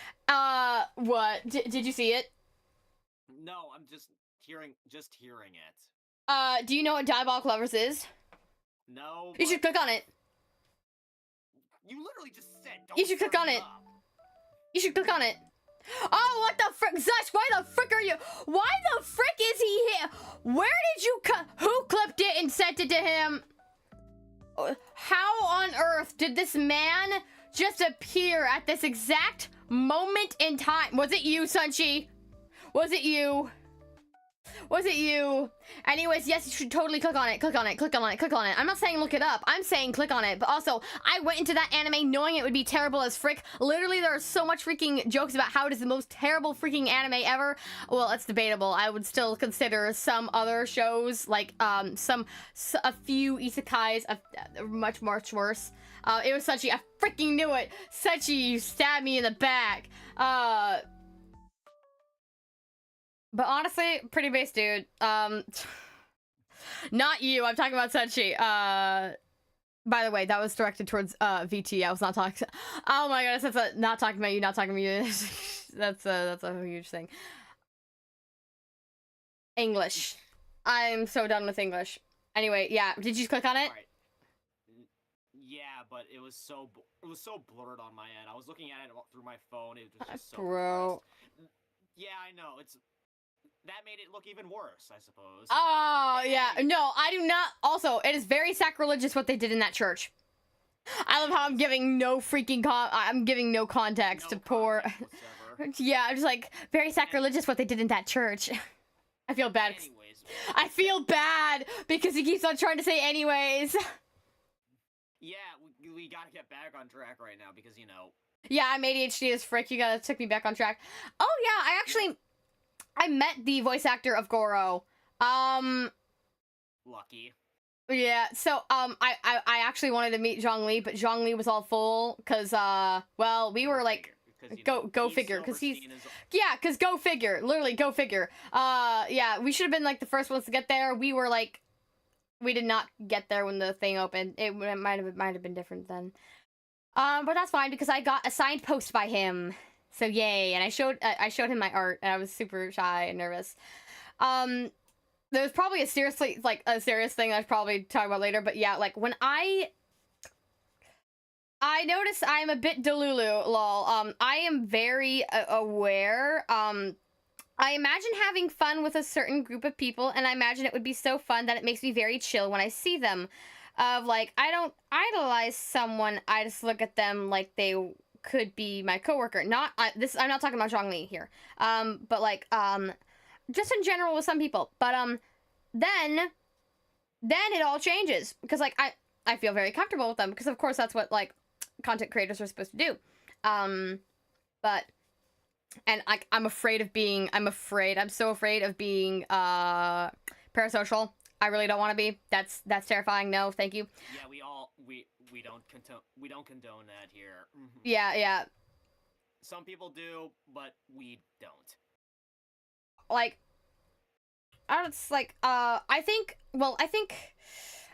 What? Did you see it? No, I'm just hearing it. Do you know what Diabolic Lovers is? No. You should click on it. You literally just said don't. You should click on it. You should click on it. Oh, what the frick? Zush, why the frick are you? Why the frick is he here? Where did you who clipped it and sent it to him? How on earth did this man just appear at this exact moment in time? Was it you, Sunchi? Was it you? Was it you? Anyways, yes, you should totally click on it. Click on it. Click on it. Click on it. I'm not saying look it up. I'm saying click on it. But also, I went into that anime knowing it would be terrible as frick. Literally, there are so much freaking jokes about how it is the most terrible freaking anime ever. Well, it's debatable. I would still consider some other shows, like, a few isekais, much worse. It was Suchi. I freaking knew it. Suchi, you stabbed me in the back. But honestly, pretty base dude. Not you. I'm talking about Suchi. By the way, that was directed towards VT. I was not talking. Oh my goodness, that's not talking about you. Not talking about you. that's a huge thing. English. I'm so done with English. Anyway, yeah. Did you click on it? Right. Yeah, but it was so blurred on my end. I was looking at it through my phone. It was just so bro. Compressed. Yeah, I know. That made it look even worse, I suppose. Oh, yeah. No, I do not. Also, it is very sacrilegious what they did in that church. I love how I'm giving no freaking I'm giving no context to poor. Yeah, I'm just like, very sacrilegious what they did in that church. I feel bad. Anyways, I feel bad because he keeps on trying to say anyways. Yeah, we gotta get back on track right now because, you know. Yeah, I'm ADHD as frick. You gotta take me back on track. Oh, yeah, I met the voice actor of Goro. Lucky. Yeah, so, I actually wanted to meet Zhongli, but Zhongli was all full, cause, well, we were like, go figure, cause yeah, cause go figure, literally, go figure. Yeah, we should have been, like, the first ones to get there. We were, like, we did not get there when the thing opened. It might have been different then. But that's fine, because I got a signed post by him. So yay, and I showed him my art, and I was super shy and nervous. There was probably a serious thing I'd probably talk about later, but yeah, like, when I noticed I'm a bit delulu, lol. I am very aware. I imagine having fun with a certain group of people, and I imagine it would be so fun that it makes me very chill when I see them. Of, like, I don't idolize someone, I just look at them like they could be my coworker. I'm not talking about Zhongli here. But like, just in general with some people. But, then it all changes. Because, like, I feel very comfortable with them. Because, of course, that's what, like, content creators are supposed to do. But, and I'm so afraid of being, parasocial. I really don't want to be. That's terrifying. No, thank you. Yeah, we don't condone that here. Yeah. Some people do, but we don't. Like, it's like, I think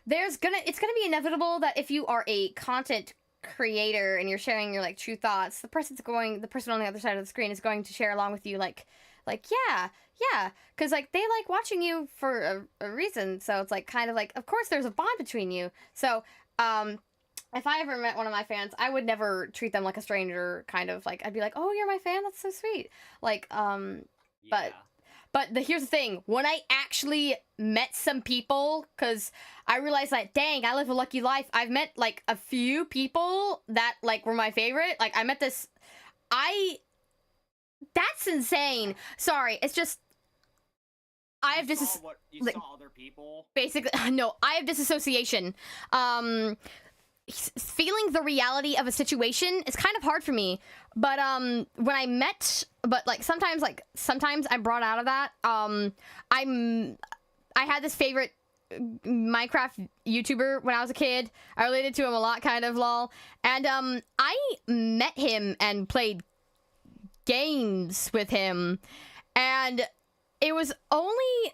it's gonna be inevitable that if you are a content creator and you're sharing your like true thoughts, the person on the other side of the screen is going to share along with you like yeah, because like they like watching you for a reason. So it's like kind of like, of course there's a bond between you. So if I ever met one of my fans, I would never treat them like a stranger. Kind of like, I'd be like, oh, you're my fan, that's so sweet. Like Yeah. But here's the thing, when I actually met some people, because I realized that, dang, I live a lucky life. I've met, like, a few people that, like, were my favorite. Like, I met this... That's insane. Sorry, it's just... I have You saw other people? Basically, no, I have disassociation. Feeling the reality of a situation is kind of hard for me, but when I met, but like sometimes I'm brought out of that. I had this favorite Minecraft YouTuber when I was a kid. I related to him a lot, kind of, lol. And I met him and played games with him, and it was only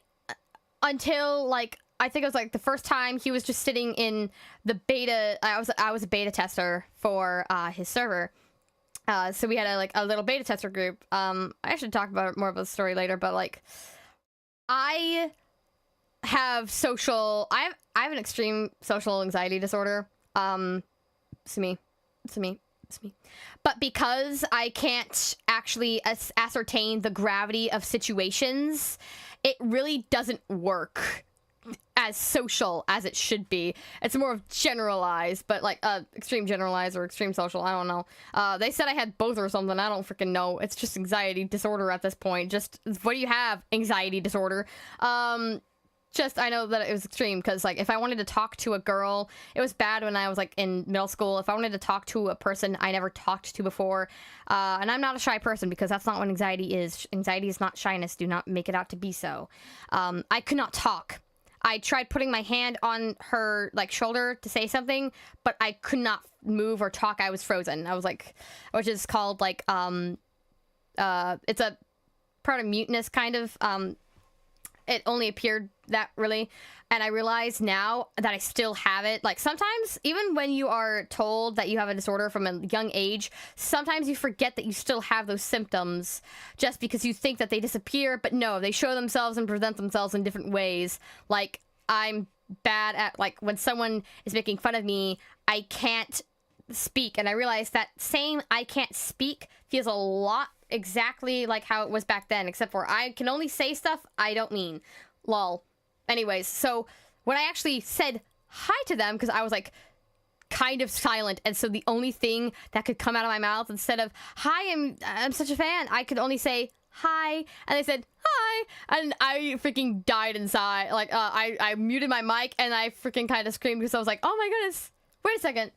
until like I think it was like the first time he was just sitting in the beta. I was a beta tester for his server. So we had a little beta tester group. I should talk about more of the story later, but like I have an extreme social anxiety disorder. It's me. But because I can't actually ascertain the gravity of situations, it really doesn't work as social as it should be. It's more of generalized, but like extreme generalized or extreme social, I don't know. They said I had both or something, I don't freaking know. It's just anxiety disorder at this point. Just, what do you have? Anxiety disorder. Just, I know that it was extreme, because like if I wanted to talk to a girl, it was bad when I was like in middle school. If I wanted to talk to a person I never talked to before, and I'm not a shy person, because that's not what anxiety is. Anxiety is not shyness. Do not make it out to be so. I could not talk. I tried putting my hand on her like shoulder to say something, but I could not move or talk. I was frozen. I was like, which is called like it's a part of muteness, kind of. It only appeared that really, and I realize now that I still have it. Like sometimes, even when you are told that you have a disorder from a young age, sometimes you forget that you still have those symptoms just because you think that they disappear, but no, they show themselves and present themselves in different ways. Like, I'm bad at, like, when someone is making fun of me, I can't speak, and I realize that same I can't speak feels a lot exactly like how it was back then, except for I can only say stuff I don't mean. Lol. Anyways, so when I actually said hi to them, because I was like kind of silent, and so the only thing that could come out of my mouth instead of hi, I'm such a fan, I could only say hi, and they said hi, and I freaking died inside. Like I muted my mic and I freaking kind of screamed, because I was like, oh my goodness, wait a second.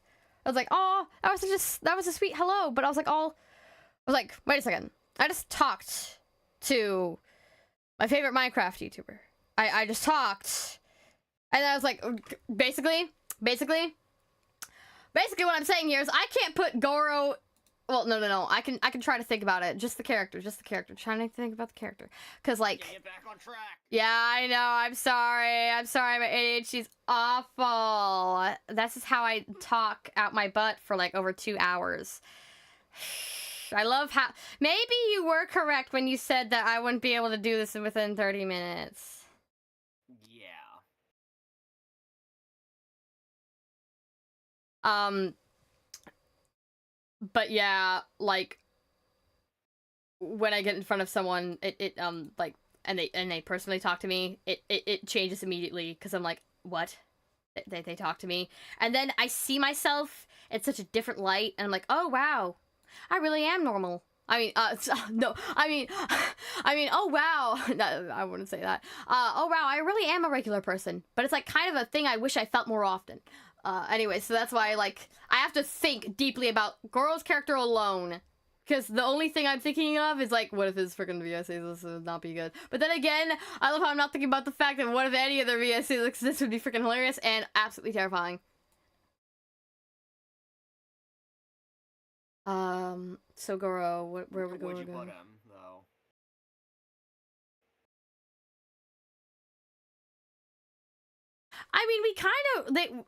I was like, oh, that was a sweet hello, but I was like, wait a second. I just talked to my favorite Minecraft YouTuber. I just talked. And then I was like, basically what I'm saying here is I can't put Goro... Well, no. I can try to think about it. Just the character. Trying to think about the character. Because, like... Get back on track. Yeah, I know. I'm sorry. My ADHD's awful. This is how I talk out my butt for, like, over 2 hours. I love how... Maybe you were correct when you said that I wouldn't be able to do this within 30 minutes. Yeah. But yeah, like, when I get in front of someone, like, and they personally talk to me, it changes immediately, because I'm like, what? They talk to me, and then I see myself in such a different light, and I'm like, oh wow, I really am normal. I mean, no, I mean, oh wow, no, I wouldn't say that. Oh wow, I really am a regular person, but it's like kind of a thing I wish I felt more often. Anyway, so that's why, like, I have to think deeply about Goro's character alone. Because the only thing I'm thinking of is, like, what if his freaking VSAs would not be good? But then again, I love how I'm not thinking about the fact that what if any of their VSAs exist would be freaking hilarious and absolutely terrifying. So Goro, where would Goro Would you go? put him, though? I mean, we kind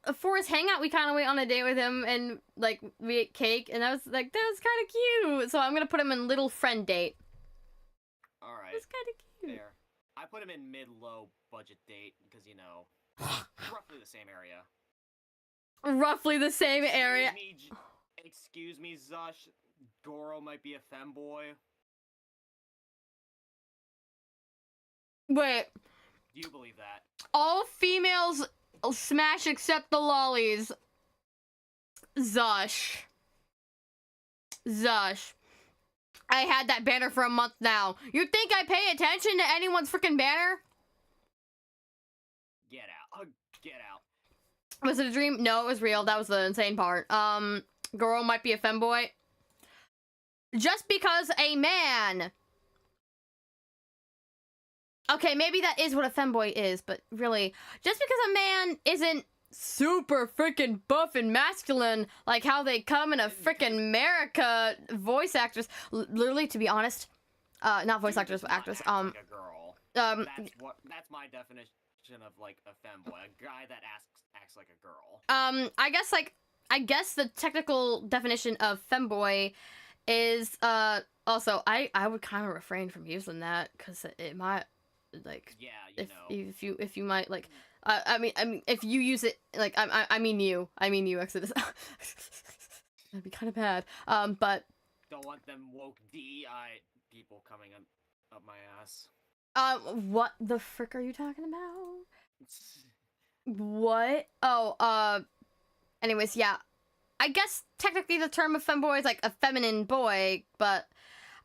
of for his hangout, we kind of went on a date with him, and like we ate cake, and that was kind of cute. So I'm gonna put him in little friend date. All right. That's kind of cute. Fair. I put him in mid-low budget date because you know, roughly the same area. Roughly the same area. Excuse me, Zush. Goro might be a femboy. Wait. Do you believe that? All females smash except the lollies. Zush. I had that banner for a month now. You think I pay attention to anyone's freaking banner? Get out. Get out. Was it a dream? No, it was real. That was the insane part. Girl might be a femboy. Just because a man... Okay, maybe that is what a femboy is, but really, just because a man isn't super freaking buff and masculine, like how they come in a freaking America, voice actors, literally, to be honest, not voice actors, but actors, like a girl. That's my definition of, like, a femboy, a guy that acts like a girl. I guess the technical definition of femboy is, also, I would kind of refrain from using that, because it might, like, yeah, if you might, like, I mean, if you use it, like, I mean you, Exodus. That'd be kind of bad. But don't want them woke DI people coming up my ass. What the frick are you talking about? What? Oh, anyways, yeah. I guess technically the term of femboy is like a feminine boy, but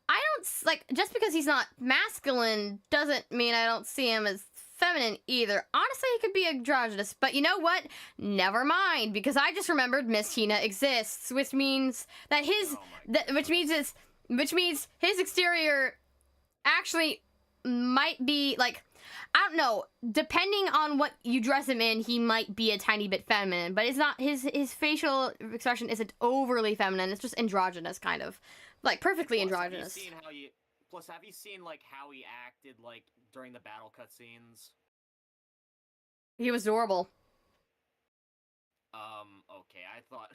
I don't, like, just because he's not masculine doesn't mean I don't see him as feminine either. Honestly, he could be androgynous, but you know what? Never mind, because I just remembered Miss Hina exists, which means that which means his exterior actually might be, like, I don't know, depending on what you dress him in, he might be a tiny bit feminine, but it's not, his facial expression isn't overly feminine, it's just androgynous, kind of. Like, perfectly androgynous. Have you seen, like, how he acted, like, during the battle cutscenes? He was adorable. Okay, I thought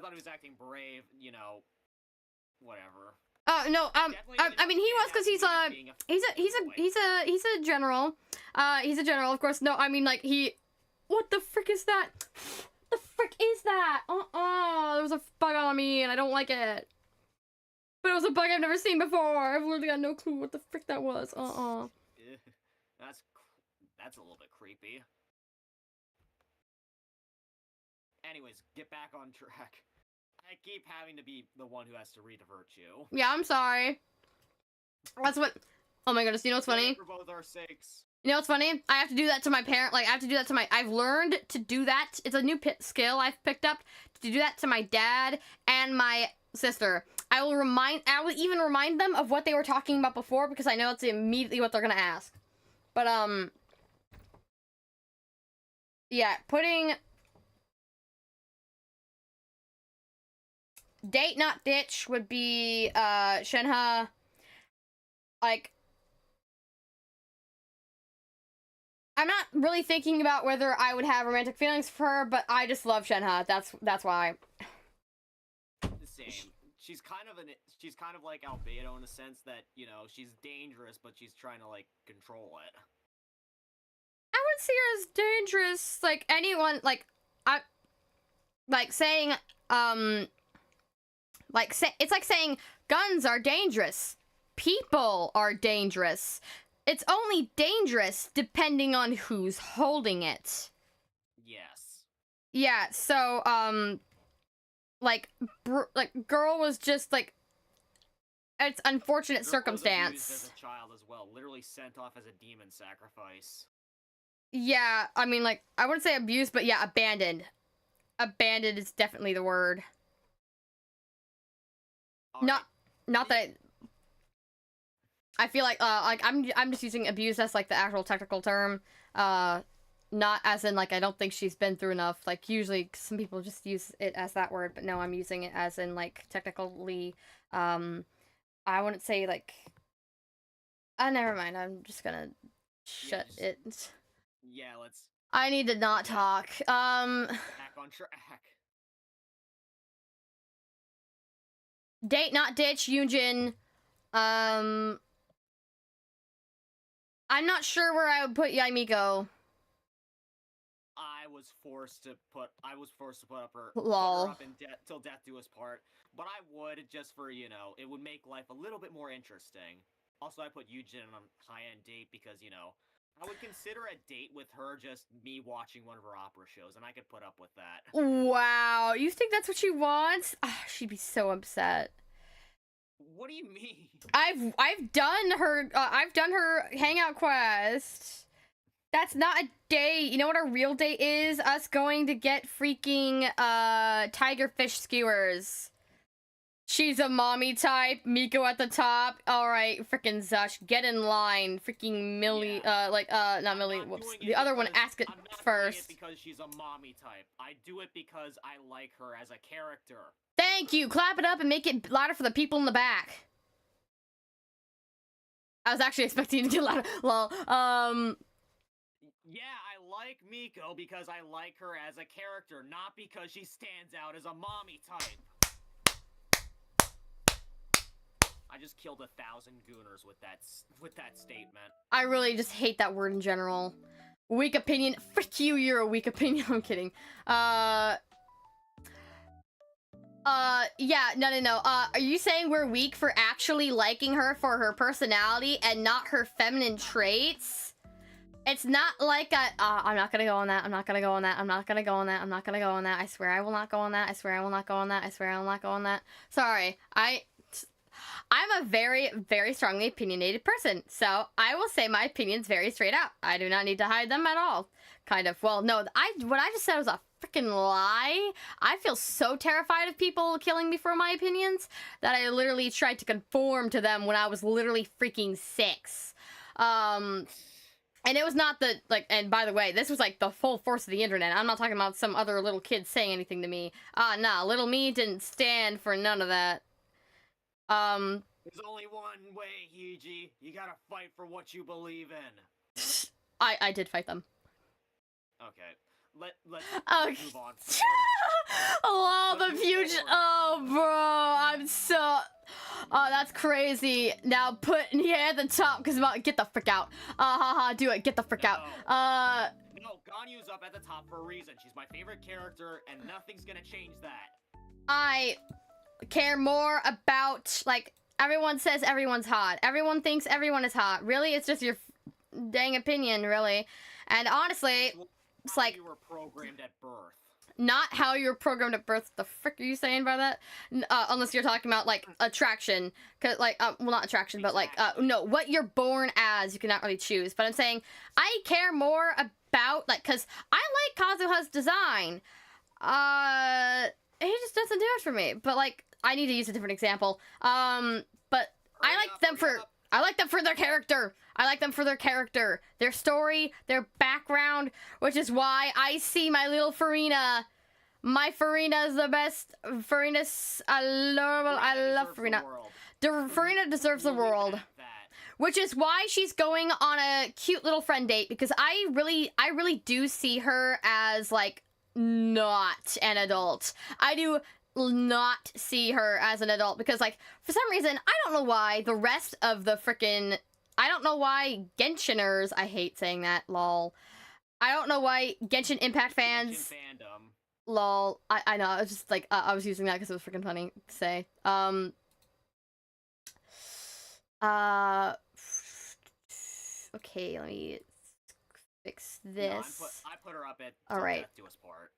he was acting brave, you know, whatever. No, I mean, he was, because he's a general. He's a general, of course. No, I mean, like, what the frick is that? The frick is that? There was a bug on me, and I don't like it. But it was a bug I've never seen before. I've literally got no clue what the frick that was. That's a little bit creepy. Anyways, get back on track. I keep having to be the one who has to redivert you. Yeah, I'm sorry. That's what... Oh my goodness, you know what's funny? For both our sakes. You know what's funny? I have to do that to my parent. Like, I have to do that to my... I've learned to do that. It's a new skill I've picked up. To do that to my dad and my sister. I will even remind them of what they were talking about before, because I know it's immediately what they're gonna ask. But, yeah, putting... Date, not ditch, would be, Shenhe. Like... I'm not really thinking about whether I would have romantic feelings for her, but I just love Shenhe. That's why. Same. She's kind of like Albedo in the sense that, you know, she's dangerous, but she's trying to, like, control it. I wouldn't see her as dangerous. Like, anyone, saying, it's like saying guns are dangerous. People are dangerous. It's only dangerous depending on who's holding it. Yes. Yeah, so, girl was just, like, it's unfortunate circumstance. Was abused as a child as well, literally sent off as a demon sacrifice. Yeah, I mean, like, I wouldn't say abused, but yeah, abandoned. Abandoned is definitely the word. Not that I feel like I'm just using abuse as, like, the actual technical term, not as in, like, I don't think she's been through enough. Like, usually some people just use it as that word, but no, I'm using it as in, like, technically, I wouldn't say, like, never mind, I'm just gonna shut it. Yeah, let's I need to not talk. Back on track. Date not ditch Yunjin. I'm not sure where I would put Yaimiko. I was forced to put up her Lol. Put her up till death do us part. But I would, just for, you know, it would make life a little bit more interesting. Also, I put Yujin on high-end date because, you know, I would consider a date with her just me watching one of her opera shows, and I could put up with that. Wow, you think that's what she wants? Oh, she'd be so upset. What do you mean? I've done her hangout quest. That's not a date. You know what a real date is? Us going to get freaking tiger fish skewers. She's a mommy type. Miko at the top. All right, freaking Zush, get in line. Freaking Millie, yeah. Not Millie. Whoops. The other one, ask it first. Doing it because she's a mommy type. I do it because I like her as a character. Thank you. Clap it up and make it louder for the people in the back. I was actually expecting you to get louder. Lol. Yeah, I like Miko because I like her as a character, not because she stands out as a mommy type. I just killed 1,000 gooners with that statement. I really just hate that word in general. Weak opinion. Frick you, you're a weak opinion. I'm kidding. Yeah, no. Are you saying we're weak for actually liking her for her personality and not her feminine traits? It's not like I'm not gonna go on that. I'm not gonna go on that. I'm not gonna go on that. I'm not gonna go on that. I swear I will not go on that. I swear I will not go on that. I swear I will not go on that. Sorry. I'm a very, very strongly opinionated person, so I will say my opinions very straight out. I do not need to hide them at all. Kind of. Well, no, what I just said was a freaking lie. I feel so terrified of people killing me for my opinions that I literally tried to conform to them when I was literally freaking 6. And it was not the, like, and by the way, this was like the full force of the internet. I'm not talking about some other little kid saying anything to me. Nah, little me didn't stand for none of that. There's only one way, Yuji. You gotta fight for what you believe in. I did fight them. Okay. Let's move on forward. Oh, the future. Oh, bro. I'm so... Oh, that's crazy. Now put Nia at the top, because get the frick out. Haha, do it. Get the frick out. No, Ganyu's up at the top for a reason. She's my favorite character, and nothing's gonna change that. I care more about, like, everyone says everyone's hot. Everyone thinks everyone is hot. Really? It's just your dang opinion, really. And honestly, it's like... you were programmed at birth. Not how you were programmed at birth. The frick are you saying by that? Unless you're talking about, like, attraction. Cause, like, well, not attraction, but, like, no, what you're born as, you cannot really choose. But I'm saying, I care more about, like, cause I like Kazuha's design. He just doesn't do it for me. But, like, I need to use a different example. But I like them for their character. I like them for their character, their story, their background, which is why I see my little Farina. My Farina is the best. Farina's I love Farina. Farina deserves the world. Which is why she's going on a cute little friend date, because I really do see her as, like, not an adult. I do not see her as an adult because, like, for some reason, I don't know why the rest of the frickin' I don't know why Genshiners, I hate saying that, lol. I don't know why Genshin Impact fans... Genshin fandom. Lol. I know, I was just, like, I was using that because it was freaking funny to say. Okay, let me fix this. No, I put her up at Alright. Death Do Us Part.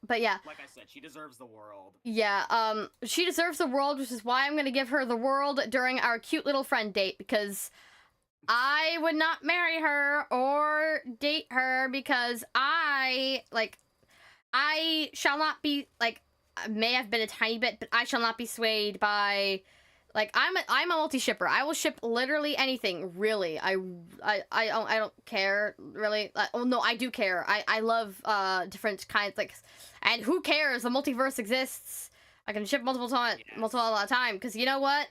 But yeah. Like I said, she deserves the world. Yeah, she deserves the world, which is why I'm gonna give her the world during our cute little friend date, because I would not marry her or date her because I shall not be, like, may have been a tiny bit, but I shall not be swayed by, like, I'm a multi-shipper. I will ship literally anything, really. I don't care, really. Oh, no, I do care. I love, different kinds, like, and who cares? The multiverse exists. I can ship multiple a lot of time, because you know what?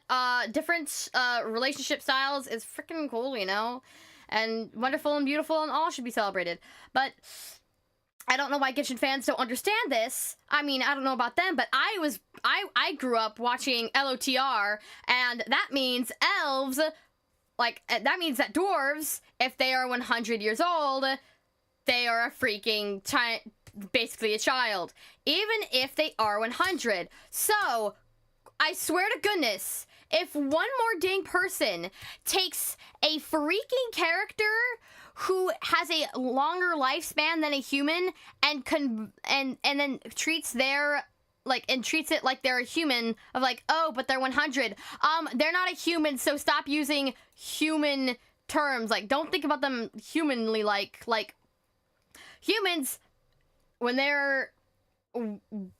Different, relationship styles is freaking cool, you know? and wonderful and beautiful and all should be celebrated. But I don't know why Genshin fans don't understand this. I mean, I don't know about them, but I grew up watching LOTR, and that means elves, like, that means that dwarves, if they are 100 years old, they are a freaking basically a child, even if they are 100. So, I swear to goodness, if one more dang person takes a freaking character who has a longer lifespan than a human and then treats their treats it like they're a human, of like, oh, but they're 100. They're not a human, so stop using human terms. Like, don't think about them humanly like humans. When they're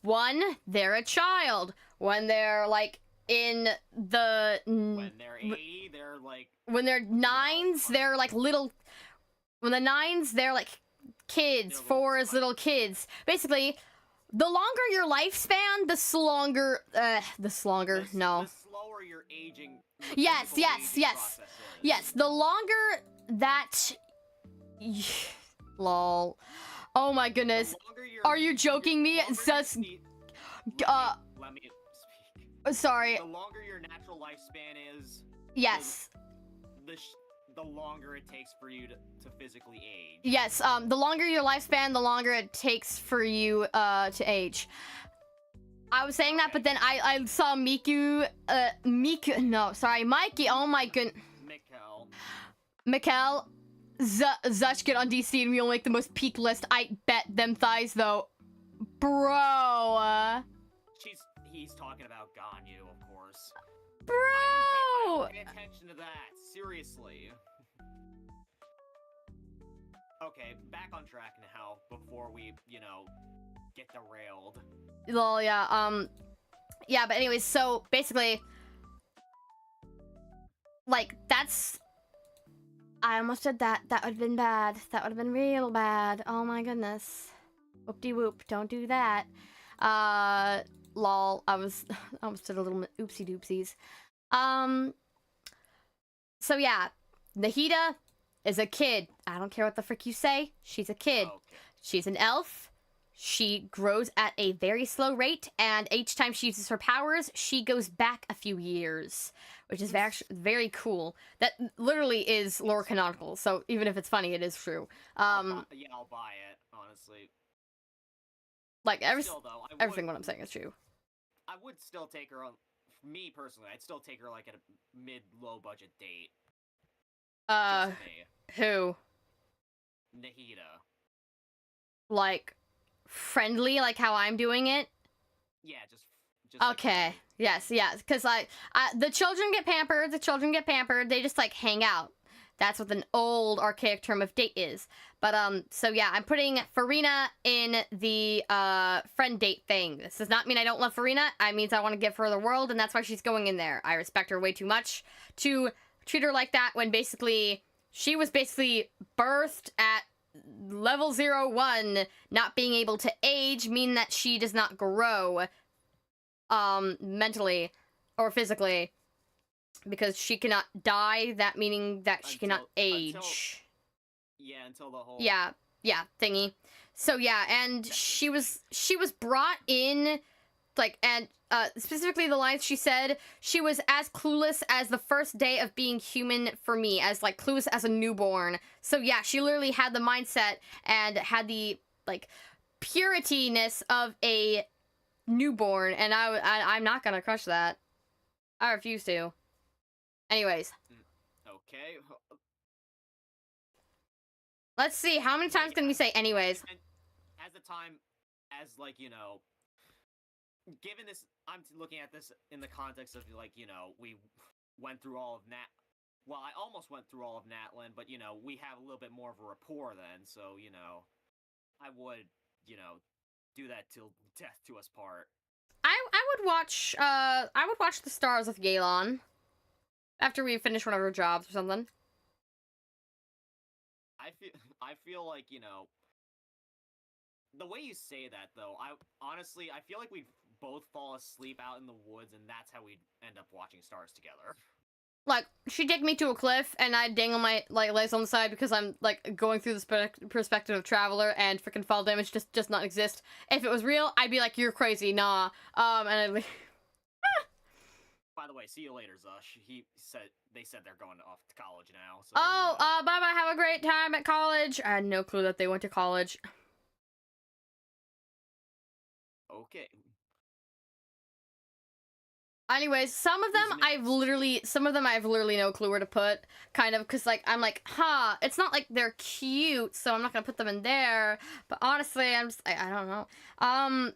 one, they're a child. When they're like in the when they're 80, they're like, when they're nines, they're like little. When the nines, they're like kids. Four is little kids. Basically, the longer your lifespan, the slower you're aging. Yes. The longer that. Lol. Oh my goodness. Are you joking me? Let me speak. Sorry. The longer your natural lifespan is. Yes. The longer it takes for you to physically age. Yes, the longer your lifespan, the longer it takes for you to age. I was saying that, but then I saw Mikey, oh my goodness. Mikkel. Zuch get on DC and we'll make the most peak list. I bet them thighs though. Bro. He's talking about Ganyu, of course. Bro! I don't pay attention to that. Seriously. Okay, back on track now before we, get derailed. Lol, yeah, yeah, but anyways, so basically, like, that's, I almost did that. That would have been bad. That would have been real bad. Oh my goodness. Whoop-de-whoop, don't do that. Lol, I almost did a little oopsie doopsies. So yeah, Nahida is a kid. I don't care what the frick you say. She's a kid. Okay. She's an elf. She grows at a very slow rate, and each time she uses her powers, she goes back a few years, which is very cool. That literally is lore canonical, so even if it's funny, it is true. Yeah, I'll buy it, honestly. Like, Still, though, everything what I'm saying is true. I would still take her on, me personally, I'd still take her, like, at a mid-low budget date. Who? Nahida. Like, friendly, like how I'm doing it? Yeah, just okay. Like, yes, because the children get pampered, they just like hang out. That's what an old archaic term of date is. But so yeah, I'm putting Farina in the friend date thing. This does not mean I don't love Farina. It means I want to give her the world, and that's why she's going in there. I respect her way too much to treat her like that when basically she was basically birthed at level 01, not being able to age, mean that she does not grow mentally or physically, because she cannot die, that meaning that she cannot age. Until the whole yeah thingy. So yeah, and she was brought in, like, and specifically the lines she said, she was as clueless as the first day of being human for me, as like clueless as a newborn. So yeah, she literally had the mindset and had the like purityness of a newborn, and I'm not gonna crush that. I refuse to. Anyways. Okay. Let's see, how many times can we say anyways? As a time, as like, given this, I'm looking at this in the context of, like, we went through all of well, I almost went through all of Natlan, but, we have a little bit more of a rapport then, so, I would, do that till death do us part. I would watch The Stars with Galen after we finish one of our jobs or something. I feel like, the way you say that, though, honestly, I feel like we'd both fall asleep out in the woods, and that's how we'd end up watching stars together. Like, she'd take me to a cliff, and I'd dangle my, like, legs on the side because I'm, like, going through the perspective of Traveler, and freaking fall damage just not exist. If it was real, I'd be like, you're crazy, nah. And I'd leave. By the way, see you later, Zush. They said they're going off to college now. So, oh, bye-bye, have a great time at college. I had no clue that they went to college. Okay. Anyways, some of them I've literally no clue where to put, kind of, because, like, I'm like, huh, it's not like they're cute, so I'm not gonna put them in there, but honestly, I'm just, I don't know.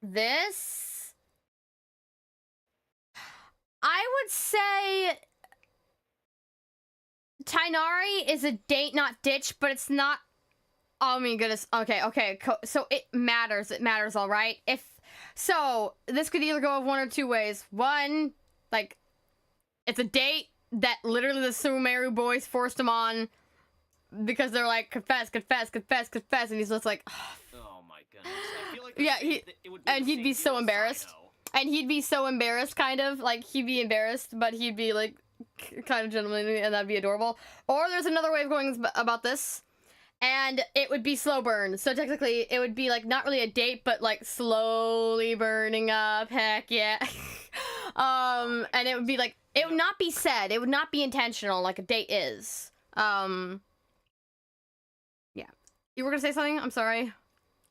This, I would say Tighnari is a date, not ditch, but it's not, oh my goodness, okay, so it matters, all right? So, this could either go one or two ways. One, like, it's a date that literally the Sumeru boys forced him on because they're like, confess, and he's just like, oh my goodness. I feel like yeah, he'd be so embarrassed. And he'd be so embarrassed, kind of. Like, he'd be embarrassed, but he'd be, like, kind of genuinely, and that'd be adorable. Or there's another way of going about this. And it would be slow burn. So technically, it would be, like, not really a date, but, like, slowly burning up. Heck yeah. And it would be, like, it would not be said. It would not be intentional, like a date is. Yeah. You were gonna say something? I'm sorry.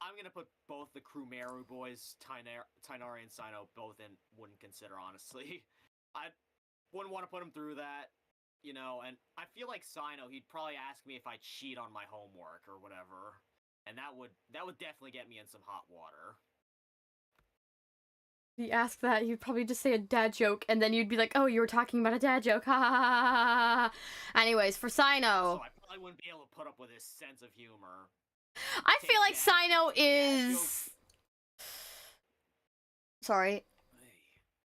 I'm gonna put both the Krumeru boys, Tighnari and Sino, both in wouldn't consider, honestly. I wouldn't want to put them through that. You know, and I feel like Sino, he'd probably ask me if I cheat on my homework or whatever, and that would definitely get me in some hot water. If you ask that, you'd probably just say a dad joke, and then you'd be like, oh, you were talking about a dad joke, ha ha ha ha. Anyways, for Sino, so I probably wouldn't be able to put up with his sense of humor. I feel like Sino is... Sorry.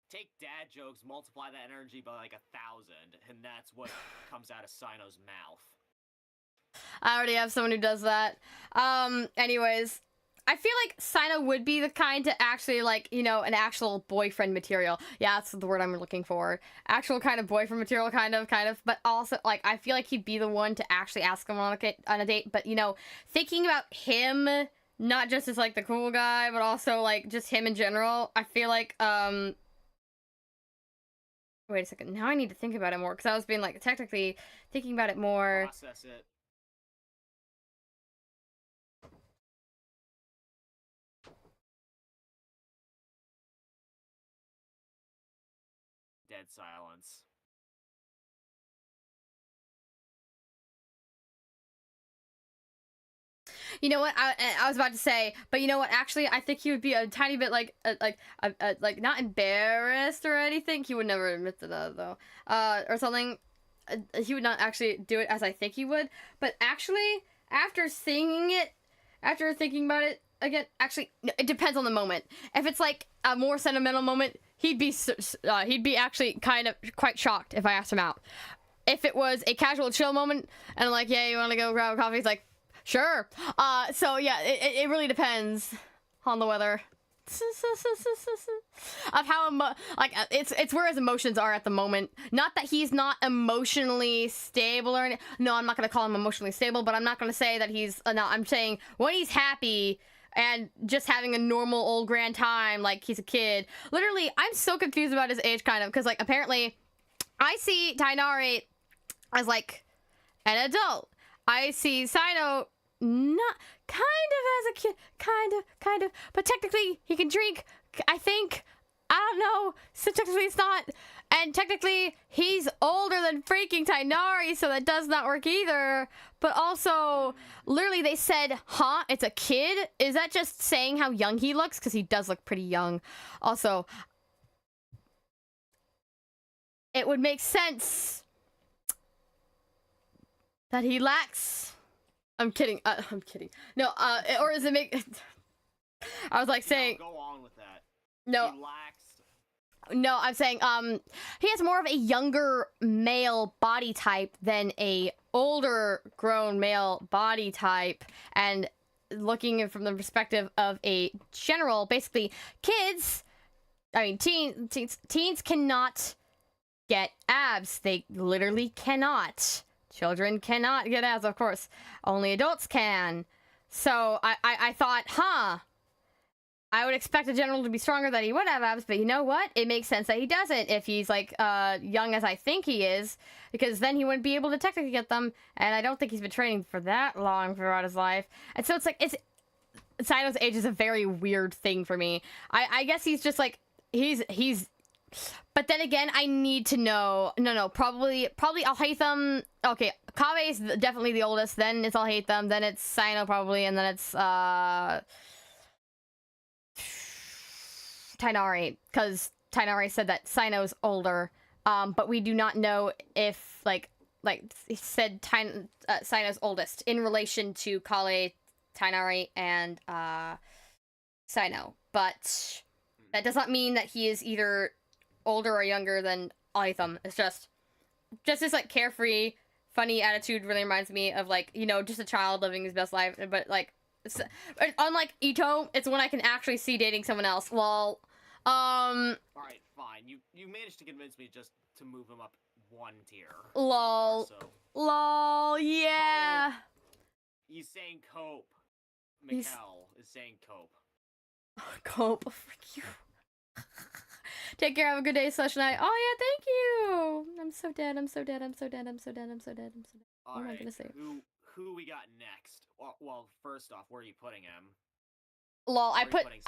Take dad jokes, multiply that energy by like 1,000, and that's what comes out of Sino's mouth. I already have someone who does that. Anyways, I feel like Sino would be the kind to actually, like, you know, an actual boyfriend material. Yeah, that's the word I'm looking for. Actual kind of boyfriend material, kind of. But also, like, I feel like he'd be the one to actually ask him on a date. But, you know, thinking about him, not just as, like, the cool guy, but also, like, just him in general, I feel like, wait a second, now I need to think about it more, because I was being, like, technically thinking about it more. Process it. Dead silence. You know what? I was about to say, but you know what? Actually, I think he would be a tiny bit like not embarrassed or anything. He would never admit to that though, or something. He would not actually do it as I think he would. But actually, after thinking about it again, actually, it depends on the moment. If it's like a more sentimental moment, he'd be actually kind of quite shocked if I asked him out. If it was a casual chill moment and I'm like, yeah, you want to go grab a coffee? He's like, sure. So yeah, it really depends on the weather. Of how it's where his emotions are at the moment. Not that he's not emotionally stable or anything. No, I'm not gonna call him emotionally stable, but I'm not gonna say that he's no, I'm saying when he's happy and just having a normal old grand time, like he's a kid. Literally, I'm so confused about his age, kind of, because like apparently I see Tighnari as like an adult. I see Sino not kind of as a kid, kind of, but technically he can drink, I think. I don't know, so technically it's not, and technically he's older than freaking Tighnari, so that does not work either. But also, literally they said, huh, it's a kid? Is that just saying how young he looks? Because he does look pretty young. Also, it would make sense that he lacks... I'm kidding. I'm kidding. No, or does it make... I was like saying... No, go on with that. No. He lacks... No, I'm saying, he has more of a younger male body type than a older grown male body type. And looking from the perspective of a general, basically, kids... I mean, teens cannot get abs. They literally cannot. Children cannot get abs, of course. Only adults can. So I thought, huh, I would expect a general to be stronger that he would have abs, but you know what? It makes sense that he doesn't if he's like young as I think he is, because then he wouldn't be able to technically get them, and I don't think he's been training for that long throughout his life. And so it's like, Cyno's age is a very weird thing for me. I guess he's just like, he's but then again, I need to know. No, probably Alhaitham. Okay, Kaveh is definitely the oldest. Then it's Alhaitham. Then it's Cyno probably, and then it's Tighnari, because Tighnari said that Cyno's older. But we do not know if like he said Cyno's oldest in relation to Kale, Tighnari, and Cyno. But that does not mean that he is either older or younger than Alhaitham. It's just this like carefree, funny attitude really reminds me of like, you know, just a child living his best life. But like, unlike Ito, it's when I can actually see dating someone else. Lol. Alright, fine. You managed to convince me just to move him up one tier. Lol. So far, so. Lol, yeah. Oh, he's saying cope. Mikkel is saying cope. Cope. Frick you. Take care, have a good day, /night. Oh yeah, thank you. I'm so dead. All right, who we got next? Well, first off, where are you putting him? Lol, I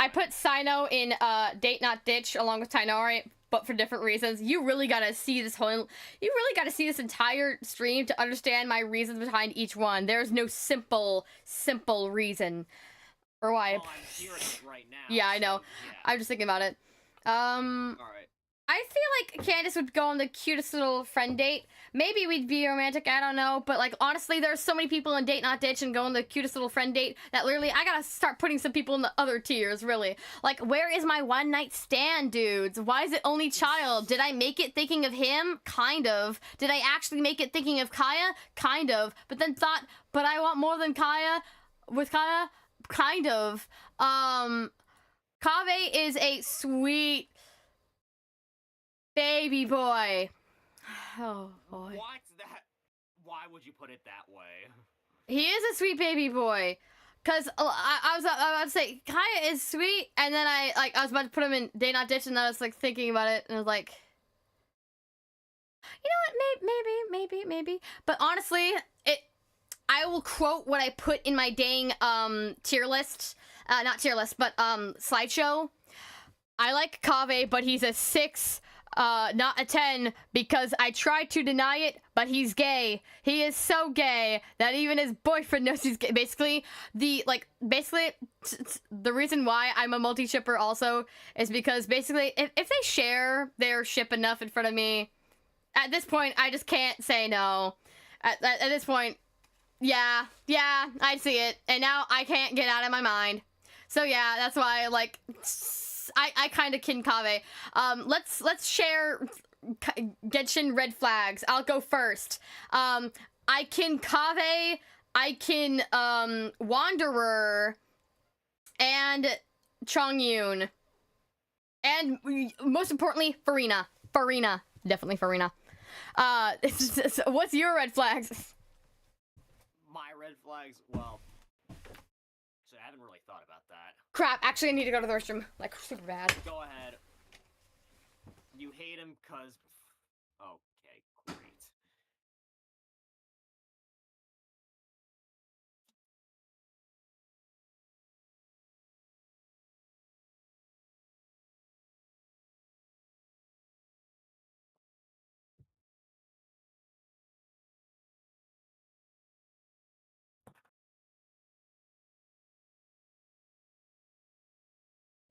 put Cyno in Date Not Ditch along with Tighnari, but for different reasons. You really gotta see this entire stream to understand my reasons behind each one. There's no simple reason for why. Well, I'm hearing it right now. Yeah, I know. Yeah. I'm just thinking about it. All right. I feel like Candace would go on the cutest little friend date. Maybe we'd be romantic, I don't know. But, like, honestly, there's so many people in Date Not Ditch and go on the cutest little friend date that literally I gotta start putting some people in the other tiers, really. Like, where is my one night stand, dudes? Why is it only child? Did I make it thinking of him? Kind of. Did I actually make it thinking of Kaya? Kind of. But then thought, but I want more than Kaya with Kaya? Kind of. Kaveh is a sweet baby boy. Oh boy. What's that? Why would you put it that way? He is a sweet baby boy. Cause I was about to say Kaya is sweet, and then I was about to put him in Day Not Ditch, and then I was like thinking about it, and I was like, you know what, maybe. But honestly, I will quote what I put in my dang tier list. Not tier list, but slideshow. I like Kaveh, but he's a 6. Not a 10, because I tried to deny it, but he's gay. He is so gay that even his boyfriend knows he's gay. Basically, the reason why I'm a multi-shipper also is because basically, if they share their ship enough in front of me, at this point, I just can't say no. At this point, yeah, I see it, and now I can't get out of my mind. So yeah, that's why, like, I kind of kin Kaveh. Let's share Genshin red flags. I'll go first. I kin Kaveh, I kin Wanderer, and Chongyun. And most importantly, Farina. Definitely Farina. What's your red flags? My red flags, well, so I haven't really thought about that. Crap, actually I need to go to the restroom, like, super bad. Go ahead. You hate him cause... Okay, great.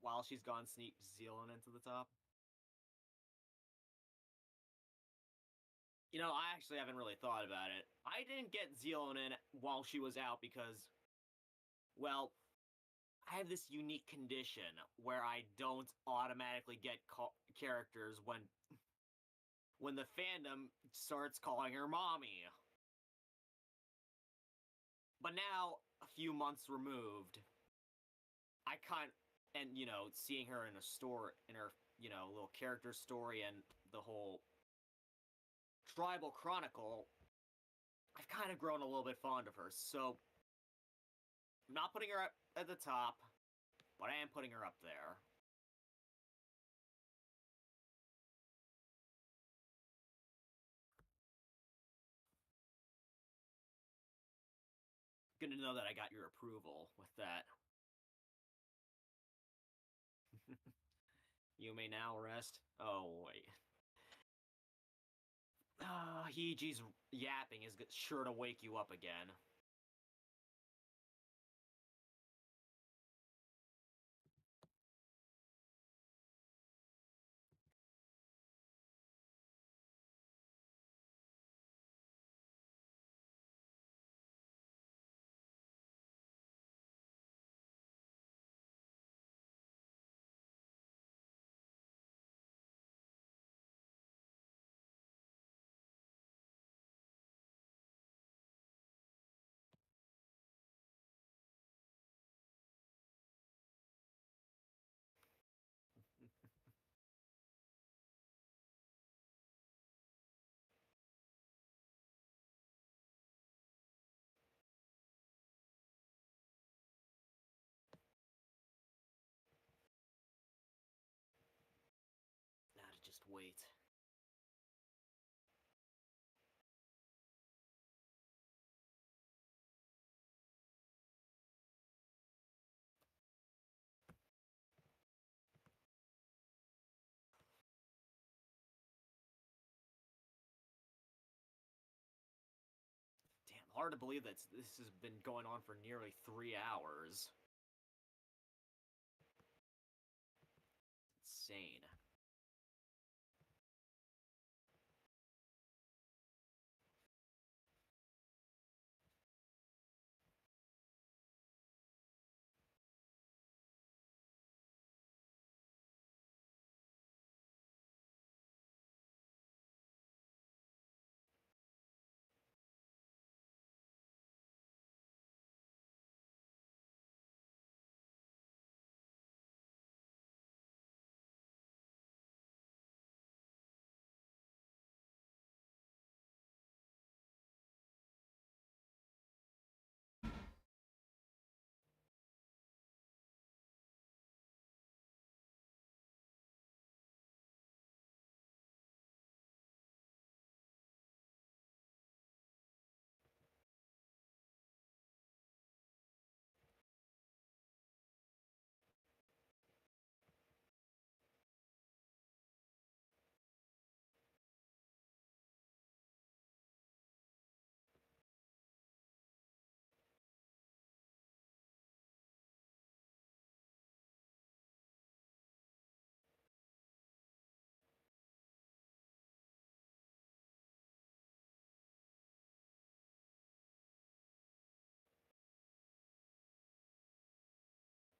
While she's gone, sneak Zealand into the top. You know, I actually haven't really thought about it. I didn't get Zealand in while she was out because, well, I have this unique condition where I don't automatically get characters when the fandom starts calling her mommy. But now, a few months removed, and, you know, seeing her in a store, in her, you know, little character story and the whole Tribal Chronicle, I've kind of grown a little bit fond of her, so I'm not putting her at the top, but I am putting her up there. Good to know that I got your approval with that. You may now rest. Oh, wait. Hiji's yapping is sure to wake you up again. Now to just wait. Damn, hard to believe that this has been going on for nearly 3 hours. Insane.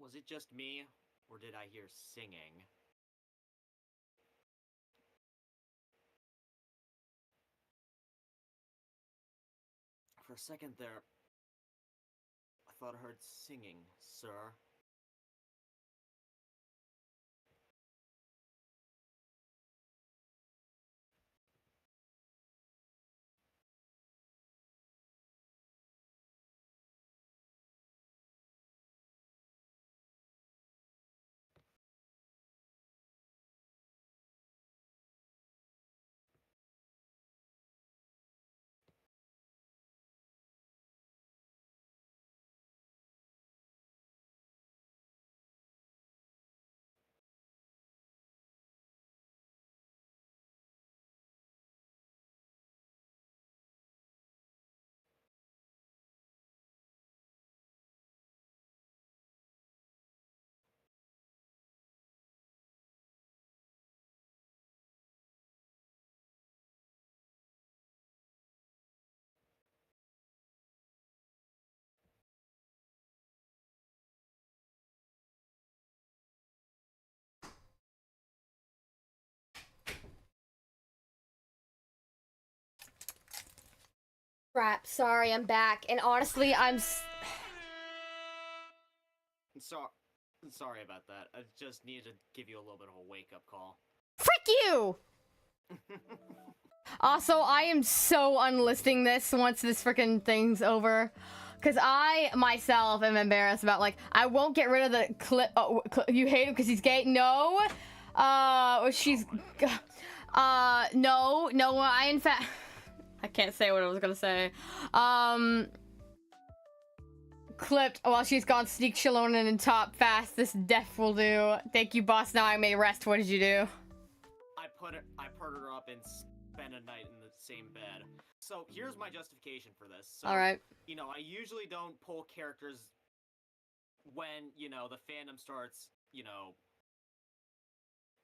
Was it just me, or did I hear singing? For a second there, I thought I heard singing, sir. Crap, sorry, I'm back. And honestly, Sorry about that. I just needed to give you a little bit of a wake-up call. Frick you! Also, I am so unlisting this once this freaking thing's over. Because I, myself, am embarrassed about, like, I won't get rid of the clip. Oh, you hate him because he's gay? No. She's... no, I, in fact... I can't say what I was gonna say. Clipped while she's gone sneak Shallonen and top fast. This death will do. Thank you, boss. Now I may rest. What did you do? I put her up and spent a night in the same bed. So here's my justification for this. So, alright. You know, I usually don't pull characters when, you know, the fandom starts, you know,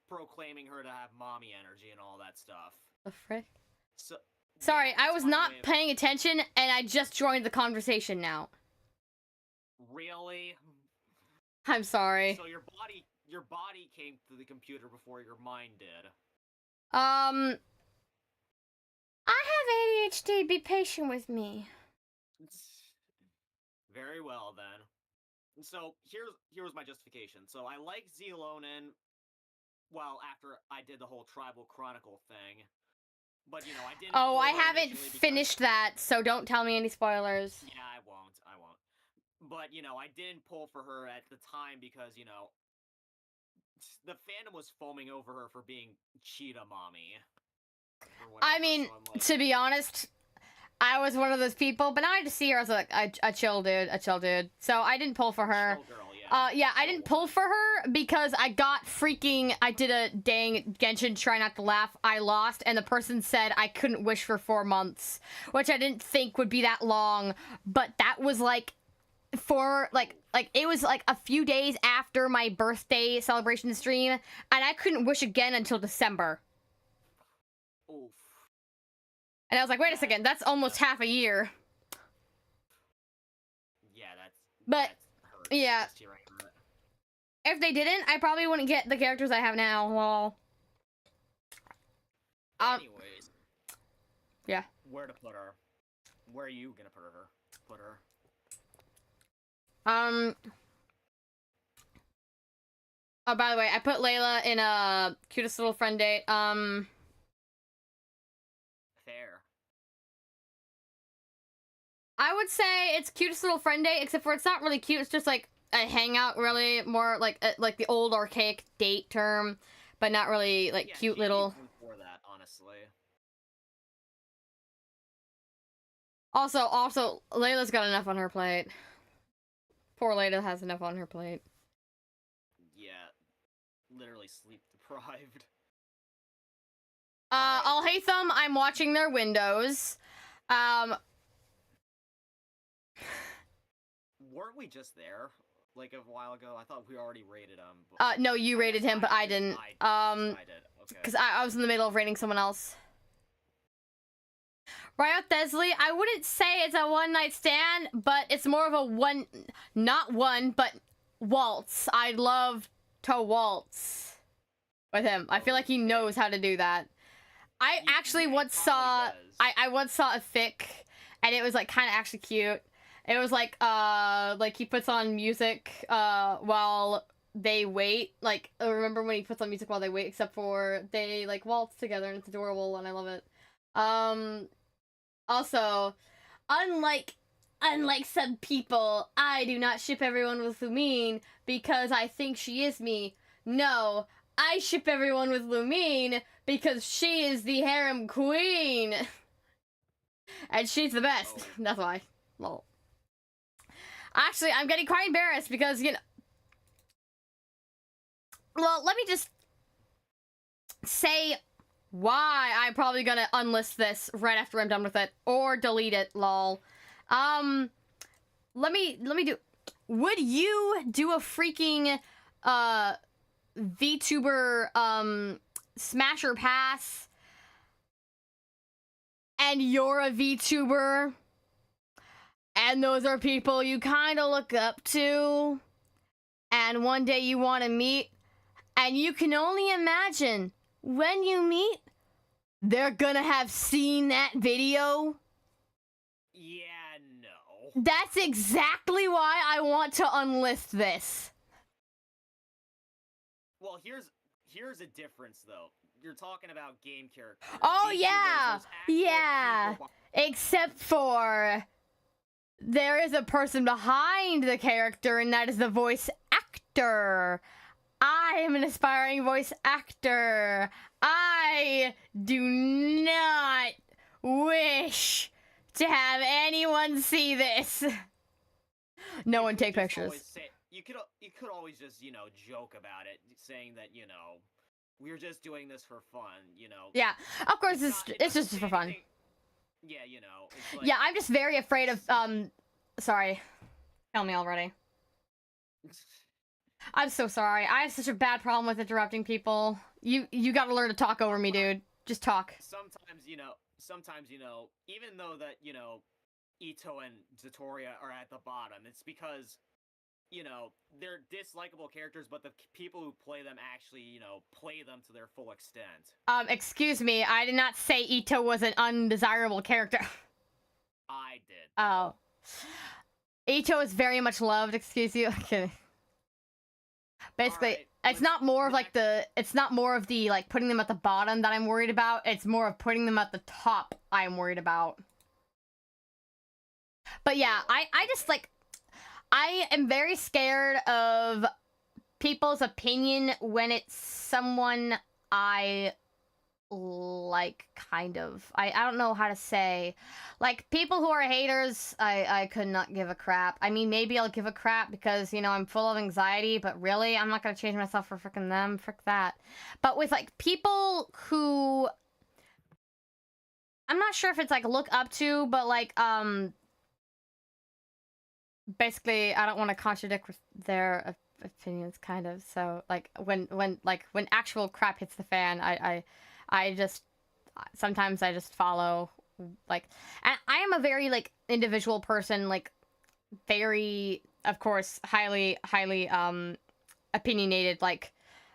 proclaiming her to have mommy energy and all that stuff. The frick? So, sorry, yeah, I was not paying attention and I just joined the conversation now. Really? I'm sorry. So your body came to the computer before your mind did. I have ADHD. Be patient with me. Very well then. So here was my justification. So I like Zelonen. Well, after I did the whole Tribal Chronicle thing, but you know I didn't. Oh, I haven't finished that, so don't tell me any spoilers. Yeah, I won't. But you know, I didn't pull for her at the time because you know the fandom was foaming over her for being cheetah mommy. I mean, so like, to be honest, I was one of those people, but now I just see her as a chill dude, So I didn't pull for her. Chill girl, yeah. Yeah, I didn't pull for her because I did a dang Genshin Try Not to Laugh. I lost, and the person said I couldn't wish for 4 months, which I didn't think would be that long, but that was like it was like a few days after my birthday celebration stream, and I couldn't wish again until December. Oof. And I was like, wait a second, that's almost half a year. Yeah, But hurts. yeah, if they didn't, I probably wouldn't get the characters I have now. Well, anyways, yeah. Where to put her? Where are you gonna put her? Oh, by the way, I put Layla in a cutest little friend date. Fair. I would say it's cutest little friend date, except for it's not really cute. It's just like a hangout, really more like the old archaic date term, but not really like yeah, cute little. For that, honestly. Also, Layla's got enough on her plate. Poor Layla has enough on her plate. Yeah, literally sleep deprived. I'll hate them. I'm watching their windows. Weren't we just there like a while ago? I thought we already rated him. No, you rated him, but I didn't. I did. Okay. Because I was in the middle of rating someone else. Riot Thesley, I wouldn't say it's a one-night stand, but it's more of a not one, but waltz. I'd love to waltz with him. I feel like he knows how to do that. I actually once saw, I once saw a fic, and it was like kind of actually cute. It was like he puts on music, while they wait. Like, remember when he puts on music while they wait, except for they like waltz together, and it's adorable, and I love it. Also, unlike some people, I do not ship everyone with Lumine because I think she is me. No, I ship everyone with Lumine because she is the harem queen. And she's the best. Oh. That's why. Lol. Actually, I'm getting quite embarrassed because, you know... Well, let me just say why I'm probably gonna unlist this right after I'm done with it, or delete it, lol. Let me do... Would you do a freaking, VTuber, Smasher Pass, and you're a VTuber, and those are people you kind of look up to, and one day you want to meet, and you can only imagine when you meet, they're gonna have seen that video? Yeah, no. That's exactly why I want to unlist this. Well, here's a difference, though. you're talking about game characters. Oh VTubers, yeah, there's actual yeah. people Except for there is a person behind the character, and that is the voice actor. I am an aspiring voice actor. I do not wish to have anyone see this. No one take pictures. You could always just, you know, joke about it, saying that, you know, we're just doing this for fun, you know. Yeah, of course it's just for fun. Yeah, you know. It's like, yeah, I'm just very afraid of sorry. Tell me already. I'm so sorry. I have such a bad problem with interrupting people. You gotta learn to talk over me, dude. Just talk. Sometimes, you know, even though that, you know, Ito and Zatoria are at the bottom, it's because, you know, they're dislikable characters, but the people who play them actually, you know, play them to their full extent. Excuse me, I did not say Ito was an undesirable character. I did. Oh. Ito is very much loved, excuse you. Okay. Basically, right, it's not more of like the like putting them at the bottom that I'm worried about. It's more of putting them at the top I'm worried about. But yeah, I just like I am very scared of people's opinion when it's someone I like, kind of. I don't know how to say. Like, people who are haters, I could not give a crap. I mean, maybe I'll give a crap because, you know, I'm full of anxiety, but really, I'm not gonna change myself for frickin' them. Frick that. But with, like, people who... I'm not sure if it's, like, look up to, but, like, basically, I don't want to contradict their opinions, kind of. So, like, when actual crap hits the fan, I just sometimes I just follow, like, and I am a very, like, individual person, like, very, of course, highly opinionated. Like,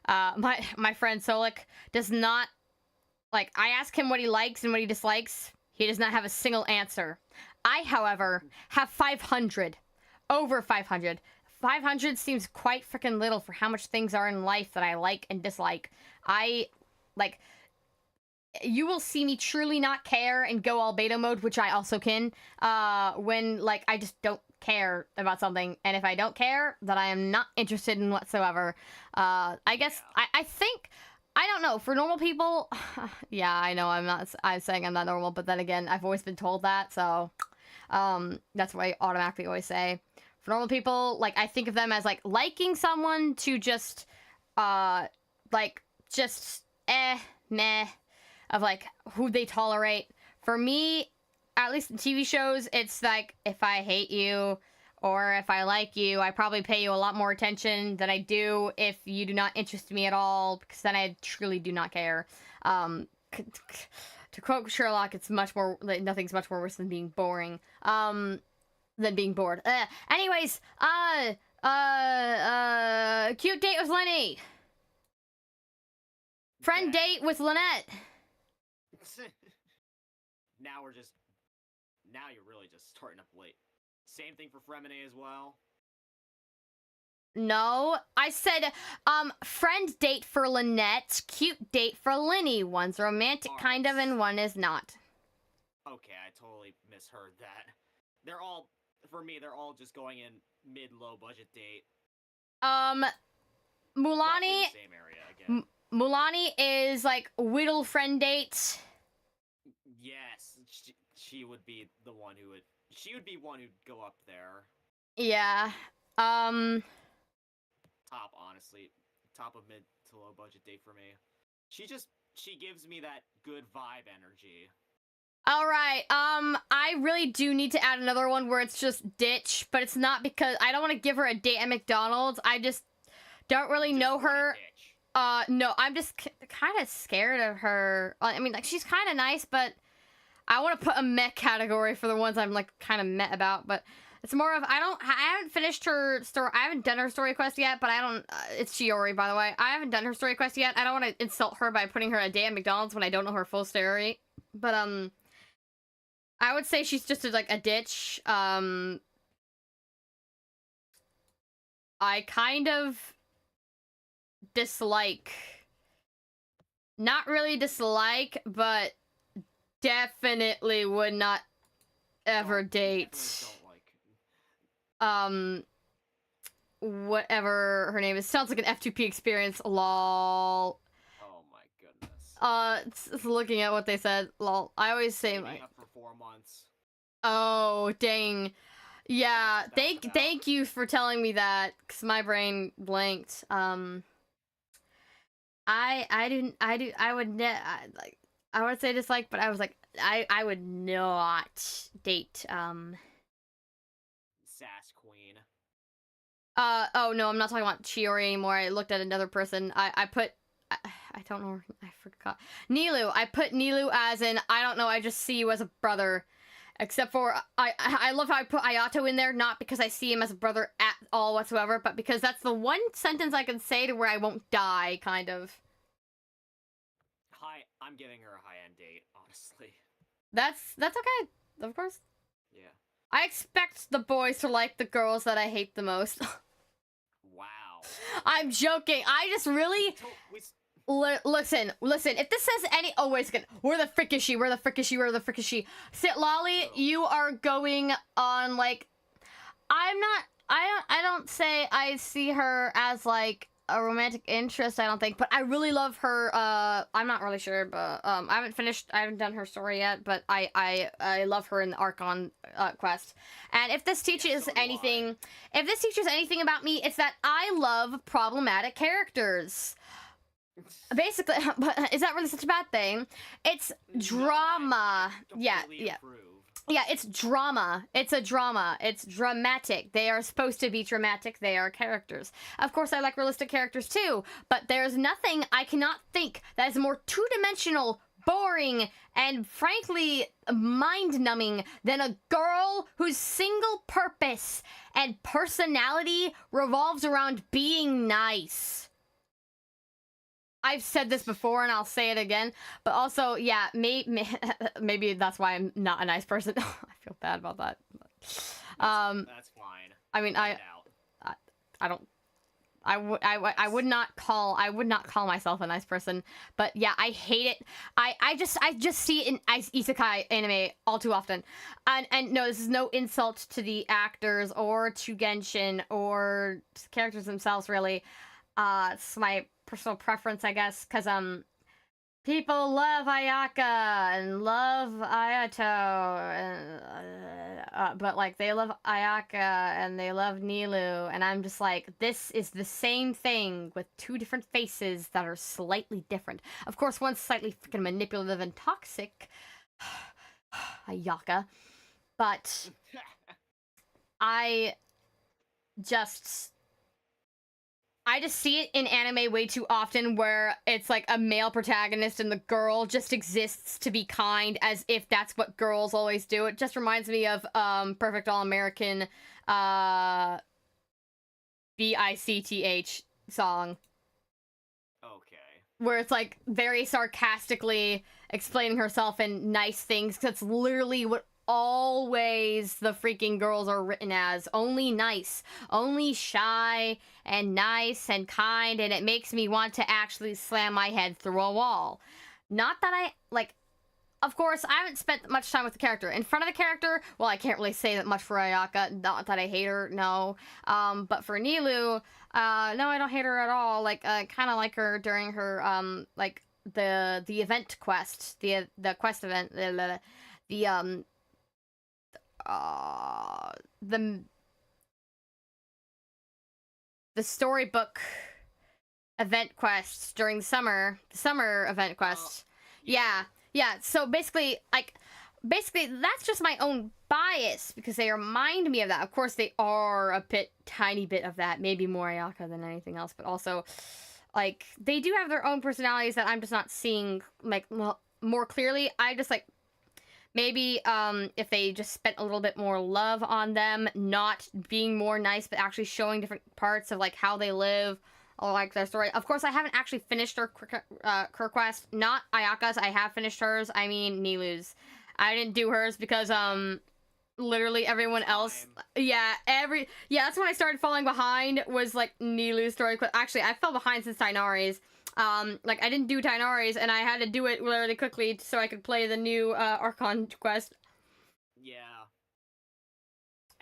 my friend Solik does not, like, I ask him what he likes and what he dislikes. He does not have a single answer. I, however, have 500. Over 500. 500 seems quite freaking little for how much things are in life that I like and dislike. You will see me truly not care and go all beta mode, which I also can, when, like, I just don't care about something. And if I don't care, then I am not interested in whatsoever. I guess, I think, I don't know, for normal people, yeah, I know I'm saying I'm not normal, but then again, I've always been told that, so, that's what I automatically always say. For normal people, like, I think of them as, like, liking someone to just, like, just, meh, of, like, who they tolerate. For me, at least in TV shows, it's like, if I hate you, or if I like you, I probably pay you a lot more attention than I do if you do not interest me at all, because then I truly do not care. To quote Sherlock, it's much more, like, nothing's much more worse than being boring. Than being bored. Anyways, cute date with Lenny. Friend date with Lynette. Now you're really just starting up late. Same thing for Fremine as well. No, I said, friend date for Lynette, cute date for Lenny. One's romantic, kind of, and one is not. Okay, I totally misheard that. They're all, for me, they're all just going in mid-low budget date. Mulani, same area again. Mulani is, like, whittle friend date. Yes, she would be the one who would, she would be one who'd go up there. Yeah, Top, honestly. Top of mid to low budget date for me. She gives me that good vibe energy. Alright, I really do need to add another one where it's just ditch, but it's not because I don't want to give her a date at McDonald's. I just don't really know her. No, I'm just kind of scared of her. I mean, like, she's kind of nice, but I want to put a meh category for the ones I'm, like, kind of meh about, but it's more of, I haven't finished her story, I haven't done her story quest yet, but I don't, it's Shiori, by the way. I haven't done her story quest yet. I don't want to insult her by putting her a day at McDonald's when I don't know her full story, but, I would say she's just, like, a ditch. I kind of dislike not really dislike, but definitely would not ever date. Don't like. Whatever her name is. Sounds like an F2P experience. Lol. Oh my goodness. It's looking at what they said. Lol. I always say my. Up for 4 months. Oh dang. Yeah. Thank you for telling me that, cause my brain blanked. I would say dislike, but I was like, I would not date Sass Queen. Oh no, I'm not talking about Chiori anymore. I looked at another person. I don't know. I forgot. Nilu. I put Nilu as in, I don't know, I just see you as a brother. Except for, I love how I put Ayato in there, not because I see him as a brother at all whatsoever, but because that's the one sentence I can say to where I won't die, kind of. I'm giving her a high-end date, honestly. That's okay, of course. Yeah. I expect the boys to like the girls that I hate the most. Wow. I'm joking. I just really... Listen, if this says any... Oh, wait a second. Where the frick is she? Where the frick is she? Where the frick is she? Sit, Lolly, you are going on, like... I don't say I see her as, like, a romantic interest, I don't think, but I really love her. I'm not really sure, but I haven't done her story yet, but I love her in the Archon quest. And if this teaches anything, about me, it's that I love problematic characters. Basically, but is that really such a bad thing? It's drama. Yeah. Yeah, it's drama. It's a drama. It's dramatic. They are supposed to be dramatic. They are characters. Of course, I like realistic characters too, but there's nothing I cannot think that is more two-dimensional, boring, and frankly, mind-numbing than a girl whose single purpose and personality revolves around being nice. I've said this before and I'll say it again, but also, yeah, maybe that's why I'm not a nice person. I feel bad about that. That's fine. I mean, I would not call myself a nice person, but yeah, I hate it. I just see it in isekai anime all too often. And no, this is no insult to the actors or to Genshin or to the characters themselves, really. It's my personal preference, I guess, because people love Ayaka and love Ayato, and, but like they love Ayaka and they love Nilu, and I'm just like, this is the same thing with two different faces that are slightly different. Of course, one's slightly freaking manipulative and toxic, Ayaka, but I just see it in anime way too often where it's like a male protagonist and the girl just exists to be kind, as if that's what girls always do. It just reminds me of Perfect All-American BICTH song. Okay. Where it's like very sarcastically explaining herself in nice things, because it's literally what always the freaking girls are written as. Only nice, only shy and nice and kind, and it makes me want to actually slam my head through a wall. Not that I like, of course I haven't spent much time with the character. In front of the character, well, I can't really say that much for Ayaka, not that I hate her, no. But for Nilu, no, I don't hate her at all. Like, kind of like her during her like the event quest, the quest event, the storybook event quests during the summer event quests. Yeah. So basically that's just my own bias, because they remind me of that. Of course, they are a tiny bit of that, maybe more Ayaka than anything else, but also, like, they do have their own personalities that I'm just not seeing, like, more clearly. I just, like, maybe if they just spent a little bit more love on them, not being more nice, but actually showing different parts of, like, how they live, or, like, their story. Of course, I haven't actually finished her quest. Not Ayaka's. I have finished hers. I mean, Nilu's. I didn't do hers because, literally everyone else... Yeah, that's when I started falling behind, was, like, Nilu's story. Actually, I fell behind since Tainari's. Like, I didn't do Tainari's, and I had to do it really quickly so I could play the new, Archon quest. Yeah.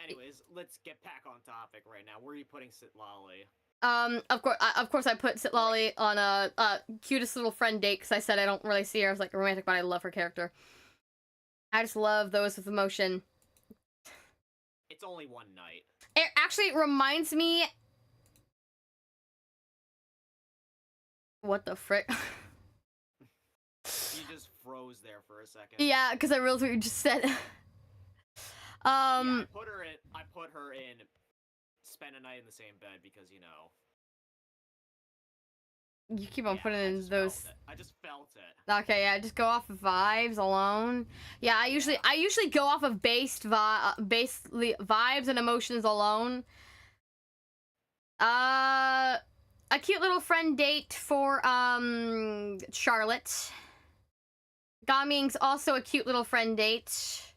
Anyways, let's get back on topic right now. Where are you putting Sitlali? Of course I put Sitlali on a cutest little friend date, because I said I don't really see her as, like, romantic, but I love her character. I just love those with emotion. It's only one night. It actually reminds me... What the frick? You just froze there for a second. Yeah, because I realized what you just said. Yeah, I put her in spend a night in the same bed because, you know. You keep on putting in those. I just felt it. Okay, yeah, just go off of vibes alone. Yeah, I usually go off of basically vibes and emotions alone. A cute little friend date for Charlotte. Gaming's also a cute little friend date.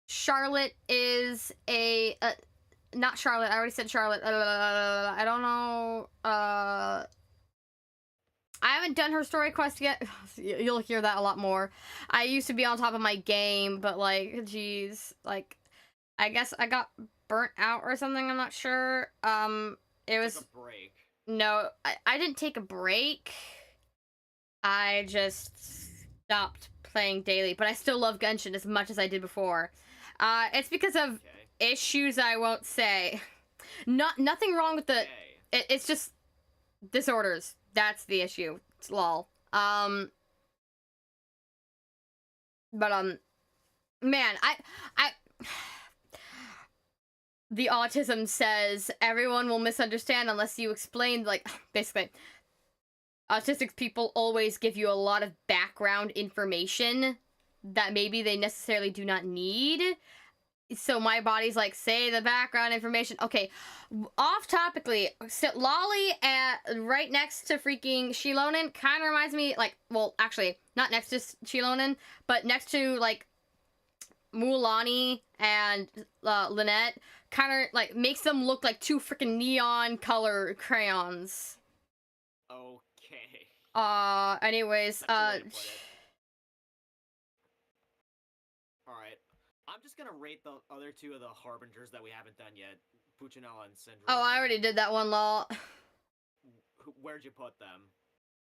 Charlotte is a not Charlotte. I already said Charlotte. I don't know. I haven't done her story quest yet. You'll hear that a lot more. I used to be on top of my game, but like, geez, like, I guess I got burnt out or something. I'm not sure. It was a break. No, I didn't take a break. I just stopped playing daily, but I still love Genshin as much as I did before. It's because of issues I won't say. Nothing wrong with the. It's just disorders. That's the issue. It's lol. Man, I the autism says everyone will misunderstand unless you explain, like, basically, autistic people always give you a lot of background information that maybe they necessarily do not need. So my body's like, say the background information. Okay, off topically, Sitlali right next to freaking Shilonen kind of reminds me, like, well, actually, not next to Shilonen, but next to, like, Mulan and Lynette, kind of, like, makes them look like two freaking neon color crayons. Okay. Anyways, Alright. I'm just gonna rate the other two of the Harbingers that we haven't done yet. Puccinella and Syndrome. Oh, I already did that one, lol. Where'd you put them?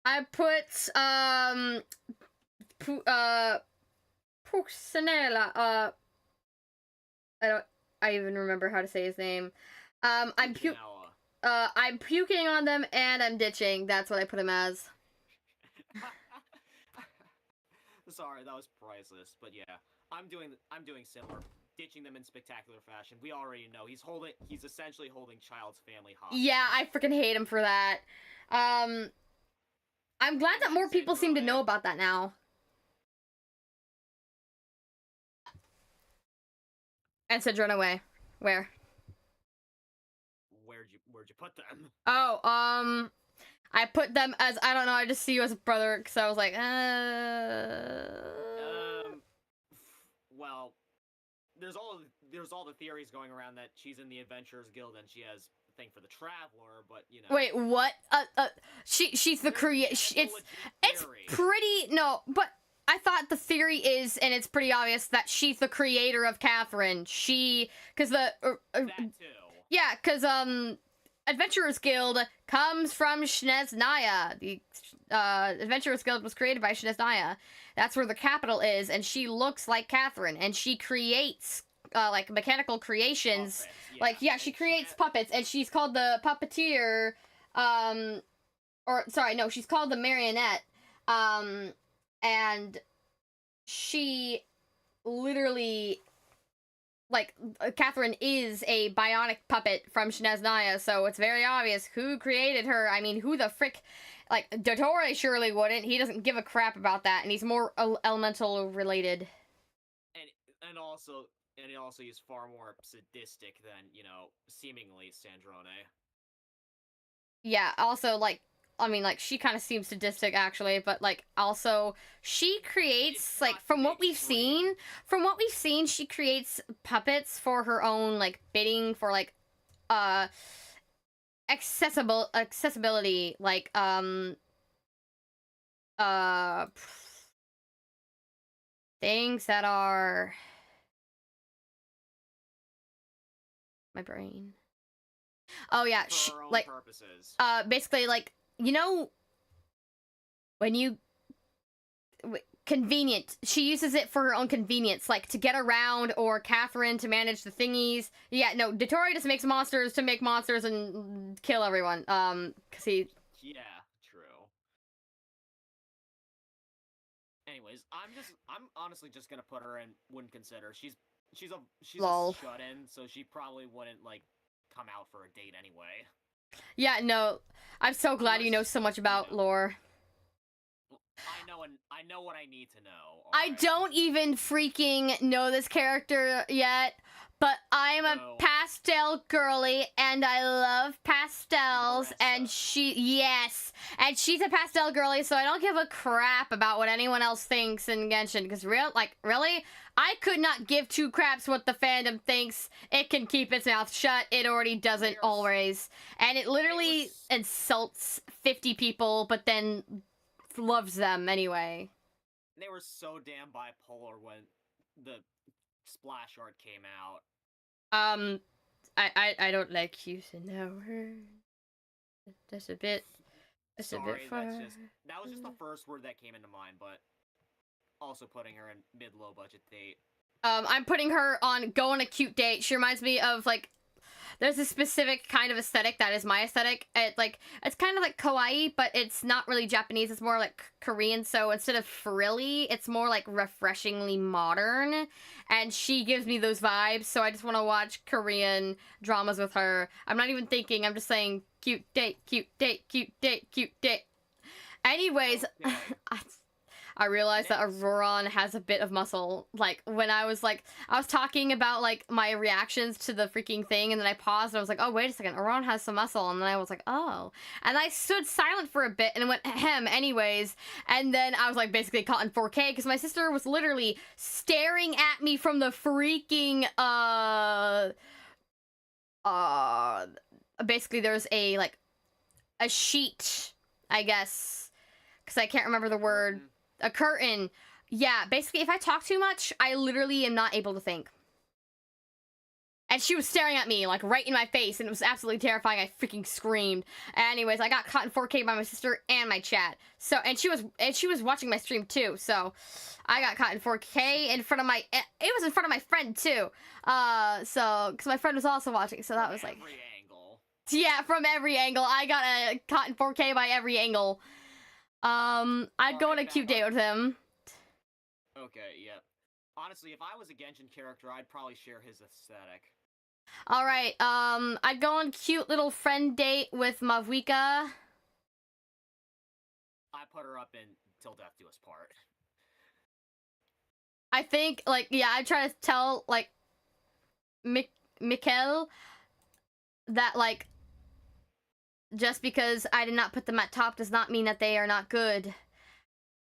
I put, Puccinella, I even remember how to say his name. I'm puking on them and I'm ditching. That's what I put him as. Sorry, that was priceless, but yeah. I'm doing similar. Ditching them in spectacular fashion. We already know he's essentially holding Child's family hostage. Yeah, I freaking hate him for that. I'm glad that more people seem to know about that now. And said run away. Where? Where'd you put them? Oh, I put them as, I don't know, I just see you as a brother, because I was like, Well, there's all the theories going around that she's in the Adventurers Guild and she has a thing for the Traveler, but, you know. Wait, what? She's the it's pretty, no, but I thought the theory is, and it's pretty obvious, that she's the creator of Catherine. Because that too. Yeah, because, Adventurers Guild comes from Snezhnaya. The Adventurers Guild was created by Snezhnaya. That's where the capital is, and she looks like Catherine, and she creates like mechanical creations. Puppets, yeah. Like, yeah, she creates puppets, and she's called the puppeteer. She's called the marionette. And she literally, like, Catherine is a bionic puppet from Snezhnaya, so it's very obvious who created her. I mean, who the frick, like, Dottore surely wouldn't. He doesn't give a crap about that, and he's more elemental related. And he also is far more sadistic than, you know, seemingly Sandrone. Yeah, also, like, I mean, like, she kind of seems sadistic, actually, but, like, also, she creates, like, from what we've seen, she creates puppets for her own, like, bidding for, like, accessibility, like, Things that are my brain. Oh yeah, For our own like purposes. basically like, you know, when you convenient, she uses it for her own convenience, like to get around, or Catherine to manage the thingies. Yeah, no, Dotori just makes monsters to make monsters and kill everyone. Cause he. Yeah, true. Anyways, I'm honestly just gonna put her in wouldn't consider. She's Lol. a shut-in, so she probably wouldn't like come out for a date anyway. Yeah, no, I'm so glad you know so much about lore. I know what I need to know. I don't even freaking know this character yet, but I'm a pastel girly, and I love pastels, and yes, and she's a pastel girly, so I don't give a crap about what anyone else thinks in Genshin, because really, I could not give two craps what the fandom thinks. It can keep its mouth shut. It already doesn't always, and it literally insults 50 people, but then loves them anyway. They were so damn bipolar when the splash art came out. I don't like using that word. That's a bit. That's Sorry, a bit far. That was just the first word that came into mind, but also putting her in mid-low budget date. I'm putting her on go on a cute date. She reminds me of like, there's a specific kind of aesthetic that is my aesthetic. It's kind of like kawaii, but it's not really Japanese. It's more like Korean. So instead of frilly, it's more like refreshingly modern. And she gives me those vibes. So I just want to watch Korean dramas with her. I'm not even thinking. I'm just saying cute date, cute date, cute date, cute date. Anyways, okay. I realized that Auroron has a bit of muscle. Like, when I was talking about, like, my reactions to the freaking thing, and then I paused, and I was like, oh, wait a second, Auroron has some muscle, and then I was like, oh. And I stood silent for a bit, and it went, ahem, anyways, and then I was, like, basically caught in 4K, because my sister was literally staring at me from the freaking, basically there's a, like, a sheet, I guess, because I can't remember the word. A curtain. Yeah, basically, if I talk too much, I literally am not able to think. And she was staring at me, like, right in my face, and it was absolutely terrifying. I freaking screamed. Anyways, I got caught in 4K by my sister and my chat. So, and she was watching my stream, too. So, I got caught in 4K in front of my... It was in front of my friend, too. Because my friend was also watching, so that was, like... Every angle. Yeah, from every angle. I got caught in 4K by every angle. I'd go on a cute date with him. Okay, yeah. Honestly, if I was a Genshin character, I'd probably share his aesthetic. Alright, I'd go on a cute little friend date with Mavuika. I put her up in Till Death Do Us Part. I think, like, yeah, I try to tell, like, Mikkel that, like, just because I did not put them at top does not mean that they are not good.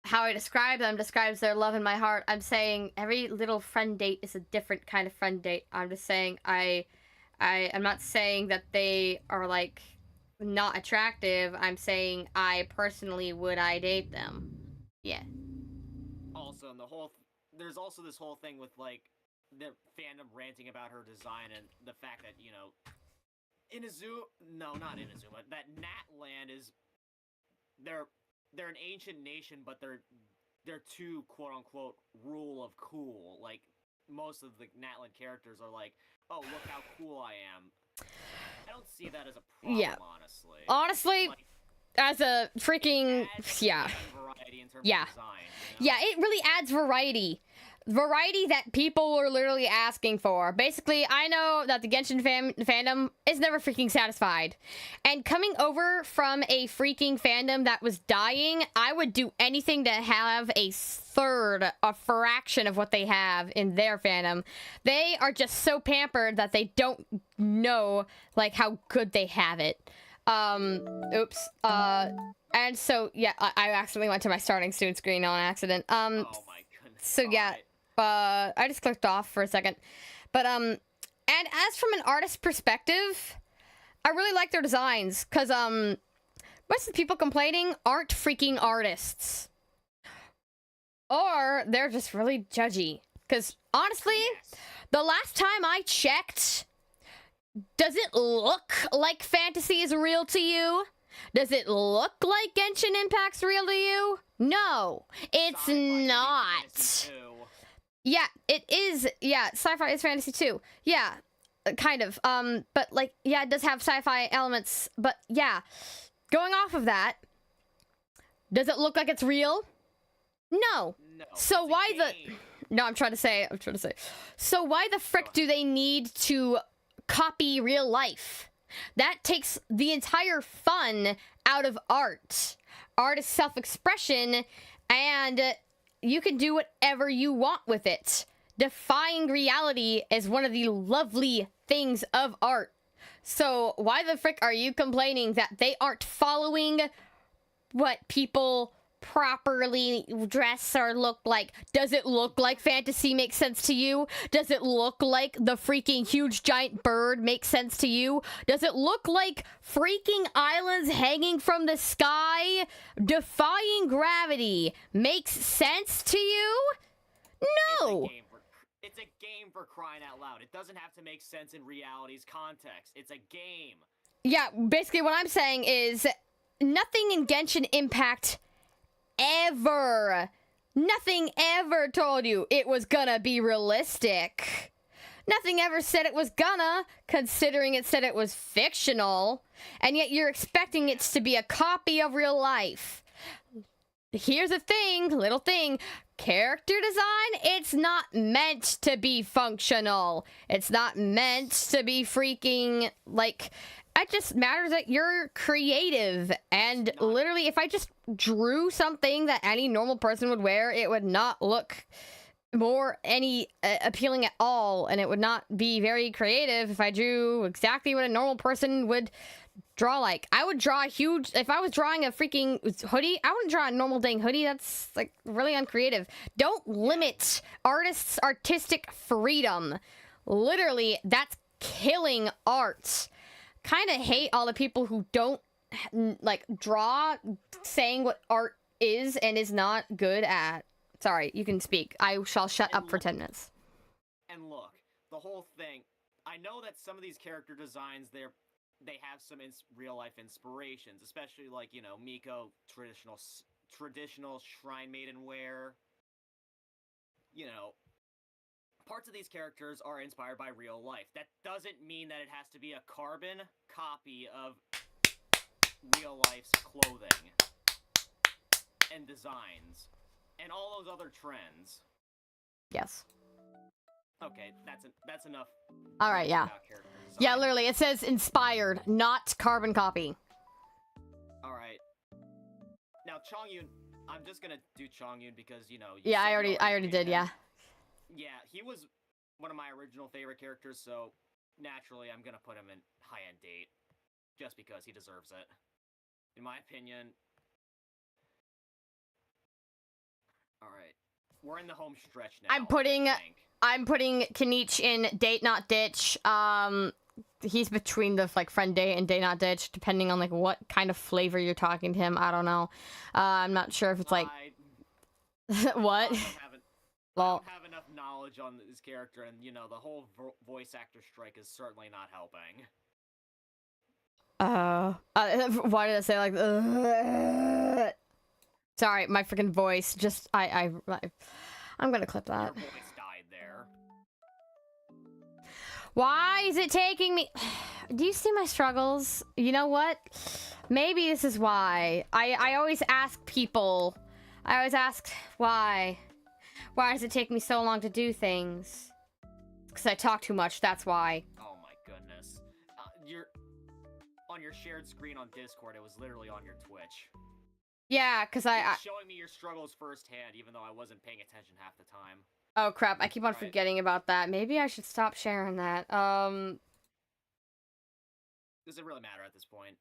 How I describe them describes their love in my heart. I'm saying every little friend date is a different kind of friend date. I'm just saying I'm not saying that they are, like, not attractive. I'm saying I personally would I date them. Yeah. Also, there's also this whole thing with, like, the fandom ranting about her design and the fact that, you know, not Inazuma. That Natland is, they're an ancient nation, but they're too quote unquote rule of cool. Like, most of the Natland characters are like, oh, look how cool I am. I don't see that as a problem, honestly. Honestly, like, as a freaking variety in terms of design, you know? Yeah, it really adds variety. Variety that people are literally asking for. Basically, I know that the Genshin fandom is never freaking satisfied. And coming over from a freaking fandom that was dying, I would do anything to have a fraction of what they have in their fandom. They are just so pampered that they don't know, like, how good they have it. Oops. And so, yeah, I accidentally went to my starting student screen on accident. Oh my goodness. So, yeah. I just clicked off for a second. But, and as from an artist perspective, I really like their designs, because, most of the people complaining aren't freaking artists. or they're just really judgy. Because honestly, Yes. the last time I checked, does it look like fantasy is real to you? Does it look like Genshin Impact's real to you? No, it's Sci-fi is not. fantasy too. Yeah, it is. Yeah, sci-fi is fantasy too. Yeah, kind of. But like, yeah, it does have sci-fi elements. But yeah, going off of that, does it look like it's real? No. No. So it's a why game. No, I'm trying to say. So why the frick do they need to copy real life? That takes the entire fun out of art. Art is self-expression, and you can do whatever you want with it. Defying reality is one of the lovely things of art. So why the frick are you complaining that they aren't following what people properly dress or look like? Does it look like fantasy makes sense to you? Does it look like the freaking huge giant bird makes sense to you? Does it look like freaking islands hanging from the sky defying gravity makes sense to you? No. It's a game for crying out loud. It doesn't have to make sense in reality's context. It's a game. Yeah, basically what I'm saying is nothing in Genshin Impact nothing ever told you it was gonna be realistic. Nothing ever said it was gonna, considering it said it was fictional, and yet you're expecting it to be a copy of real life. Here's a thing, little thing. Character design, it's not meant to be functional. It's not meant to be freaking, like, it just matters that you're creative. And literally, if I just drew something that any normal person would wear, it would not look appealing at all. And it would not be very creative if I drew exactly what a normal person would draw like. I would draw a huge, if I was drawing a freaking hoodie, I wouldn't draw a normal dang hoodie. That's like really uncreative. Don't limit artists' artistic freedom. Literally, that's killing art. Kind of hate all the people who don't like draw saying what art is and is not good at. Sorry, you can speak. I shall shut up for 10 minutes. And look, the whole thing, I know that some of these character designs, they have some real-life inspirations, especially like, you know, Miko, traditional shrine maiden wear. You know, parts of these characters are inspired by real life. That doesn't mean that it has to be a carbon copy of real life's clothing and designs and all those other trends. Yes. Okay, that's enough. All right, yeah. Yeah, literally, it says inspired, not carbon copy. All right. Now, Chongyun, I'm just gonna do Chongyun because, you know... Yeah, I already did, yeah. Yeah, he was one of my original favorite characters, so naturally I'm gonna put him in high-end date. Just because he deserves it. In my opinion... Alright. We're in the home stretch now. I'm putting Kanich in date not ditch. He's between the like friend date and date not ditch, depending on like what kind of flavor you're talking to him. I don't know. I'm not sure if it's like what. I don't have enough knowledge on this character, and you know the whole voice actor strike is certainly not helping. Why did I say like? Sorry, my freaking voice. Just I'm gonna clip that. Your voice died there. Why is it taking me? Do you see my struggles? You know what? Maybe this is why. I always ask people. I always ask why. Why does it take me so long to do things? Because I talk too much. That's why. Oh my goodness. You're on your shared screen on Discord. It was literally on your Twitch. Yeah, because You're showing me your struggles firsthand, even though I wasn't paying attention half the time. Oh crap! I keep on forgetting about that. Maybe I should stop sharing that. Does it really matter at this point?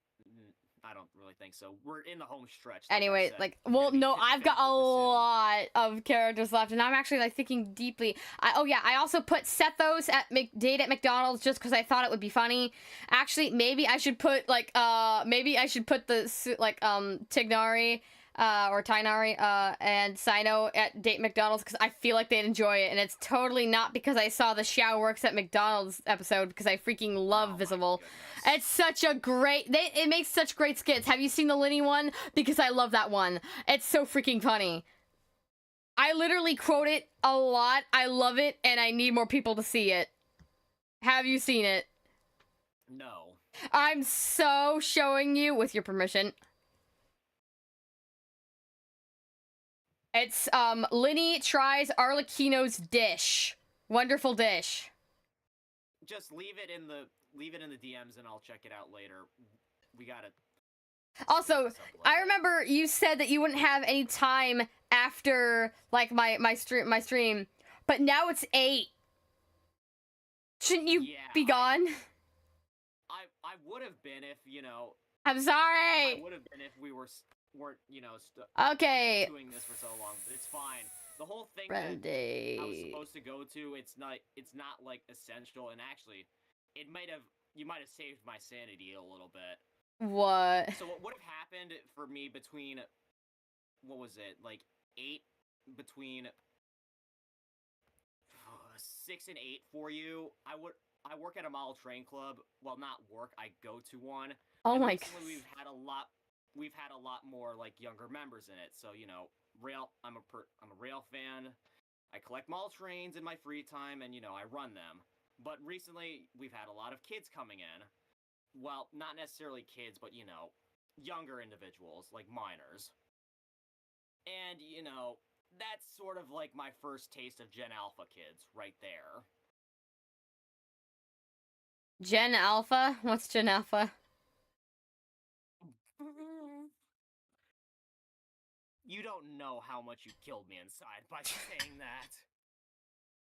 I don't really think so. We're in the home stretch. Anyway, like, well, no, I've got a lot of characters left, and I'm actually like thinking deeply. Oh yeah, I also put Sethos at date at McDonald's just because I thought it would be funny. Actually, maybe I should put like maybe I should put the like Tignari or Tainari, and Sino at Date McDonald's because I feel like they'd enjoy it, and it's totally not because I saw the Xiao Works at McDonald's episode because I freaking love Visible. It's such a great, it makes such great skits. Have you seen the Linny one? Because I love that one. It's so freaking funny. I literally quote it a lot. I love it, and I need more people to see it. Have you seen it? No. I'm so showing you, with your permission. It's, Linny tries Arlecchino's dish. Wonderful dish. Just leave it in the DMs and I'll check it out later. We gotta... Also, I remember you said that you wouldn't have any time after, like, my stream, but now it's 8. Shouldn't you be gone? I would have been if, you know... I'm sorry! I would have been if we weren't, you know, doing this for so long, but it's fine. The whole thing that I was supposed to go to, it's not like essential, and actually, you might have saved my sanity a little bit. What? So what would have happened for me between, what was it, like, between 6 and 8 for you, I work at a model train club. Well, not work, I go to one. Oh my god. We've had a lot more like younger members in it. So, you know, I'm a rail fan. I collect model trains in my free time and, you know, I run them. But recently we've had a lot of kids coming in. Well, not necessarily kids, but, you know, younger individuals like minors. And, you know, that's sort of like my first taste of Gen Alpha kids right there. Gen Alpha? What's Gen Alpha? You don't know how much you killed me inside by saying that.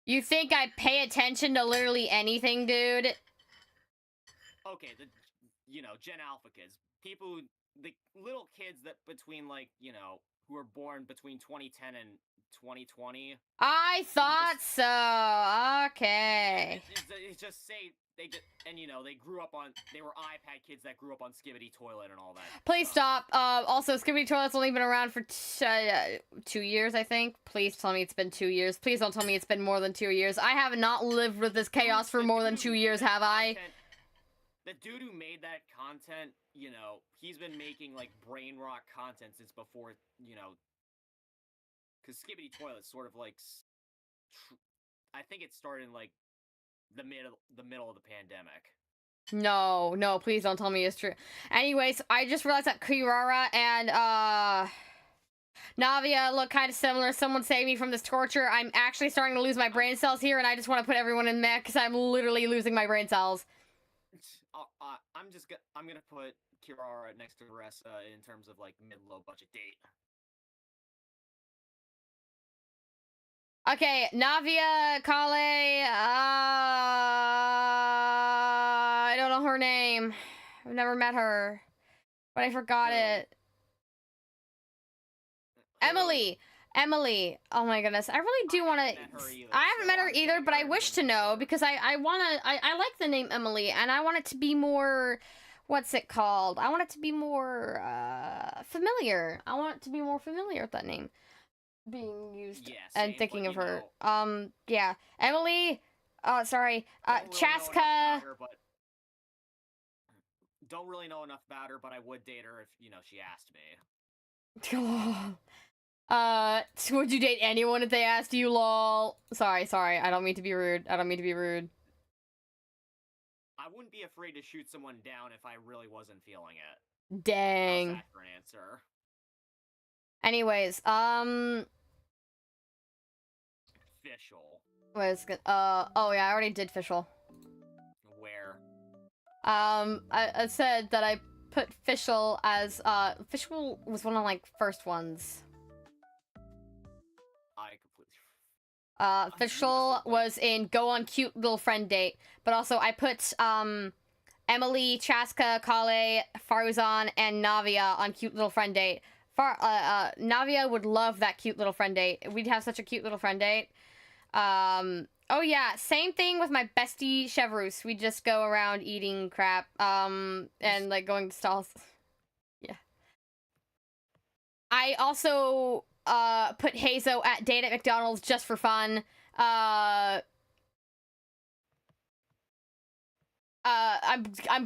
You think I pay attention to literally anything, dude? Okay, you know, Gen Alpha kids. People, the little kids that between, like, you know, who were born between 2010 and 2020. I thought so. Okay. It's just say and you know, they were iPad kids that grew up on Skibidi Toilet and all that. Please stop. Also, Skibidi Toilet's only been around for 2 years, I think. Please tell me it's been 2 years. Please don't tell me it's been more than 2 years. I have not lived with this chaos for more than 2 years, have I? The dude who made that content, you know, he's been making, like, brain rot content since before, you know, because Skibidi Toilet's sort of, like, I think it started in, like, the middle of the pandemic. No, please don't tell me it's true. Anyways, I just realized that Kirara and, Navia look kind of similar. Someone save me from this torture. I'm actually starting to lose my brain cells here, and I just want to put everyone in mech, because I'm literally losing my brain cells. I'm gonna put Kirara next to Ressa in terms of, like, mid-low budget date. Okay, Navia, Kale, I don't know her name. I've never met her, but I forgot it. Emily. Oh my goodness, I really do want to. I haven't met her either, but I wish to know because I like the name Emily, and I want it to be more. What's it called? I want it to be more familiar. I want it to be more familiar with that name being used and thinking of her. Yeah, Emily. Sorry. Chaska. Don't really know enough about her, but I would date her if, you know, she asked me. Would you date anyone if they asked you, lol? Sorry, I don't mean to be rude. I wouldn't be afraid to shoot someone down if I really wasn't feeling it. Dang. How's that for an answer? Anyways, Fischl. Oh yeah, I already did Fischl. Where? I said that I put Fischl as, Fischl was one of, like, first ones. Fischl was in Go on Cute Little Friend Date, but also I put, Emily, Chaska, Kale, Faruzan, and Navia on Cute Little Friend Date. Navia would love that cute little friend date. We'd have such a cute little friend date. Oh yeah, same thing with my bestie Chevrus. We just go around eating crap, and, like, going to stalls. Yeah. I also put Hazo at date at McDonald's just for fun. I'm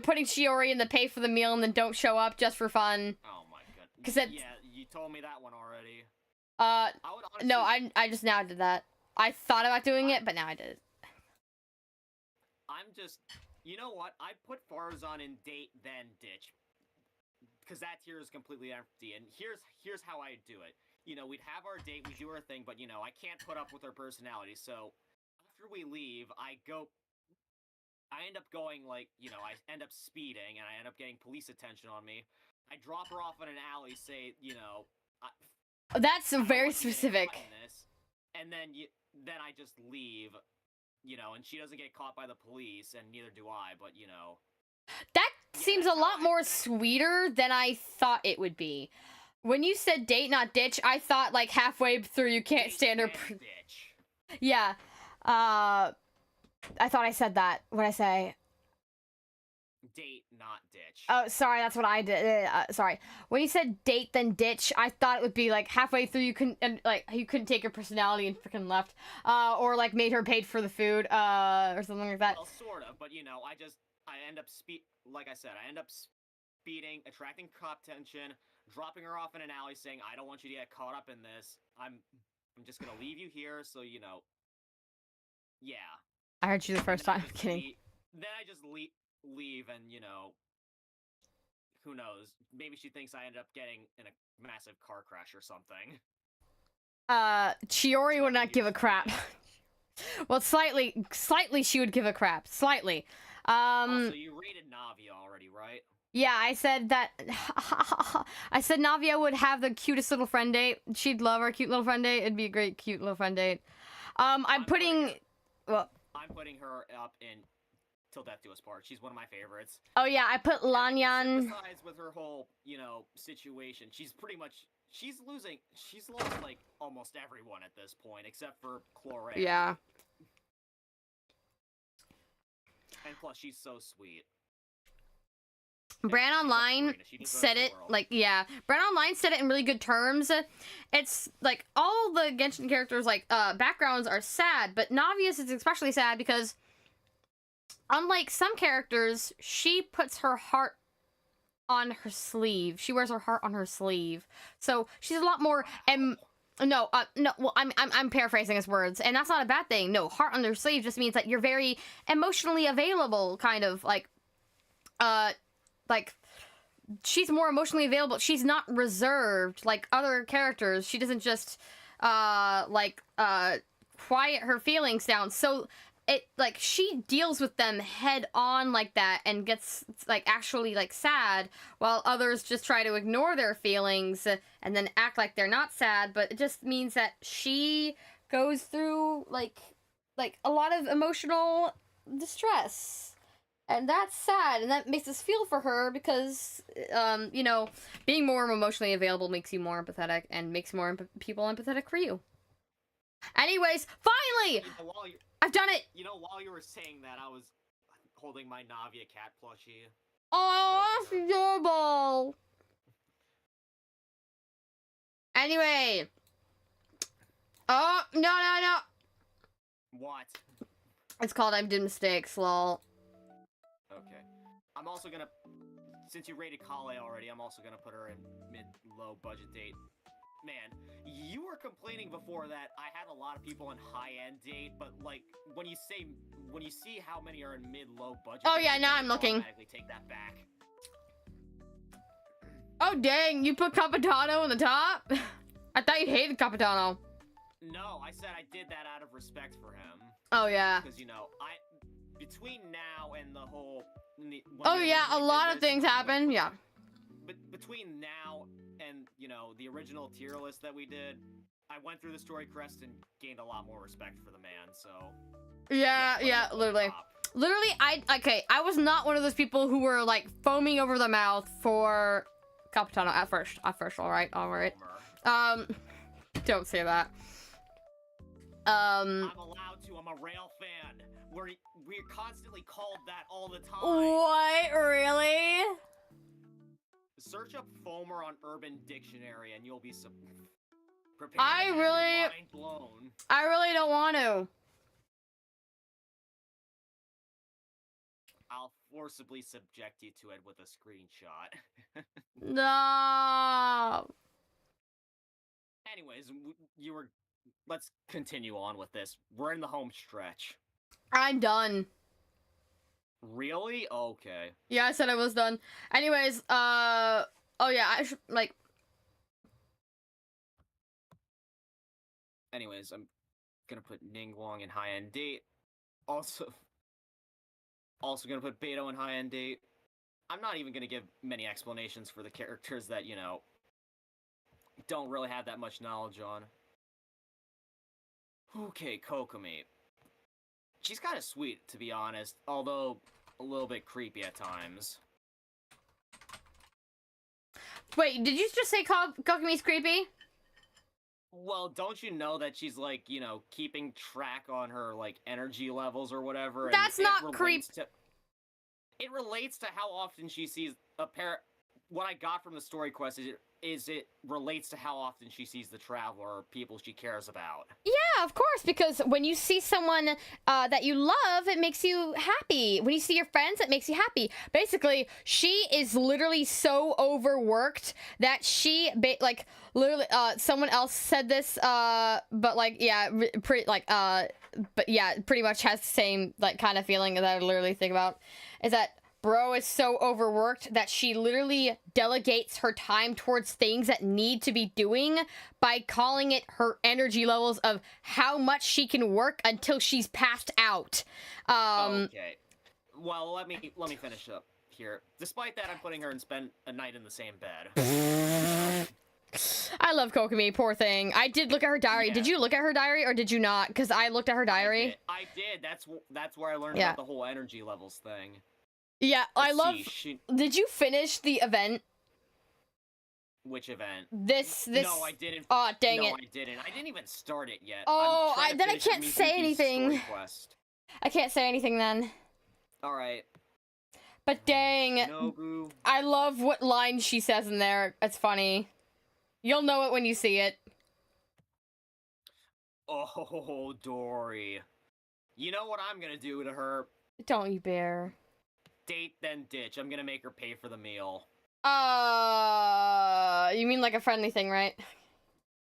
putting Shiori in the pay for the meal and then don't show up just for fun. Oh my god. 'Cause it's, yeah, you told me that one already. I would honestly... no, I just now did that. I thought about doing it, but now I did it. I'm just, you know what? I put Farzan in date then ditch, because that tier is completely empty. And here's how I do it. You know, we'd have our date, we do our thing, but you know, I can't put up with her personality. So after we leave, I end up going, like, you know, I end up speeding, and I end up getting police attention on me. I drop her off in an alley, say, you know... That's very specific. And then I just leave, you know, and she doesn't get caught by the police, and neither do I, but, you know... That seems a lot more sweeter than I thought it would be. When you said date, not ditch, I thought, like, halfway through you can't stand her... ditch. Yeah. I thought I said that. What'd I say? Date, not ditch. Oh, sorry, that's what I did. Sorry. When you said date, then ditch, I thought it would be, like, halfway through you couldn't take her personality and freaking left. Or, like, made her paid for the food, or something like that. Well, sort of, but, you know, I end up like I said, I end up speeding, attracting cop attention, dropping her off in an alley saying, I don't want you to get caught up in this. I'm just gonna leave you here, so, you know, yeah. I heard you the first time. I'm kidding. Then I just leave, and, you know, who knows? Maybe she thinks I ended up getting in a massive car crash or something. Chiori would not give a crap. Well, slightly she would give a crap. Slightly. Also, you rated Navia already, right? Yeah, I said that... I said Navia would have the cutest little friend date. She'd love our cute little friend date. It'd be a great cute little friend date. I'm putting... Well... I'm putting her up in Till Death Do Us Part. She's one of my favorites. Oh yeah, I put Lanyan... Besides with her whole, you know, situation, she's pretty much... She's lost, like, almost everyone at this point, except for Chlorine. Yeah. And plus, she's so sweet. Brand Online said it, like, yeah. Brand Online said it in really good terms. It's, like, all the Genshin characters, like, backgrounds are sad, but Navia's is especially sad because, unlike some characters, she puts her heart on her sleeve. She wears her heart on her sleeve. So, she's a lot more, no, well, I'm paraphrasing his words, and that's not a bad thing. No, heart on their sleeve just means that you're very emotionally available, kind of, like, she's more emotionally available. She's not reserved like other characters. She doesn't just, quiet her feelings down. So, she deals with them head on like that and gets, like, actually, like, sad, while others just try to ignore their feelings and then act like they're not sad, but it just means that she goes through, like a lot of emotional distress. And that's sad, and that makes us feel for her because, you know, being more emotionally available makes you more empathetic and makes more people empathetic for you. Anyways, finally! I've done it! You know, while you were saying that, I was holding my Navia cat plushie. Oh, that's adorable! Anyway. Oh, no. What? It's called I Did Mistakes, lol. Okay. I'm also gonna, since you rated Kale already, I'm also gonna put her in mid-low budget date. Man, you were complaining before that I had a lot of people in high-end date, but, like, when you see how many are in mid-low budget... Oh yeah, now I'm looking. Automatically take that back. Oh dang, you put Capitano in the top? I thought you hated Capitano. No, I said I did that out of respect for him. Oh yeah. Because, you know, between now and the whole... Oh yeah, a lot of things happen, yeah. But between now and, you know, the original tier list that we did, I went through the story crest and gained a lot more respect for the man, so... Yeah, literally. Literally, I was not one of those people who were, like, foaming over the mouth for Capitano at first, alright. Don't say that. I'm allowed to, I'm a Rail fan. We're constantly called that all the time. What? Really? search up Foamer on Urban Dictionary and you'll be prepared I to have really- your mind blown. I really don't want to. I'll forcibly subject you to it with a screenshot. No. Anyways, let's continue on with this. We're in the home stretch. I'm done. Really? Okay. Yeah, I said I was done. Anyways, oh yeah, I should, like... Anyways, I'm gonna put Ningguang in high-end date. Also gonna put Beto in high-end date. I'm not even gonna give many explanations for the characters that, you know, don't really have that much knowledge on. Okay, Kokomi. She's kind of sweet, to be honest, although a little bit creepy at times. Wait, did you just say Kokomi's creepy? Well, don't you know that she's, like, you know, keeping track on her, like, energy levels or whatever? That's not creep. It relates to how often she sees what I got from the story quest is it relates to how often she sees the Traveler or people she cares about. Yeah, of course, because when you see someone that you love, it makes you happy. When you see your friends, it makes you happy. Basically, she is literally so overworked that she, like, literally, someone else said this, but, like, yeah, pretty much has the same, like, kind of feeling that I literally think about, is that Bro is so overworked that she literally delegates her time towards things that need to be doing by calling it her energy levels of how much she can work until she's passed out. Okay. Well, let me finish up here. Despite that, I'm putting her and spend a night in the same bed. I love Kokomi, poor thing. I did look at her diary. Yeah. Did you look at her diary or did you not? Because I looked at her diary. I did. That's where I learned about the whole energy levels thing. Yeah, Did you finish the event? Which event? This. No, I didn't. Oh, dang it. No, I didn't. I didn't even start it yet. Oh, then I can't say anything. I can't say anything then. Alright. But dang. Nobu. I love what line she says in there. It's funny. You'll know it when you see it. Oh, Dory. You know what I'm gonna do to her? Don't you bear. Date then ditch. I'm gonna make her pay for the meal. You mean like a friendly thing, right?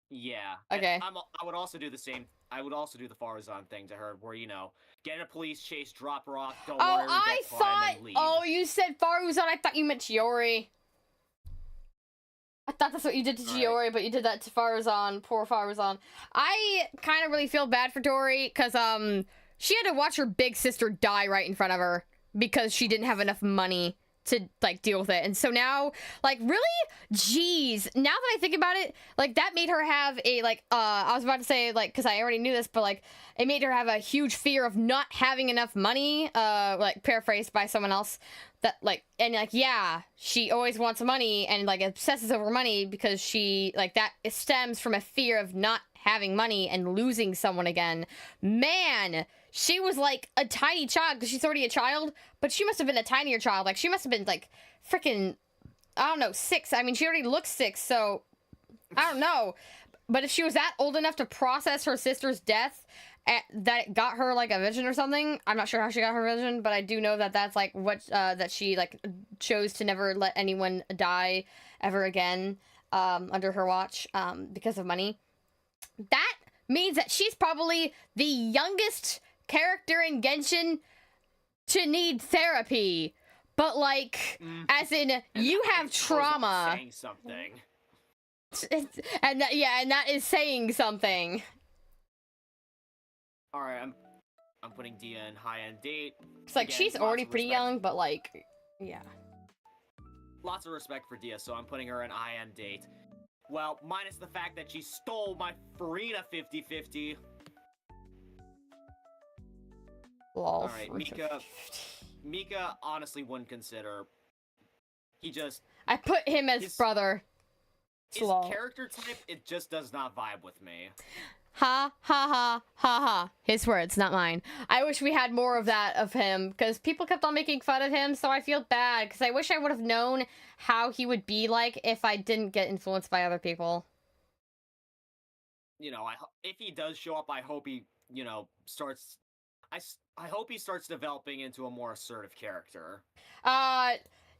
Yeah. Okay. I would also do the same. I would also do the Farazan thing to her, where, you know, get in a police chase, drop her off, don't want her to get caught, and then leave. Oh, you said Faruzan. I thought you meant Chiori. I thought that's what you did to Chiori, but you did that to Faruzan. Poor Faruzan. I kind of really feel bad for Dory, because, she had to watch her big sister die right in front of her. Because she didn't have enough money to, like, deal with it. And so now, like, really? Jeez. Now that I think about it, like, that made her have a, like, I was about to say, like, because I already knew this, but, like, it made her have a huge fear of not having enough money, like, paraphrased by someone else. That, like, and, like, yeah, she always wants money and, like, obsesses over money because she, like, that stems from a fear of not having money and losing someone again. Man! She was, like, a tiny child, because she's already a child, but she must have been a tinier child. Like, she must have been, like, freaking, I don't know, 6. I mean, she already looks 6, so, I don't know. But if she was that old enough to process her sister's death, that it got her, like, a vision or something, I'm not sure how she got her vision, but I do know that that's, like, what, that she, like, chose to never let anyone die ever again, under her watch, because of money. That means that she's probably the youngest character in Genshin to need therapy, but like, as in, you have trauma. Saying something. And that is saying something. All right, I'm putting Dia in high-end date. It's like, she's already pretty young, but like, yeah. Lots of respect for Dia, so I'm putting her in high-end date. Well, minus the fact that she stole my Farina 50/50. Alright, Mika honestly wouldn't consider. He just... I put him as brother. His character type, it just does not vibe with me. Ha ha ha ha ha. His words, not mine. I wish we had more of that of him, because people kept on making fun of him, so I feel bad, because I wish I would have known how he would be like if I didn't get influenced by other people. You know, if he does show up, I hope he, you know, starts... I hope he starts developing into a more assertive character.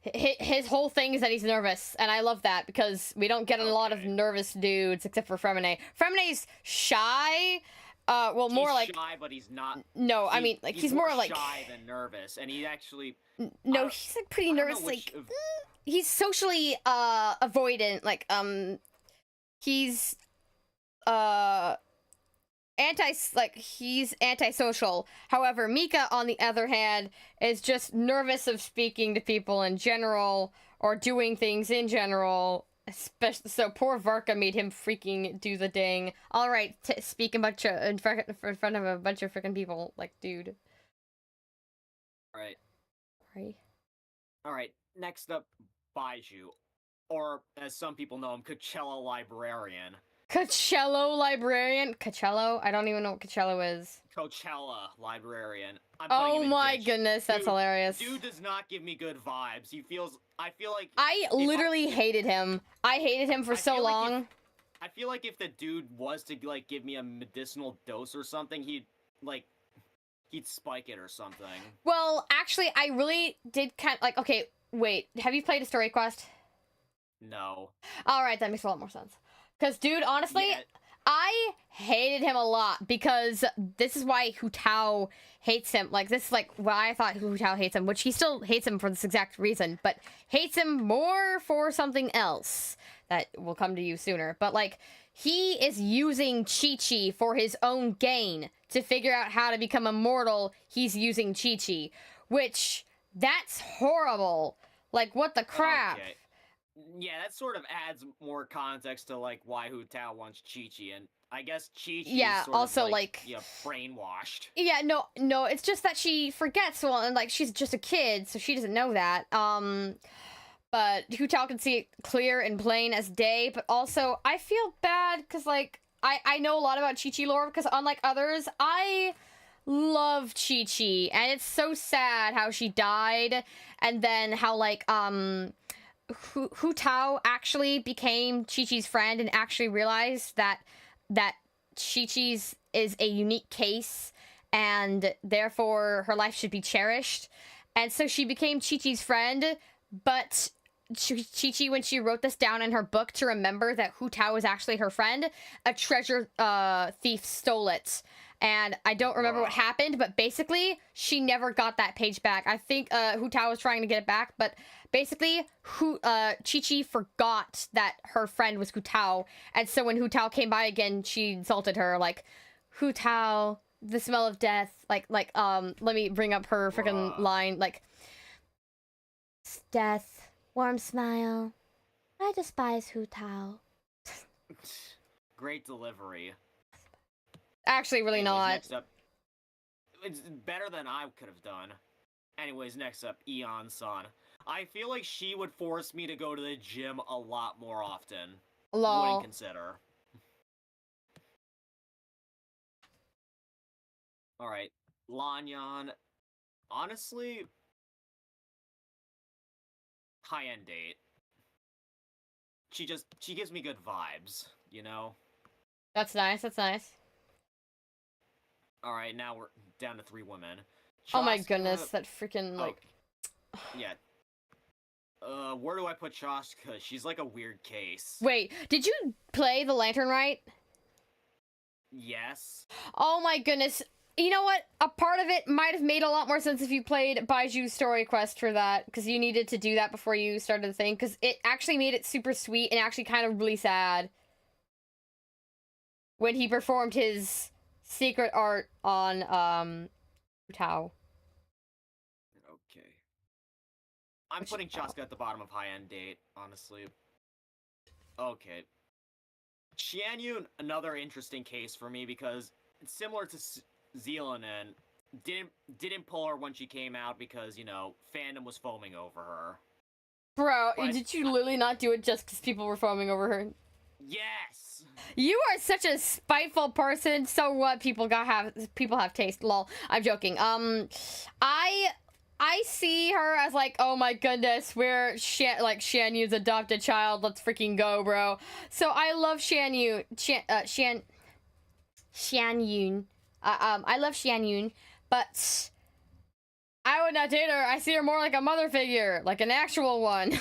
His whole thing is that he's nervous, and I love that, because we don't get a lot of nervous dudes, except for Fremine. Fremine's shy, well, he's more like... shy, but he's not... No, I mean, like, he's more like... shy than nervous, and he actually... No, he's, like, pretty nervous, like... He's socially, avoidant, like, he's, he's antisocial. However, Mika, on the other hand, is just nervous of speaking to people in general, or doing things in general. Especially, so poor Varka made him freaking do the ding. Alright, speak in front of a bunch of freaking people. Like, dude. Alright. Right. Alright, next up, Baiju. Or, as some people know him, Coachella Librarian. Coachello Librarian? Coachello? I don't even know what Coachello is. Coachella Librarian. Oh my goodness, that's hilarious. Dude does not give me good vibes. I feel like... I literally hated him. I hated him for so long. I feel like if the dude was to, like, give me a medicinal dose or something, he'd spike it or something. Well, actually, I really did kind of, like, okay, wait, have you played a story quest? No. Alright, that makes a lot more sense. Because, dude, honestly, yeah. I hated him a lot, because this is why Hu Tao hates him. Like, this is, like, why I thought Hu Tao hates him, which he still hates him for this exact reason, but hates him more for something else that will come to you sooner. But, like, he is using Chi-Chi for his own gain. To figure out how to become immortal, he's using Chi-Chi, which, that's horrible. Like, what the crap? Okay. Yeah, that sort of adds more context to, like, why Hu Tao wants Chi-Chi, and I guess Chi-Chi is sort also, of, like, yeah, brainwashed. Yeah, no, it's just that she forgets, well, and, like, she's just a kid, so she doesn't know that, but Hu Tao can see it clear and plain as day, but also, I feel bad, because, like, I know a lot about Chi-Chi lore, because unlike others, I love Chi-Chi, and it's so sad how she died, and then how, like, Hu Tao actually became Chi-Chi's friend and actually realized that Chi-Chi's is a unique case and therefore her life should be cherished. And so she became Chi-Chi's friend, but Chi-Chi, when she wrote this down in her book to remember that Hu Tao was actually her friend, a treasure thief stole it. And I don't remember what happened, but basically, she never got that page back. I think Hu Tao was trying to get it back, but basically, Chi-Chi forgot that her friend was Hu Tao, and so when Hu Tao came by again, she insulted her, like, Hu Tao, the smell of death, let me bring up her freaking line, like, death, warm smile, I despise Hu Tao. Great delivery. Actually, really not. Next up, it's better than I could have done. Anyways, next up, Eon-san. I feel like she would force me to go to the gym a lot more often. Lol. Wouldn't consider. Alright, Lanyan. Honestly, high-end date. She gives me good vibes, you know? That's nice, that's nice. Alright, now we're down to 3 women. Oh my goodness, that freaking, like... Yeah. Where do I put Chaska? She's like a weird case. Wait, did you play the Lantern Rite? Yes. Oh my goodness. You know what? A part of it might have made a lot more sense if you played Baiju's story quest for that, because you needed to do that before you started the thing, because it actually made it super sweet and actually kind of really sad. When he performed his secret art on, Tao. Okay. I'm putting Chaska at the bottom of high-end date, honestly. Okay. Xianyun, another interesting case for me, because it's similar to Zealanen, didn't pull her when she came out because, you know, fandom was foaming over her. Bro, did you literally not do it just because people were foaming over her? Yes. You are such a spiteful person. So what? People have taste. Lol. I'm joking. I see her as like, oh my goodness, we're Shan Yu's adopted child. Let's freaking go, bro. So I love Shan Yun. I love Shan Yun, but I would not date her. I see her more like a mother figure, like an actual one.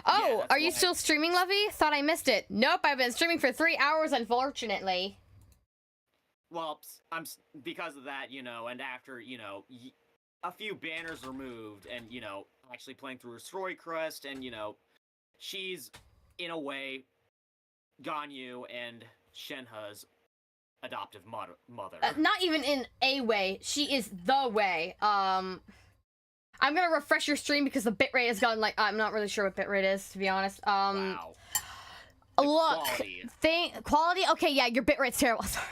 Oh, are you still streaming, Lovey? Thought I missed it. Nope, I've been streaming for 3 hours, unfortunately. Well, because of that, you know, and after, you know, a few banners removed, and, you know, actually playing through her story crest, and, you know, she's, in a way, Ganyu and Shenhe's adoptive mother. Not even in a way. She is the way. I'm gonna refresh your stream because the bitrate has gone, like, I'm not really sure what bitrate is, to be honest. Wow. Look. Quality? Okay, yeah, your bitrate's terrible. Sorry.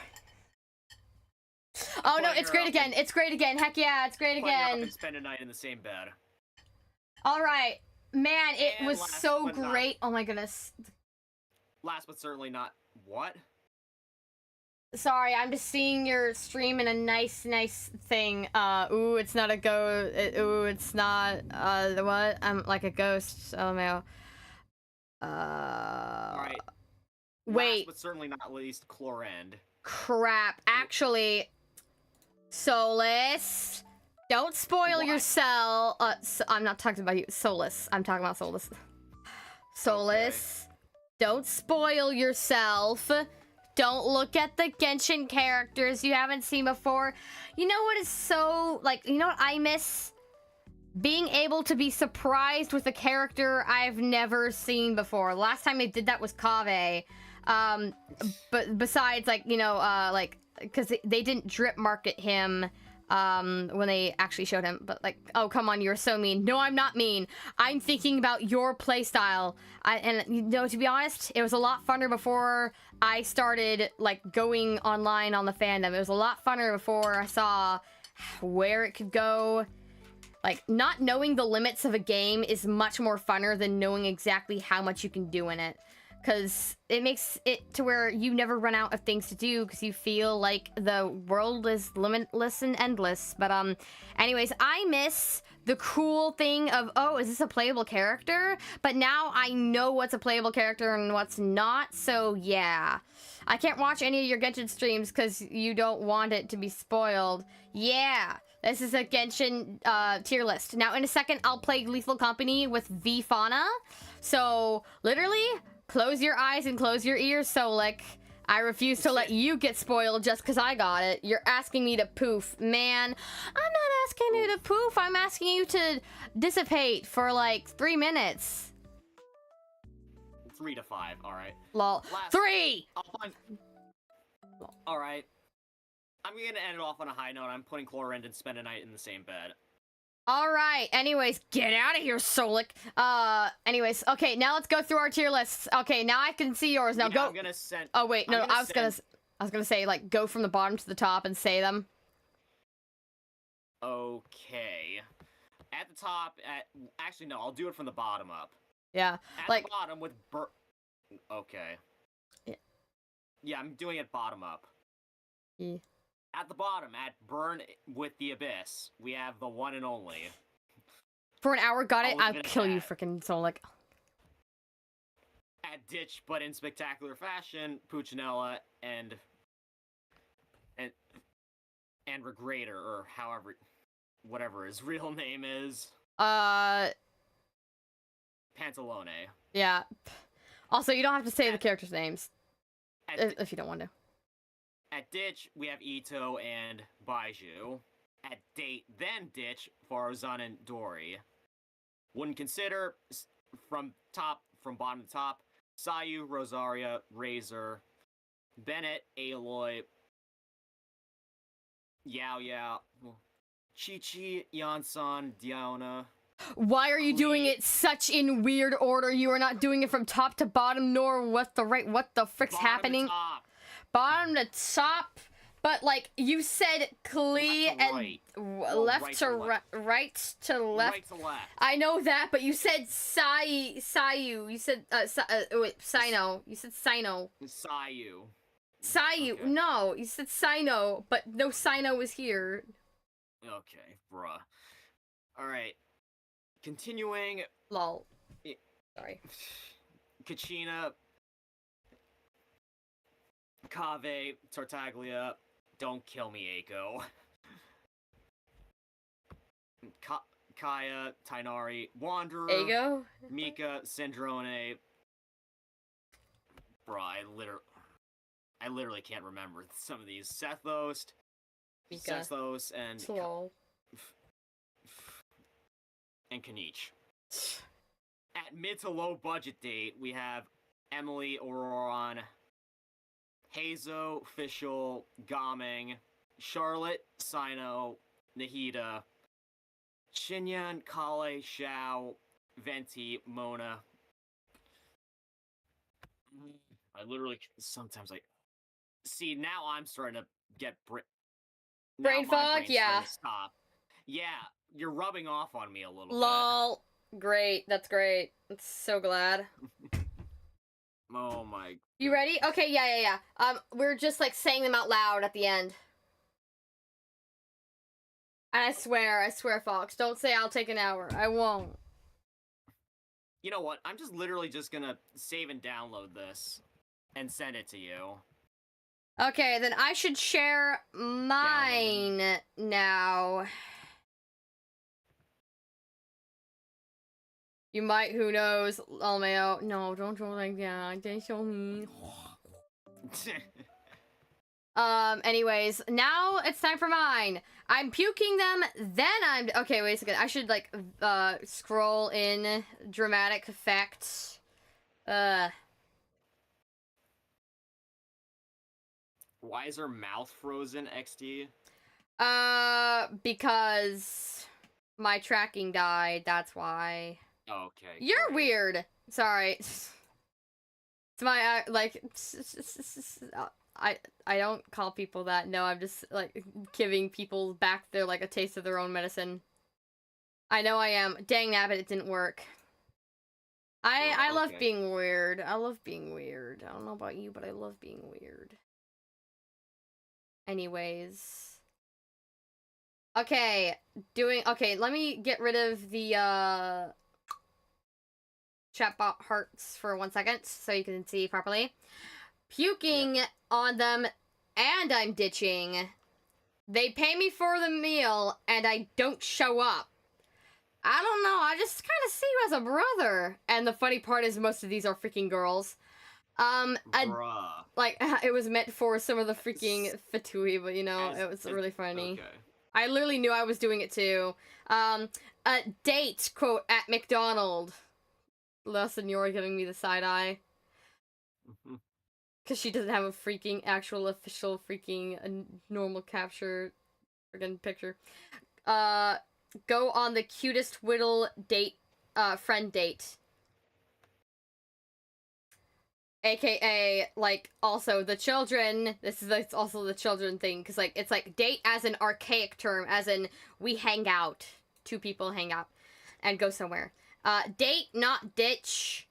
Oh no, it's great again. It's great again. Heck yeah, it's great again. And spend a night in the same bed. Alright. Man, it was so great. Oh my goodness. Last but certainly not... What? Sorry, I'm just seeing your stream in a nice thing. Ooh, it's not a ooh, it's not, what? I'm like a ghost. Oh, no. Alright. Wait. Last but certainly not least, Chlorend. Crap. Actually, Solus, don't spoil yourself. I'm not talking about you. Solus. I'm talking about Solus. Solus, don't spoil yourself. Don't look at the Genshin characters you haven't seen before. You know what is so, like, you know what I miss? Being able to be surprised with a character I've never seen before. Last time they did that was Kaveh. But besides, like, you know, like, because they didn't drip market him when they actually showed him. But, like, oh, come on, you're so mean. No, I'm not mean. I'm thinking about your playstyle. And, you know, to be honest, it was a lot funner before I started, like, going online on the fandom. It was a lot funner before I saw where it could go. Like, not knowing the limits of a game is much more funner than knowing exactly how much you can do in it. Because it makes it to where you never run out of things to do because you feel like the world is limitless and endless. But, anyways, I miss the cool thing of, oh, is this a playable character? But now I know what's a playable character and what's not, so yeah. I can't watch any of your Genshin streams because you don't want it to be spoiled. Yeah, this is a Genshin tier list. Now, in a second, I'll play Lethal Company with V-Fauna. So, literally... close your eyes and close your ears, Solik. I refuse to let you get spoiled just because I got it. You're asking me to poof. Man, I'm not asking you to poof. I'm asking you to dissipate for like 3 minutes. 3 to 5, alright. Lol. 3! Alright. I'm gonna end it off on a high note. I'm putting Chlorend and spend a night in the same bed. Alright, anyways, get out of here, Solik. Anyways, okay, now let's go through our tier lists. Okay, now I can see yours. Now go. I'm gonna send... Oh, wait, no, I was gonna say, like, go from the bottom to the top and say them. Okay. At the top, actually, no, I'll do it from the bottom up. Yeah, at like... the bottom with okay. Yeah, I'm doing it bottom up. Yeah. At the bottom, at Burn with the Abyss, we have the one and only. For an hour, got it? I'll kill you, frickin' Solik. At Ditch, but in spectacular fashion, Puccinella and Regrator, or however, whatever his real name is. Pantalone. Yeah. Also, you don't have to say the characters' names. If you don't want to. At Ditch, we have Ito and Baiju. At Date, then Ditch, Faruzan and Dory. Wouldn't consider, from bottom to top, Sayu, Rosaria, Razor, Bennett, Aloy, Yao Yao, Chi-Chi, Yansan, Diona. Why are you doing it such in weird order? You are not doing it from top to bottom, nor what the frick's happening? To top. Bottom to top. But, like, you said Klee and right. left right to to left. right to left. Right to left. I know that, but you said Sayu. You said, wait, Sino. You said Sino. Sayu. Sayu. Okay. No, you said Sino, but no Sino is here. Okay, bruh. Alright. Continuing. Lol. Sorry. Kachina. Kave. Tartaglia. Don't kill me, Eiko. Kaya. Tainari. Wanderer. Ego? Mika. Syndrome. Bruh, I literally can't remember some of these. Sethos. Mika. Sethos and... Lol. And Kanich. At mid to low budget date, we have Emily, Auroron, Hazo, Fischl, Gaming, Charlotte, Sino, Nahida, Shinyan, Kale, Xiao, Venti, Mona. I literally, sometimes I... See, now I'm starting to get Brain fog? Yeah. Stop. Yeah, you're rubbing off on me a little Lol. Great. That's great. I'm so glad. Oh my... You ready? Okay, yeah. We're just, like, saying them out loud at the end. And I swear, Fox, don't say I'll take an hour. I won't. You know what? I'm just literally just gonna save and download this and send it to you. Okay, then I should share mine now. You might, who knows? LMAO. No, don't draw like that. They show me. Anyways, now it's time for mine. I'm puking them, then I'm... Okay, wait a second. I should, like, scroll in dramatic effects. Why is her mouth frozen, XD? Because my tracking died, that's why. Okay. You're great. weird. Sorry. It's my, like... I don't call people that. No, I'm just, like, giving people back their, like, a taste of their own medicine. I know I am. Dang nabbit, it didn't work. I love being weird. I love being weird. I don't know about you, but I love being weird. Anyways. Okay, let me get rid of the, chatbot hearts for 1 second, so you can see properly. Puking on them, and I'm ditching. They pay me for the meal, and I don't show up. I don't know, I just kind of see you as a brother. And the funny part is most of these are freaking girls. Bruh. Like, it was meant for some of the freaking Fatui, but, you know, it was really funny. Okay. I literally knew I was doing it, too. A date, quote, at McDonald's. Lesson, you're giving me the side eye. Because she doesn't have a freaking actual official freaking normal capture friggin' picture. Go on the cutest whittle date, friend date. AKA, like, also the children. This is like, also the children thing. Because, like, it's like date as an archaic term. As in, we hang out. Two people hang out. And go somewhere. Date, not ditch.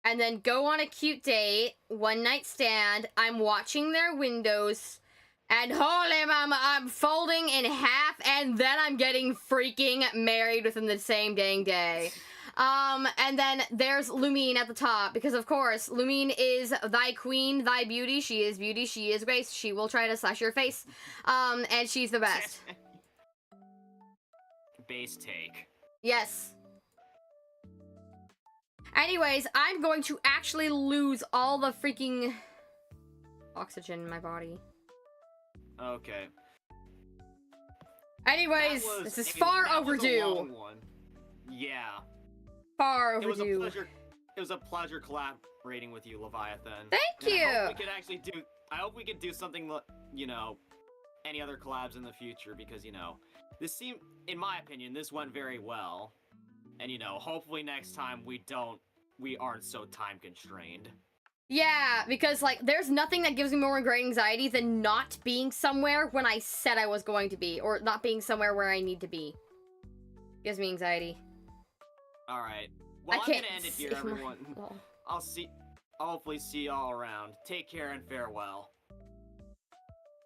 And then go on a cute date, one night stand, I'm watching their windows, and holy mama, I'm folding in half, and then I'm getting freaking married within the same dang day. And then there's Lumine at the top, because of course, Lumine is thy queen, thy beauty, she is grace, she will try to slash your face, and she's the best. Base take. Yes. Anyways, I'm going to actually lose all the freaking oxygen in my body. Okay. Anyways, this is far overdue. Was a long one. Yeah. Far overdue. It was a pleasure collaborating with you, Leviathan. Thank you. I hope we could do something, you know, any other collabs in the future, because, you know, in my opinion, this went very well. And, you know, hopefully next time we aren't so time constrained. Yeah, because, like, there's nothing that gives me more great anxiety than not being somewhere when I said I was going to be, or not being somewhere where I need to be. Gives me anxiety. Alright. Well, I'm gonna end it here, everyone. Oh. I'll hopefully see you all around. Take care and farewell.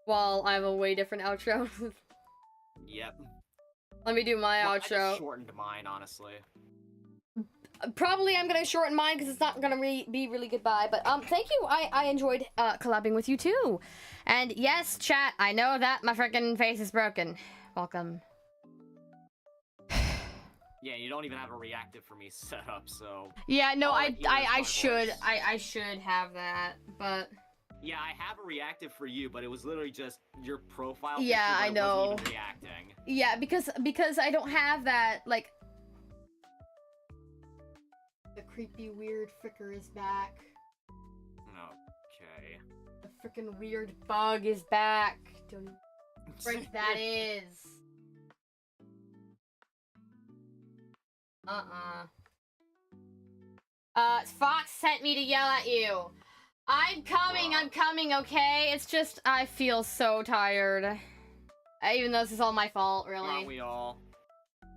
Well, I have a way different outro. Yep. Let me do my outro. I just shortened mine, honestly. Probably I'm gonna shorten mine because it's not gonna be really goodbye. But thank you. I enjoyed collabing with you too. And yes, chat. I know that my freaking face is broken. Welcome. Yeah, you don't even have a reactive for me set up, so. Yeah, no, I should have that, but. Yeah, I have a reactive for you, but it was literally just your profile. Yeah, picture, I know. Wasn't even reacting. Yeah, because I don't have that, like. The creepy weird fricker is back. Okay. The freaking weird bug is back. Don't know what frick that is. Fox sent me to yell at you. I'm coming, okay? It's just, I feel so tired. Even though this is all my fault, really. Aren't we all?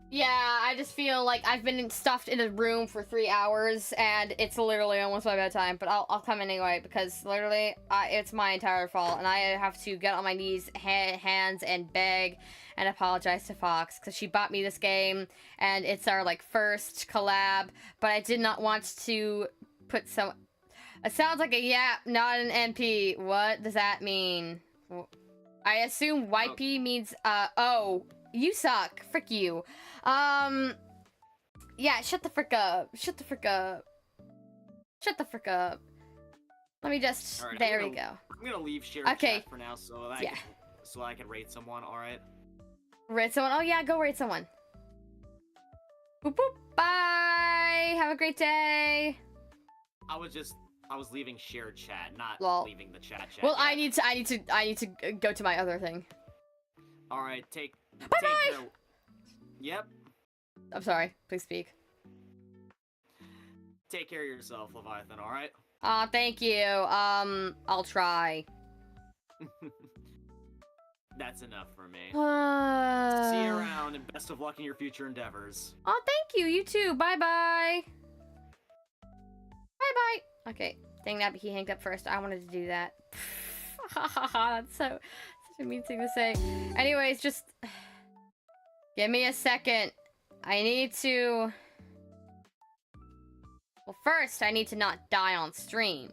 Yeah, I just feel like I've been stuffed in a room for 3 hours, and it's literally almost my bedtime, but I'll come anyway, because literally, it's my entire fault, and I have to get on my knees, hands, and beg, and apologize to Fox, because she bought me this game, and it's our, like, first collab, but I did not want to put some... It sounds like a yap, not an NP. What does that mean? I assume YP means, oh, you suck. Frick you. Yeah, shut the frick up. Shut the frick up. Shut the frick up. Let me just, right, there we go. I'm gonna leave share chat for now so that I can rate someone, alright? Rate someone? Oh yeah, go rate someone. Boop boop. Bye. Have a great day. I was leaving shared chat, not leaving the chat. Well, yet. I need to go to my other thing. All right, take Bye. Care. Yep. I'm sorry. Please speak. Take care of yourself, Leviathan. All right. Thank you. I'll try. That's enough for me. See you around, and best of luck in your future endeavors. Oh, thank you. You too. Bye bye. Bye bye. Okay, dang that, but he hanged up first. I wanted to do that. That's such a mean thing to say. Anyways, just give me a second. I need to... Well, first, I need to not die on stream.